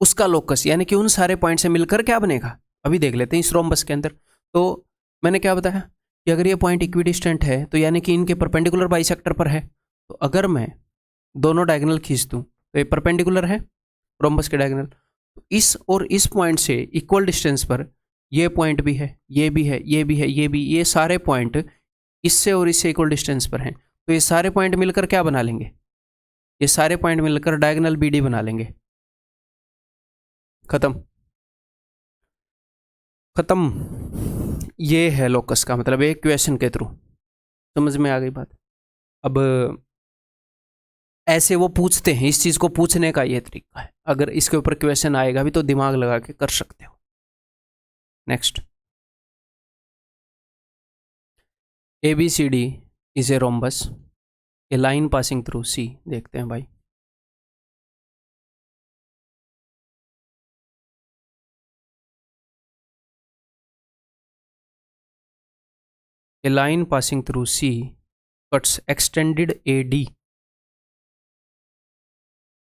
उसका लोकस, यानी कि उन सारे पॉइंट से मिलकर क्या बनेगा, अभी देख लेते हैं इस रोम्बस के अंदर। तो मैंने क्या बताया कि अगर ये पॉइंट इक्विडिस्टेंट है तो यानी कि इनके परपेंडिकुलर बाइसेक्टर पर है। तो अगर मैं दोनों डायगोनल खींच दूं तो ये परपेंडिकुलर है रोम्बस के डायगोनल। तो इस और इस पॉइंट से इक्वल डिस्टेंस पर ये पॉइंट भी है, ये भी है, ये भी है, ये भी, ये सारे पॉइंट इससे और इससे इक्वल डिस्टेंस पर हैं। तो ये सारे पॉइंट मिलकर क्या बना लेंगे? ये सारे पॉइंट मिलकर डायगोनल बीडी बना लेंगे। खत्म खत्म। ये है लोकस का मतलब, एक क्वेश्चन के थ्रू। समझ में आ गई बात? अब ऐसे वो पूछते हैं, इस चीज को पूछने का ये तरीका है। अगर इसके ऊपर क्वेश्चन आएगा भी तो दिमाग लगा के कर सकते हो। Next, ABCD is a rhombus, a line passing through C। देखते हैं भाई। A line passing through C cuts extended AD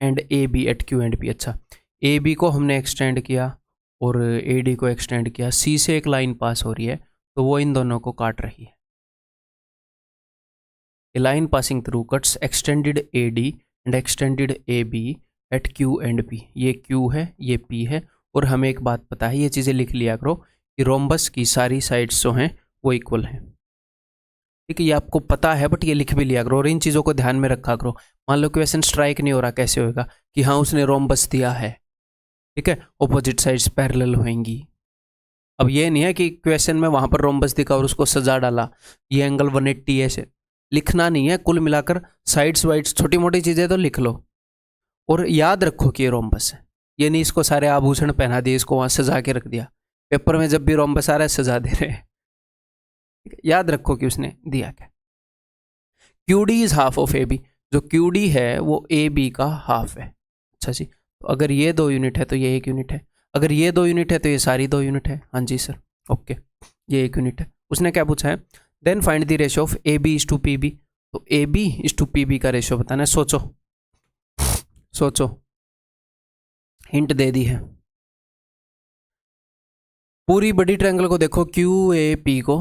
and AB at Q and P। अच्छा, AB को हमने एक्सटेंड किया और AD को एक्सटेंड किया, C से एक लाइन पास हो रही है तो वो इन दोनों को काट रही है। A line passing through cuts extended AD and extended AB at Q and P। ये Q है, ये P है, और हमें एक बात पता है, ये चीज़ें लिख लिया करो कि रोम्बस की सारी साइड्स जो हैं वो इक्वल हैं। ठीक है, ये आपको पता है बट ये लिख भी लिया करो और इन चीज़ों को ध्यान में रखा करो। मान लो क्वेश्चन स्ट्राइक नहीं हो रहा, कैसे होगा कि हाँ उसने रोम्बस दिया है, ठीक है, ऑपोजिट साइड्स पैरेलल होंगी। अब ये नहीं है कि क्वेश्चन में वहां पर रोम्बस दिखा और उसको सजा डाला, ये एंगल 180 ऐसे लिखना नहीं है। कुल मिलाकर साइड्स वाइड्स छोटी मोटी चीज़ें तो लिख लो और याद रखो कि ये रोम्बस है। ये नहीं इसको सारे आभूषण पहना दिए, इसको वहां सजा के रख दिया, पेपर में जब भी रोम्बस आ रहा है सजा दे रहे हैं। याद रखो कि उसने दिया क्या। QD is half of AB। जो QD है वो AB का हाफ है। अच्छा जी, तो अगर ये 2 यूनिट है तो ये 1 यूनिट है, अगर ये 2 यूनिट है तो ये सारी 2 यूनिट है। हाँ जी सर, ओके, ये 1 यूनिट है। उसने क्या पूछा है? Then find the ratio of AB is to PB। तो AB इज टू PB का रेशियो बताना है। सोचो सोचो, हिंट दे दी है। पूरी बड़ी ट्रायंगल को देखो, QAP को,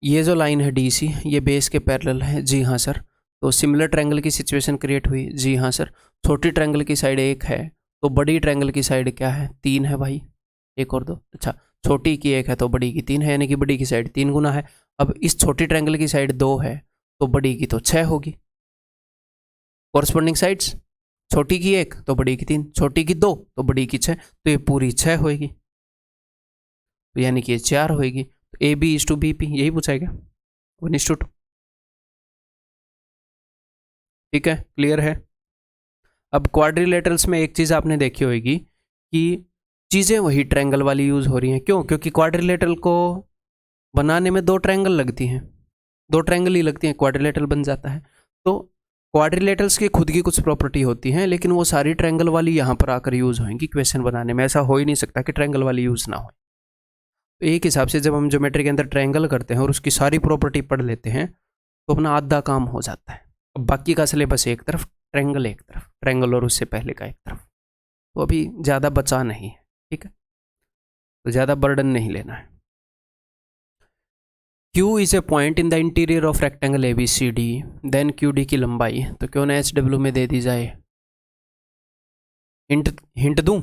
ये जो लाइन है DC ये बेस के पैरेलल है। जी हाँ सर। तो सिमिलर ट्रायंगल की सिचुएशन क्रिएट हुई। जी हाँ सर। छोटी ट्रायंगल की साइड 1 है तो बड़ी ट्रायंगल की साइड क्या है? 3 है भाई, 1 और 2। अच्छा, छोटी की 1 है तो बड़ी की 3 है, यानी कि बड़ी की साइड 3 गुना है। अब इस छोटी ट्रायंगल की साइड 2 है तो बड़ी की तो 6 होगी। कॉरस्पॉन्डिंग साइड्स, छोटी की 1 तो बड़ी की 3, छोटी की 2 तो बड़ी की 6, तो ये पूरी 6 होगी, तो यानी कि ये 4 होगी। तो AB इज टू BP, यही पूछा है क्या? 1:2। ठीक है, क्लियर है। अब क्वाड्रिलेटरल्स में एक चीज़ आपने देखी होगी कि चीज़ें वही ट्रायंगल वाली यूज़ हो रही हैं। क्यों? क्योंकि क्वाड्रिलेटरल को बनाने में 2 ट्रायंगल लगती हैं, 2 ट्रायंगल ही लगती हैं, क्वाड्रिलेटरल बन जाता है। तो क्वाड्रिलेटरल्स की खुद की कुछ प्रॉपर्टी होती हैं, लेकिन वो सारी ट्रायंगल वाली यहाँ पर आकर यूज़ होंगी क्वेश्चन बनाने में। ऐसा हो ही नहीं सकता कि ट्रायंगल वाली यूज़ ना हो। तो एक हिसाब से जब हम ज्योमेट्री के अंदर ट्रायंगल करते हैं और उसकी सारी प्रॉपर्टी पढ़ लेते हैं तो अपना आधा काम हो जाता है। अब बाकी का सिलेबस एक तरफ, ट्रायंगल एक तरफ, ट्रायंगल और उससे पहले का एक तरफ, तो अभी ज़्यादा बचा नहीं है, ठीक है, तो ज़्यादा बर्डन नहीं लेना है। Q is a point in the interior of rectangle ABCD, देन QD की लंबाई तो क्यों ना HW में दे दी जाए। हिंट दूं,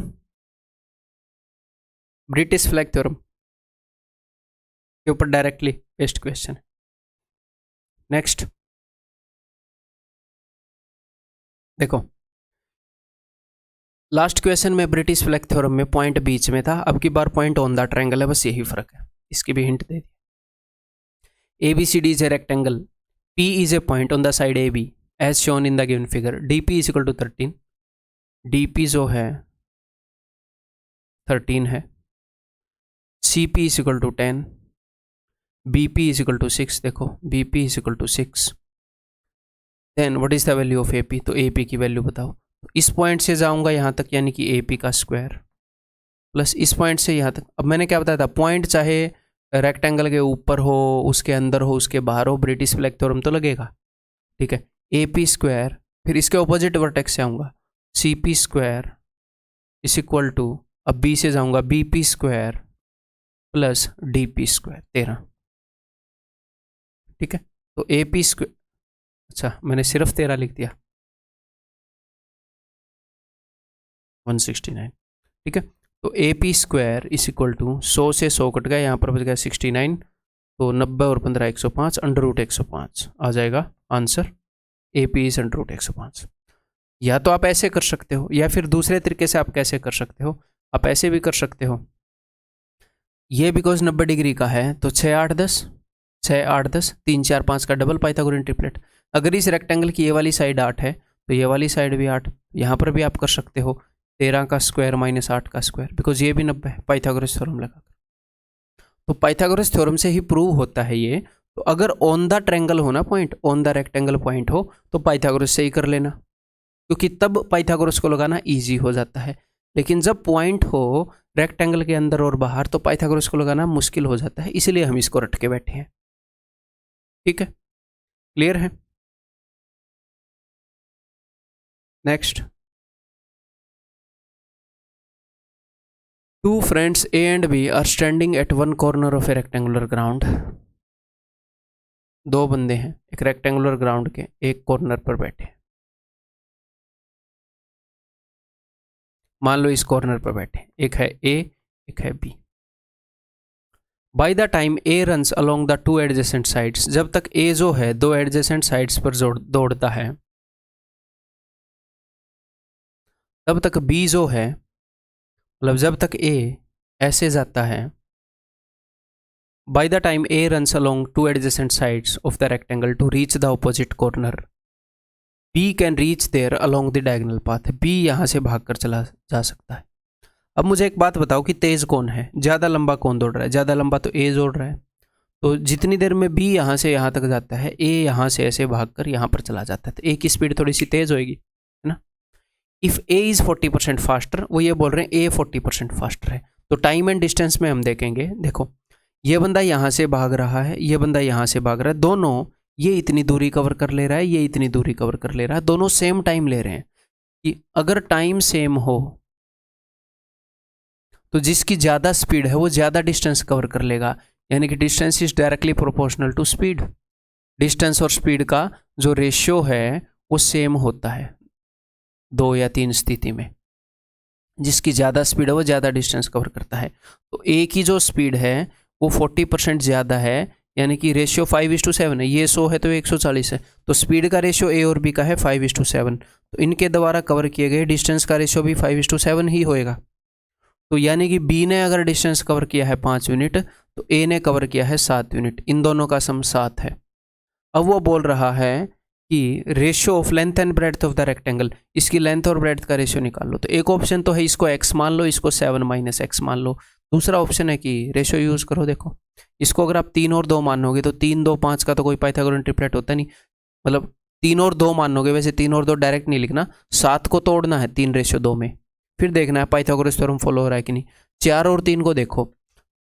ब्रिटिश फ्लैग थ्योरम के ऊपर डायरेक्टली बेस्ड क्वेश्चन। नेक्स्ट देखो, लास्ट क्वेश्चन में ब्रिटिश फ्लैग थ्योरम में पॉइंट बीच में था, अब की बार पॉइंट ऑन द ट्रायंगल है, बस यही फर्क है। इसकी भी hint they the. ABCD is a rectangle. P is a point on the side AB as shown in the given figure. DP is equal to 13. DP जो है 13 है। CP is equal to 10. BP is equal to 6. देखो BP is equal to 6. Then what is the value of AP? तो AP की वैल्यू बताओ। इस पॉइंट से जाऊंगा यहाँ तक, यानी कि AP का स्क्वायर प्लस इस पॉइंट से यहाँ तक। अब मैंने क्या बताया था, पॉइंट चाहे रेक्टेंगल के ऊपर हो, उसके अंदर हो, उसके बाहर हो, ब्रिटिश फ्लैग थ्योरम तो लगेगा, ठीक है। AP स्क्वायर, फिर इसके ऑपोजिट वर्टेक्स से आऊँगा CP square is equal to, अब B से जाऊँगा BP square plus DP square 13, ठीक है। तो AP स्क्वायर, अच्छा मैंने सिर्फ 13 लिख दिया, 169, ठीक है। तो AP square is equal to 100 से 100 कट गया, यहाँ पर बच गया 69, तो 90 और 15 105, अंडर रूट 105 आ जाएगा answer. AP is under root 105। या तो आप ऐसे कर सकते हो, या फिर दूसरे तरीके से आप कैसे कर सकते हो, आप ऐसे भी कर सकते हो। ये बिकॉज 90 डिग्री का है तो 6 8 10, 6 8 10, 3 4 5 का डबल पाइथागोरियन ट्रिपलेट। अगर इस रेक्टेंगल की ये वाली साइड 8 है तो ये वाली साइड भी 8, यहाँ पर भी आप कर सकते हो 13 का स्क्वायर माइनस 8 का स्क्वायर, बिकॉज ये भी 90 है, पाइथागोरस थ्योरम लगाकर। तो पाइथागोरस थ्योरम से ही प्रूव होता है ये। तो अगर ऑन द ट्रायंगल हो ना point, on the rectangle point हो तो पाइथागोरस से ही कर लेना, क्योंकि तब पाइथागोरस को लगाना ईजी हो जाता है। लेकिन जब पॉइंट हो रेक्टेंगल के अंदर और बाहर तो पाइथागोरस को लगाना मुश्किल हो जाता है, इसलिए हम इसको रट के बैठे हैं, ठीक है, क्लियर है। Next, Two friends A and B are standing at one corner of a rectangular ground. दो बंदे हैं एक रेक्टेंगुलर ग्राउंड के एक कॉर्नर पर बैठे, मान लो इस कॉर्नर पर बैठे, एक है A एक है B। By the time A runs along the two adjacent sides, जब तक A जो है दो एडजेसेंट साइड्स पर दौड़ता है, तब तक B जो है, मतलब जब तक A ऐसे जाता है, by the time A runs along two adjacent sides of the rectangle to reach the opposite corner, B can reach there along the diagonal path. B यहाँ से भागकर चला जा सकता है। अब मुझे एक बात बताओ कि तेज कौन है, ज़्यादा लंबा कौन दौड़ रहा है? ज़्यादा लंबा तो A दौड़ रहा है, तो जितनी देर में B यहाँ से यहाँ तक जाता है, A यहाँ से ऐसे भागकर यहाँ पर चला जाता है, तो A की स्पीड थोड़ी सी तेज होगी, है ना। इफ़ A इज़ 40% फास्टर, वो ये बोल रहे हैं A 40% फास्टर है, तो टाइम एंड डिस्टेंस में हम देखेंगे। देखो ये बंदा यहाँ से भाग रहा है, ये बंदा यहाँ से भाग रहा है, दोनों ये इतनी दूरी कवर कर ले रहा है, ये इतनी दूरी कवर कर ले रहा है, दोनों सेम टाइम ले रहे हैं। कि अगर टाइम सेम हो तो जिसकी ज़्यादा स्पीड है वो ज़्यादा डिस्टेंस कवर कर लेगा, यानी कि distance is directly proportional to speed. Distance और स्पीड का जो रेशियो है वो सेम होता है 2 या 3 स्थिति में, जिसकी ज़्यादा स्पीड है वो ज़्यादा डिस्टेंस कवर करता है। तो A की जो स्पीड है वो 40% ज़्यादा है, यानी कि रेशियो 5:7 है, ये 100 है तो 140 है, तो स्पीड का रेशियो A और B का है 5:7, तो इनके द्वारा कवर किए गए डिस्टेंस का रेशियो भी 5:7 ही होएगा। तो यानी कि B ने अगर डिस्टेंस कवर किया है 5 यूनिट तो A ने कवर किया है 7 यूनिट, इन दोनों का सम 7 है। अब वो बोल रहा है कि ratio of length and breadth of the rectangle, इसकी लेंथ और ब्रेड्थ का रेशियो निकाल लो। तो एक ऑप्शन तो है इसको x मान लो, इसको 7 - x मान लो। दूसरा ऑप्शन है कि रेशियो यूज़ करो। देखो इसको अगर आप 3 और 2 मानोगे तो 3 2 5 का तो कोई पाइथागोरन ट्रिपलेट होता नहीं, मतलब 3 और 2 मानोगे, वैसे 3 और 2 डायरेक्ट नहीं लिखना, 7 को तोड़ना है 3:2 में, फिर देखना है पाइथागोरस थ्योरम फॉलो हो रहा है कि नहीं। 4 और 3 को देखो,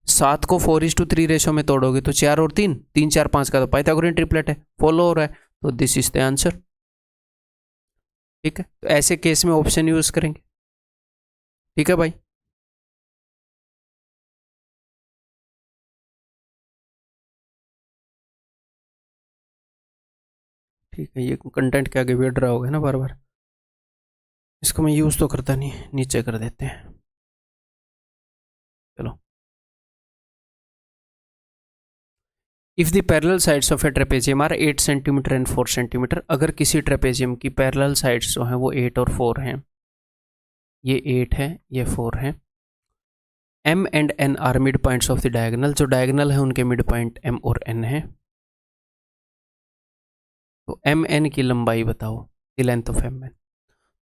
7 को 4:3 रेशियो में तोड़ोगे तो 4 और 3 3 4 5 का तो पाइथागोरन ट्रिपलेट है, फॉलो हो रहा है, तो दिस इज द आंसर। ठीक है, तो ऐसे केस में ऑप्शन यूज करेंगे। ठीक है भाई, ठीक है। ये कंटेंट के आगे बैठ रहा होगा ना बार बार, इसको मैं यूज तो करता नहीं, नीचे कर देते हैं। चलो, if the parallel sides of a trapezium are 8 centimetre and 4 centimetre, अगर किसी ट्रेपेजियम की पैरेलल साइड्स जो हैं वो 8 और 4 हैं, ये 8 है, ये 4 है। M and N are mid points of the diagonal, जो डायगोनल है उनके मिड पॉइंट M और N है। तो एम एन की लंबाई बताओ, the length of M N.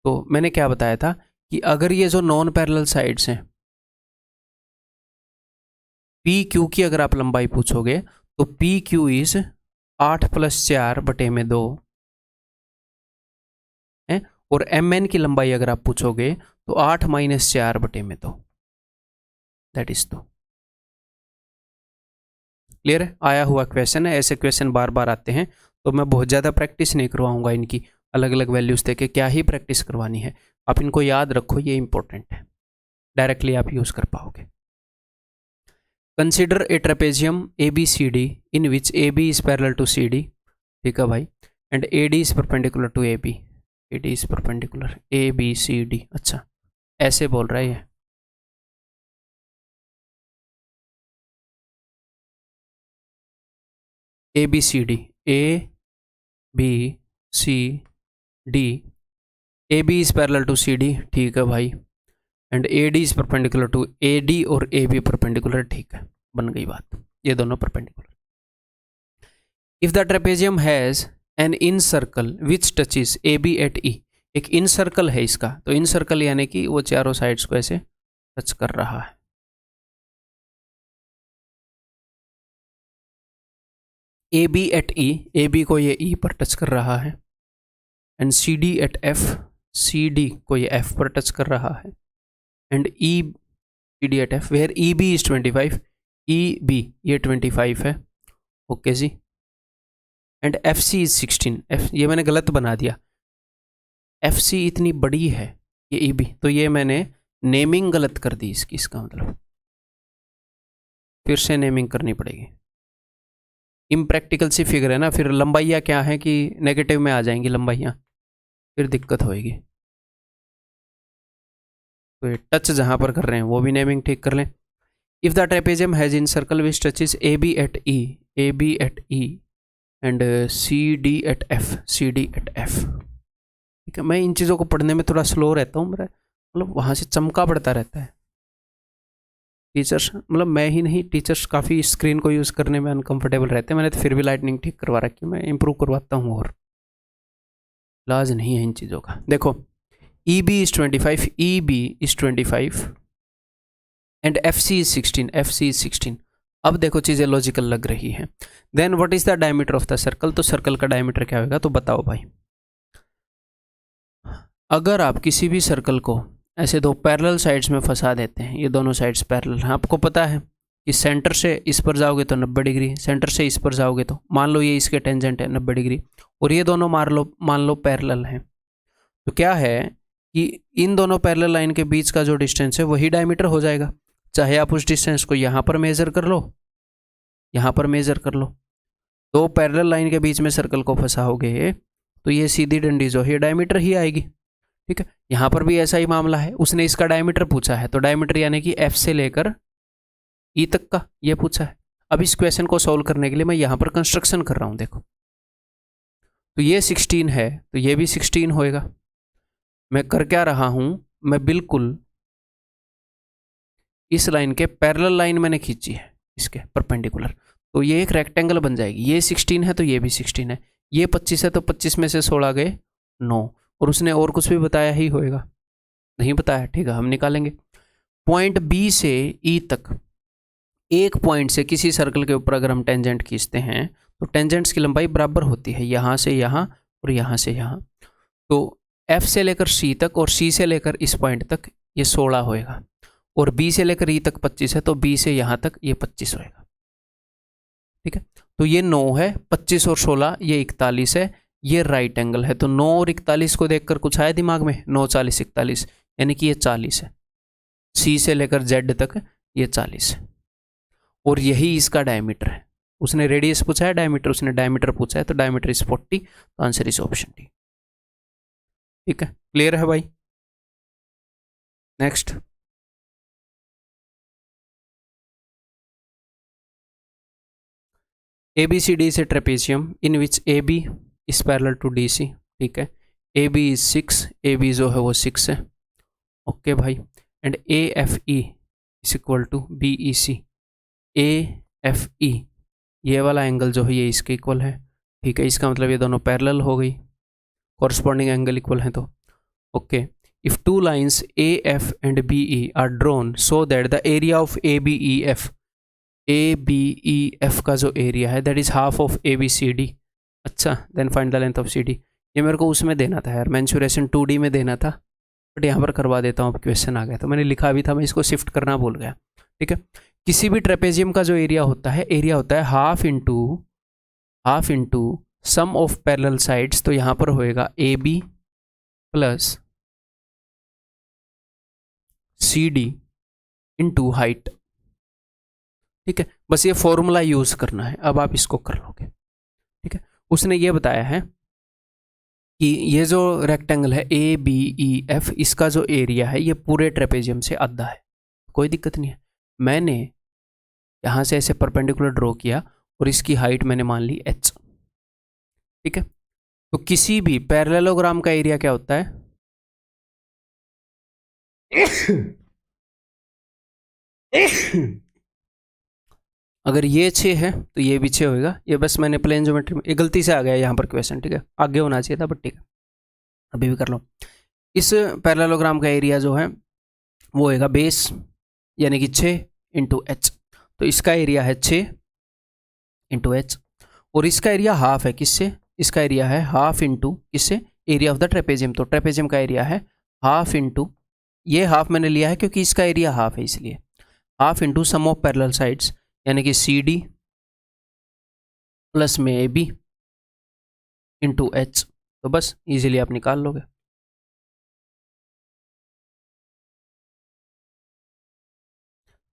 तो मैंने क्या बताया था कि अगर ये जो नॉन पैरेलल साइड्स हैं, पी क्यू की अगर आप लंबाई पूछोगे तो पी क्यू इज 8 + 4 बटे में 2 है, और एम एन की लंबाई अगर आप पूछोगे तो 8 - 4 बटे में 2, दैट इज 2। क्लियर है, आया हुआ क्वेश्चन है। ऐसे क्वेश्चन बार बार आते हैं, तो मैं बहुत ज़्यादा प्रैक्टिस नहीं करवाऊंगा इनकी, अलग अलग वैल्यूज देके क्या ही प्रैक्टिस करवानी है। आप इनको याद रखो, ये इंपॉर्टेंट है, डायरेक्टली आप यूज कर पाओगे। Consider a trapezium ABCD in which AB is parallel to CD, ठीक है भाई, and AD is perpendicular to AB, AD is perpendicular ABCD। अच्छा, ऐसे बोल रहा है ये। ABCD, ABCD, AB is parallel to CD, ठीक है भाई, and AD is perpendicular to AD और AB परपेंडिकुलर, ठीक है, बन गई बात, ये दोनों perpendicular. If the trapezium has an incircle which touches AB at E, एक इन सर्कल है इसका, तो इन सर्कल यानी कि वो चारों साइड्स को ऐसे टच कर रहा है। AB एट E, AB को ये E पर टच कर रहा है, and CD at F, CD को ये F पर टच कर रहा है, and CD at F where EB is 25, EB ये 25 है, ओके जी, एंड FC इज 16, ये मैंने गलत बना दिया, FC इतनी बड़ी है ये EB, तो ये मैंने नेमिंग गलत कर दी इसकी, इसका मतलब फिर से नेमिंग करनी पड़ेगी। इम्प्रैक्टिकल सी फिगर है ना, फिर लंबाइयाँ क्या है कि नेगेटिव में आ जाएंगी लंबाइयाँ, फिर दिक्कत होएगी। तो ये टच जहाँ पर कर रहे हैं वो भी नेमिंग ठीक कर लें। If the trapezium has incircle which touches AB at E, AB at E and CD at F, CD at F, ठीक है। मैं इन चीज़ों को पढ़ने में थोड़ा स्लो रहता हूँ, मेरा मतलब वहाँ से चमका पड़ता रहता है। टीचर्स, मतलब मैं ही नहीं, टीचर्स काफ़ी स्क्रीन को यूज़ करने में अनकंफर्टेबल रहते हैं। मैंने तो फिर भी लाइटनिंग ठीक करवा रखी है, मैं इंप्रूव करवाता हूँ, और इलाज नहीं है इन चीज़ों का। देखो, EB is 25, EB is 25 and FC is 16, FC is 16। अब देखो चीज़ें लॉजिकल लग रही हैं। Then what is the diameter of the circle, तो सर्कल का डायमीटर क्या होगा, तो बताओ भाई। अगर आप किसी भी सर्कल को ऐसे दो पैरेलल साइड्स में फंसा देते हैं, ये दोनों साइड्स पैरेलल हैं, आपको पता है कि सेंटर से इस पर जाओगे तो 90 डिग्री, सेंटर से इस पर जाओगे तो मान लो ये इसके टेंजेंट है 90 डिग्री, और ये दोनों मान लो पैरेलल हैं, तो क्या है कि इन दोनों पैरेलल लाइन के बीच का जो डिस्टेंस है वही डायमीटर हो जाएगा। चाहे आप उस डिस्टेंस को यहाँ पर मेजर कर लो, यहाँ पर मेजर कर लो, दो पैरेलल लाइन के बीच में सर्कल को फंसाओगे तो ये सीधी डंडी जो है डायमीटर ही आएगी, ठीक है। यहाँ पर भी ऐसा ही मामला है, उसने इसका डायमीटर पूछा है, तो डायमीटर यानी कि F से लेकर E तक का ये पूछा है। अब इस क्वेश्चन को सॉल्व करने के लिए मैं यहाँ पर कंस्ट्रक्शन कर रहा हूँ, देखो, तो ये 16 है तो ये भी 16 होएगा। मैं कर क्या रहा हूं, मैं बिल्कुल इस लाइन के पैरेलल लाइन मैंने खींची है, इसके परपेंडिकुलर, तो ये एक रेक्टेंगल बन जाएगी। ये 16 है तो ये भी 16 है, ये 25 है तो 25 में से 16 गए 9, और उसने और कुछ भी बताया ही होएगा, नहीं बताया, ठीक है, हम निकालेंगे। पॉइंट B से E तक एक पॉइंट से किसी सर्कल के ऊपर अगर हम टेंजेंट खींचते हैं तो टेंजेंट्स की लंबाई बराबर होती है, यहाँ से यहाँ और यहाँ से यहाँ। तो F से लेकर C तक और C से लेकर इस पॉइंट तक ये 16 होएगा, और B से लेकर E तक 25 है तो B से यहाँ तक ये 25 होएगा, ठीक है। तो ये 9 है, 25 और 16 ये 41 है, ये राइट एंगल है, तो 9 और 41 को देखकर कुछ आया दिमाग में, 9 40 41, यानी कि ये 40 है। सी से लेकर जेड तक ये 40 है और यही इसका डायमीटर है। उसने रेडियस पूछा है, डायमीटर उसने डायमीटर पूछा है, तो डायमीटर इज 40, तो आंसर इज ऑप्शन डी। ठीक है, क्लियर है भाई। Next, ABCD is a trapezium in which AB is parallel to DC। ठीक है, AB is 6, AB जो है वो 6 है, ओके भाई। And AFE is equal to BEC। AFE ये वाला एंगल जो है ये इसके इक्वल है। ठीक है, इसका मतलब ये दोनों पैरेलल हो गई, कॉरस्पॉन्डिंग एंगल इक्वल है। तो okay, if two lines AF and BE are drawn so that the area of ABEF का जो एरिया है that is half of ABCD। अच्छा, then find the length of CD। ये मेरे को उसमें देना था यार, मेंसुरेशन 2D में देना था, बट यहाँ पर करवा देता हूँ, अब क्वेश्चन आ गया तो मैंने लिखा भी था, मैं इसको शिफ्ट करना भूल गया। ठीक है, किसी भी ट्रेपेजियम का जो एरिया होता है half into sum of parallel sides. तो यहाँ पर होएगा AB plus CD into height. ठीक है, बस ये फॉर्मूला यूज करना है, अब आप इसको कर लोगे। ठीक है, उसने ये बताया है कि ये जो रेक्टेंगल है ABEF, इसका जो एरिया है ये पूरे ट्रेपेजियम से आधा है, कोई दिक्कत नहीं है। मैंने यहाँ से ऐसे परपेंडिकुलर ड्रॉ किया और इसकी हाइट मैंने मान ली h। ठीक है, तो किसी भी पैरेललोग्राम का एरिया क्या होता है अगर ये 6 है तो ये भी 6 होगा। ये बस मैंने प्लेन ज्योमेट्री में, ये गलती से आ गया यहाँ पर क्वेश्चन। ठीक है, आगे होना चाहिए था, बट ठीक है अभी भी कर लो। इस पैरेललोग्राम का एरिया जो है वो होगा बेस यानी कि 6 इंटू h। तो इसका एरिया है 6 इंटू h और इसका एरिया हाफ है किससे, इसका एरिया है हाफ इंटू किससे, एरिया ऑफ द ट्रेपेजियम। तो ट्रेपेजियम का एरिया है हाफ इंटू, ये हाफ मैंने लिया है क्योंकि इसका एरिया हाफ है, इसलिए half into sum of parallel sides यानी कि CD प्लस में AB इंटू H। तो बस इजीली आप निकाल लोगे।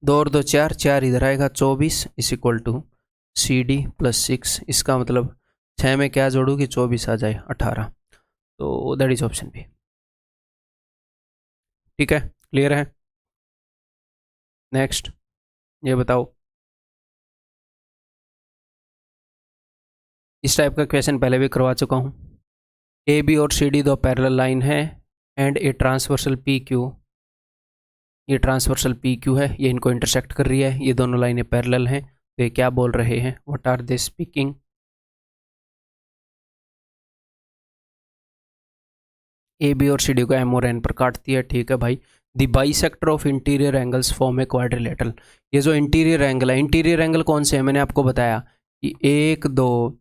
दो और 2 4, 4 इधर आएगा, 24 is equal to CD plus 6। इसका मतलब 6 में क्या जोड़ू कि 24 आ जाए, 18। तो दैट इज ऑप्शन बी। ठीक है, क्लियर है। नेक्स्ट, ये बताओ, इस टाइप का क्वेश्चन पहले भी करवा चुका हूँ। AB और CD दो पैरेलल लाइन है एंड ए ट्रांसवर्सल PQ, ये ट्रांसवर्सल PQ है, ये इनको इंटरसेक्ट कर रही है, ये दोनों लाइनें पैरेलल हैं। तो ये क्या बोल रहे हैं, what are they speaking. AB और CD को M और N पर काटती है। ठीक है भाई, the bisector of interior angles form a quadrilateral. ये जो इंटीरियर एंगल है, इंटीरियर एंगल कौन से है, मैंने आपको बताया कि 1 2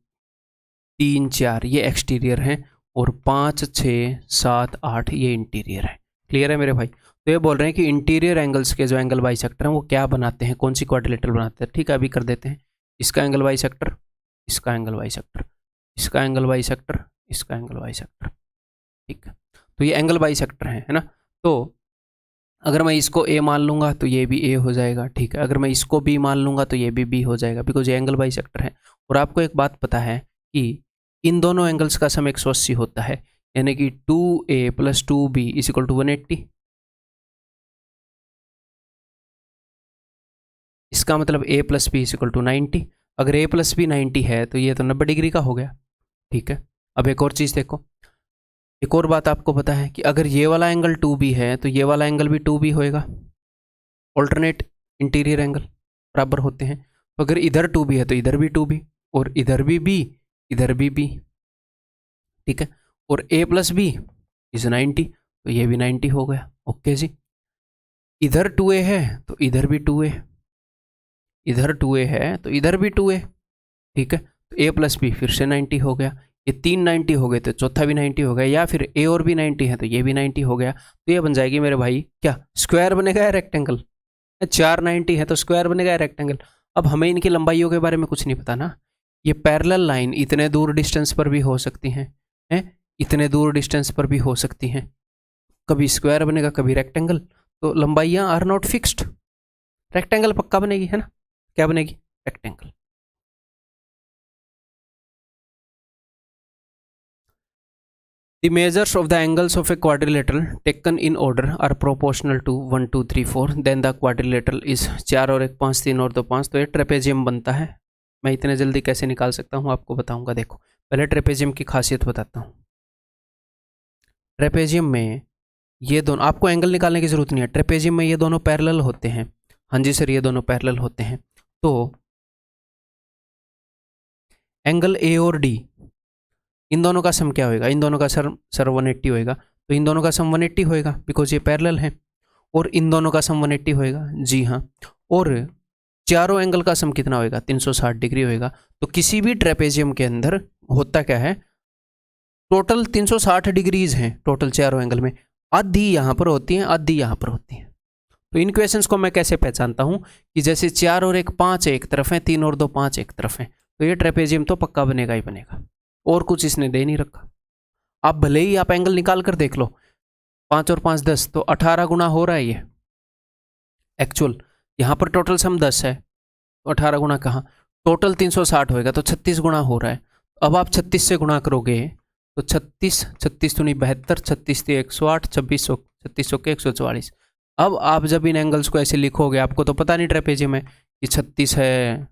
3 4 ये एक्सटीरियर हैं और 5 6 7 8 ये इंटीरियर है। क्लियर है मेरे भाई। तो ये बोल रहे हैं कि इंटीरियर एंगल्स के जो एंगल बाइसेक्टर हैं वो क्या बनाते हैं, कौन सी क्वाड्रिलेटरल बनाते हैं। ठीक है, अभी कर देते हैं। इसका एंगल बाइसेक्टर, इसका एंगल बाइसेक्टर, इसका एंगल बाइसेक्टर, इसका एंगल बाइसेक्टर। ठीक है, तो ये एंगल बाइसेक्टर है ना। तो अगर मैं इसको A मान लूँगा तो ये भी A हो जाएगा। ठीक है, अगर मैं इसको B मान लूँगा तो ये भी B हो जाएगा, बिकॉज ये एंगल बाइसेक्टर है। और आपको एक बात पता है कि इन दोनों एंगल्स का सम 180 होता है, यानी कि 2A plus 2B is equal to 180। इसका मतलब A plus B is equal to 90। अगर A प्लस बी 90 है तो ये तो 90 डिग्री का हो गया। ठीक है, अब एक और चीज़ देखो, एक और बात आपको पता है कि अगर ये वाला एंगल 2B है तो ये वाला एंगल भी 2B होएगा। ऑल्टरनेट इंटीरियर एंगल बराबर होते हैं। तो अगर इधर 2B है तो इधर भी 2B और इधर भी B, इधर भी B। ठीक है, और A प्लस बी इज 90, तो ये भी 90 हो गया। ओके जी, इधर 2A है तो इधर भी 2A, इधर 2A है तो इधर भी 2A। ठीक है, तो A प्लस बी फिर से 90 हो गया। ये 3 90 हो गए तो चौथा भी 90 हो गया, या फिर A और B 90 है तो ये भी 90 हो गया। तो ये बन जाएगी मेरे भाई क्या, स्क्वायर बनेगा या रेक्टेंगल। 4 90 है तो स्क्वायर बनेगा या रेक्टेंगल। अब हमें इनकी लंबाइयों के बारे में कुछ नहीं पता ना, ये पैरेलल लाइन इतने दूर डिस्टेंस पर भी हो सकती हैं, इतने दूर डिस्टेंस पर भी हो सकती हैं, कभी स्क्वायर बनेगा कभी रेक्टेंगल, तो लंबाइयाँ आर नॉट फिक्स्ड। रेक्टेंगल पक्का बनेगी, है ना, क्या बनेगी, rectangle. The measures of the angles of a quadrilateral taken in order are proportional to 1 2 3 4 then the quadrilateral is 4 और 1 5 3 और 2 5, तो ये ट्रेपेजियम बनता है। मैं इतने जल्दी कैसे निकाल सकता हूँ आपको बताऊंगा। देखो पहले ट्रेपेजियम की खासियत बताता हूँ। ट्रेपेजियम में ये दोनों, आपको एंगल निकालने की जरूरत नहीं है, ट्रेपेजियम में ये दोनों पैरेलल होते हैं। हाँ जी सर, ये दोनों पैरेलल होते हैं। तो एंगल ए और डी, इन दोनों का सम क्या होएगा, इन दोनों का सर 180 होएगा, तो इन दोनों का सम 180 होएगा बिकॉज ये पैरेलल है, और इन दोनों का सम 180 होएगा, जी हाँ। और चारों एंगल का सम कितना होएगा, 360 डिग्री होएगा। तो किसी भी ट्रेपेजियम के अंदर होता क्या है, टोटल 360 डिग्रीज हैं टोटल चारों एंगल में, आधी यहाँ पर होती हैं आधी यहाँ पर होती हैं। तो इन क्वेश्चंस को मैं कैसे पहचानता हूँ कि जैसे 4 और 1 5 एक तरफ है, 3 और 2 5 एक तरफ है, तो ये ट्रेपेजियम तो पक्का बनेगा ही बनेगा, और कुछ इसने दे नहीं रखा। आप भले ही आप एंगल निकाल कर देख लो, 5 और 5 10, तो 18 गुना हो रहा है ये एक्चुअल। यहाँ पर टोटल सम 10 है, तो 18 गुना कहाँ, टोटल 360 होएगा तो 36 गुना हो रहा है। अब आप 36 से गुणा करोगे तो 36 तो नहीं 72, 36 तो 108, 36 के 144। अब आप जब इन एंगल्स को ऐसे लिखोगे, आपको तो पता नहीं ट्रेपेजियम में कि 36 है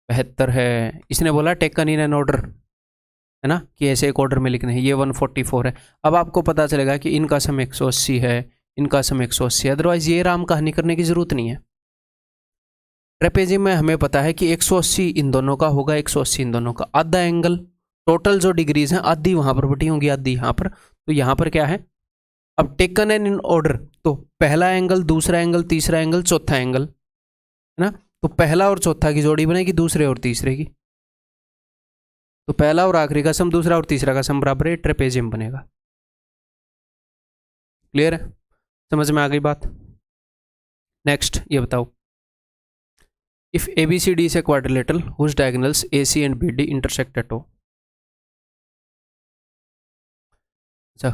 72 है, इसने बोला टेकन इन एन ऑर्डर, है ना, कि ऐसे एक ऑर्डर में लिखने हैं। ये 144 है। अब आपको पता चलेगा कि इनका सम 180 है, इनका सम 180 है, अदरवाइज ये राम कहानी करने की जरूरत नहीं है। ट्रेपेजियम में हमें पता है कि 180 इन दोनों का होगा, 180 इन दोनों का, आधा एंगल, टोटल जो डिग्रीज हैं आधी वहां पर बटी होंगी आधी यहाँ पर, तो यहाँ पर क्या है, अब टेकन एन इन ऑर्डर, तो पहला एंगल दूसरा एंगल तीसरा एंगल चौथा एंगल, है ना, तो पहला और चौथा की जोड़ी बनेगी दूसरे और तीसरे की, तो पहला और आखिरी का सम दूसरा और तीसरा का सम बराबर है, ट्रेपेजियम बनेगा। क्लियर है, समझ में आ गई बात। नेक्स्ट ये बताओ, if ABCD is a quadrilateral whose diagonals AC and BD intersect at O, अच्छा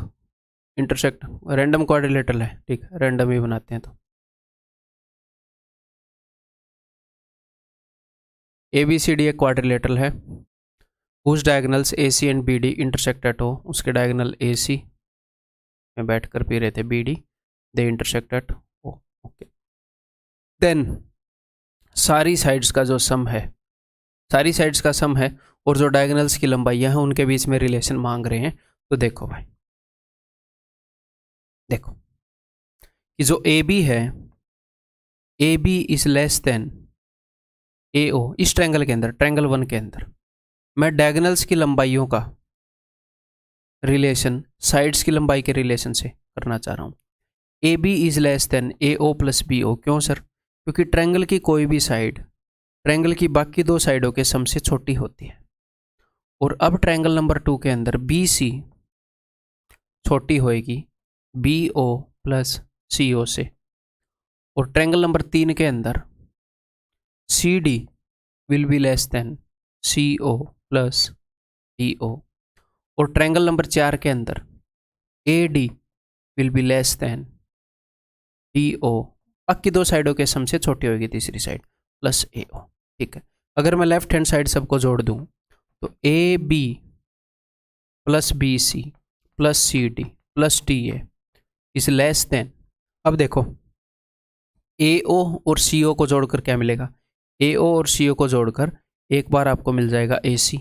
इंटरसेक्ट, रैंडम क्वाड्रिलेटरल है, ठीक है रैंडम ही बनाते हैं। तो ABCD एक क्वाड्रिलेटरल है whose diagonals AC and BD intersect at O, उसके डायगोनल AC में बैठ कर पी रहे थे, BD they intersect at O, okay. Then सारी साइड्स का जो सम है, सारी साइड्स का सम है, और जो डायगोनल्स की लंबाइयां हैं उनके बीच में रिलेशन मांग रहे हैं। तो देखो भाई, देखो कि जो AB है, AB is less than AO, इस ट्रायंगल के अंदर, ट्रायंगल 1 के अंदर मैं डायगोनल्स की लंबाइयों का रिलेशन साइड्स की लंबाई के रिलेशन से करना चाह रहा हूँ। AB is less than AO plus BO, क्यों सर, क्योंकि ट्रायंगल की कोई भी साइड ट्रायंगल की बाकी दो साइडों के सम से छोटी होती है। और अब ट्रायंगल नंबर 2 के अंदर BC छोटी होएगी BO प्लस CO से, और ट्रायंगल नंबर 3 के अंदर CD will be less than CO plus DO, और ट्रायंगल नंबर 4 के अंदर AD will be less than DO, बाकी दो साइडों के सम से छोटी होगी तीसरी साइड, प्लस AO, ठीक है। अगर मैं लेफ्ट हैंड साइड सबको जोड़ दूं तो AB plus BC plus CD plus DA is less than, अब देखो AO और CO को जोड़कर क्या मिलेगा, AO और CO को जोड़कर एक बार आपको मिल जाएगा AC,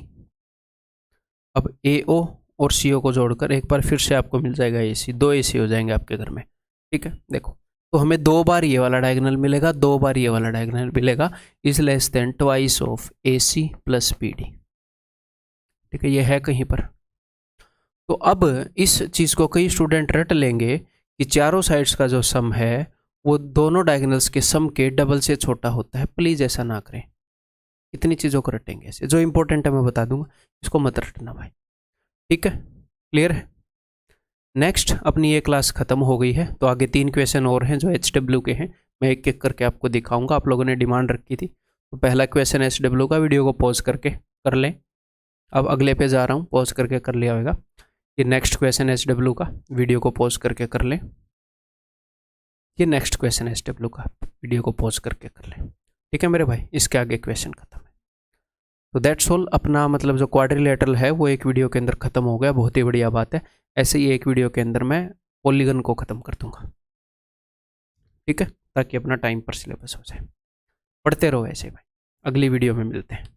अब AO और CO को जोड़कर एक बार फिर से आपको मिल जाएगा AC, 2 AC हो जाएंगे आपके घर में, ठीक है। देखो तो हमें 2 बार ये वाला डायगोनल मिलेगा, 2 बार ये वाला डायगोनल मिलेगा, is less than twice of AC plus BD, ठीक है, ये है कहीं पर। तो अब इस चीज़ को कई स्टूडेंट रट लेंगे कि चारों साइड्स का जो सम है वो दोनों डायगोनल्स के सम के डबल से छोटा होता है। प्लीज़ ऐसा ना करें, इतनी चीज़ों को रटेंगे ऐसे, जो इंपॉर्टेंट है मैं बता दूंगा, इसको मत रटना भाई, ठीक है, क्लियर है। नेक्स्ट अपनी ये क्लास ख़त्म हो गई है, तो आगे 3 क्वेश्चन और हैं जो HW के हैं, मैं एक एक करके आपको दिखाऊंगा। आप लोगों ने डिमांड रखी थी, तो पहला क्वेश्चन HW का वीडियो को पॉज करके कर लें, अब अगले पे जा रहा हूँ, पॉज करके कर लिया होगा। ये नेक्स्ट क्वेश्चन SW का, वीडियो को पॉज करके कर लें। ये नेक्स्ट क्वेश्चन SW का, वीडियो को पॉज करके कर लें। ठीक है मेरे भाई, इसके आगे क्वेश्चन खत्म है। तो दैट्स ऑल, अपना मतलब जो क्वाड्रिलेटरल है वो एक वीडियो के अंदर खत्म हो गया, बहुत ही बढ़िया बात है। ऐसे ही एक वीडियो के अंदर मैं पॉलीगन को खत्म कर दूंगा, ठीक है, ताकि अपना टाइम पर सिलेबस हो जाए। पढ़ते रहो ऐसे भाई, अगली वीडियो में मिलते हैं।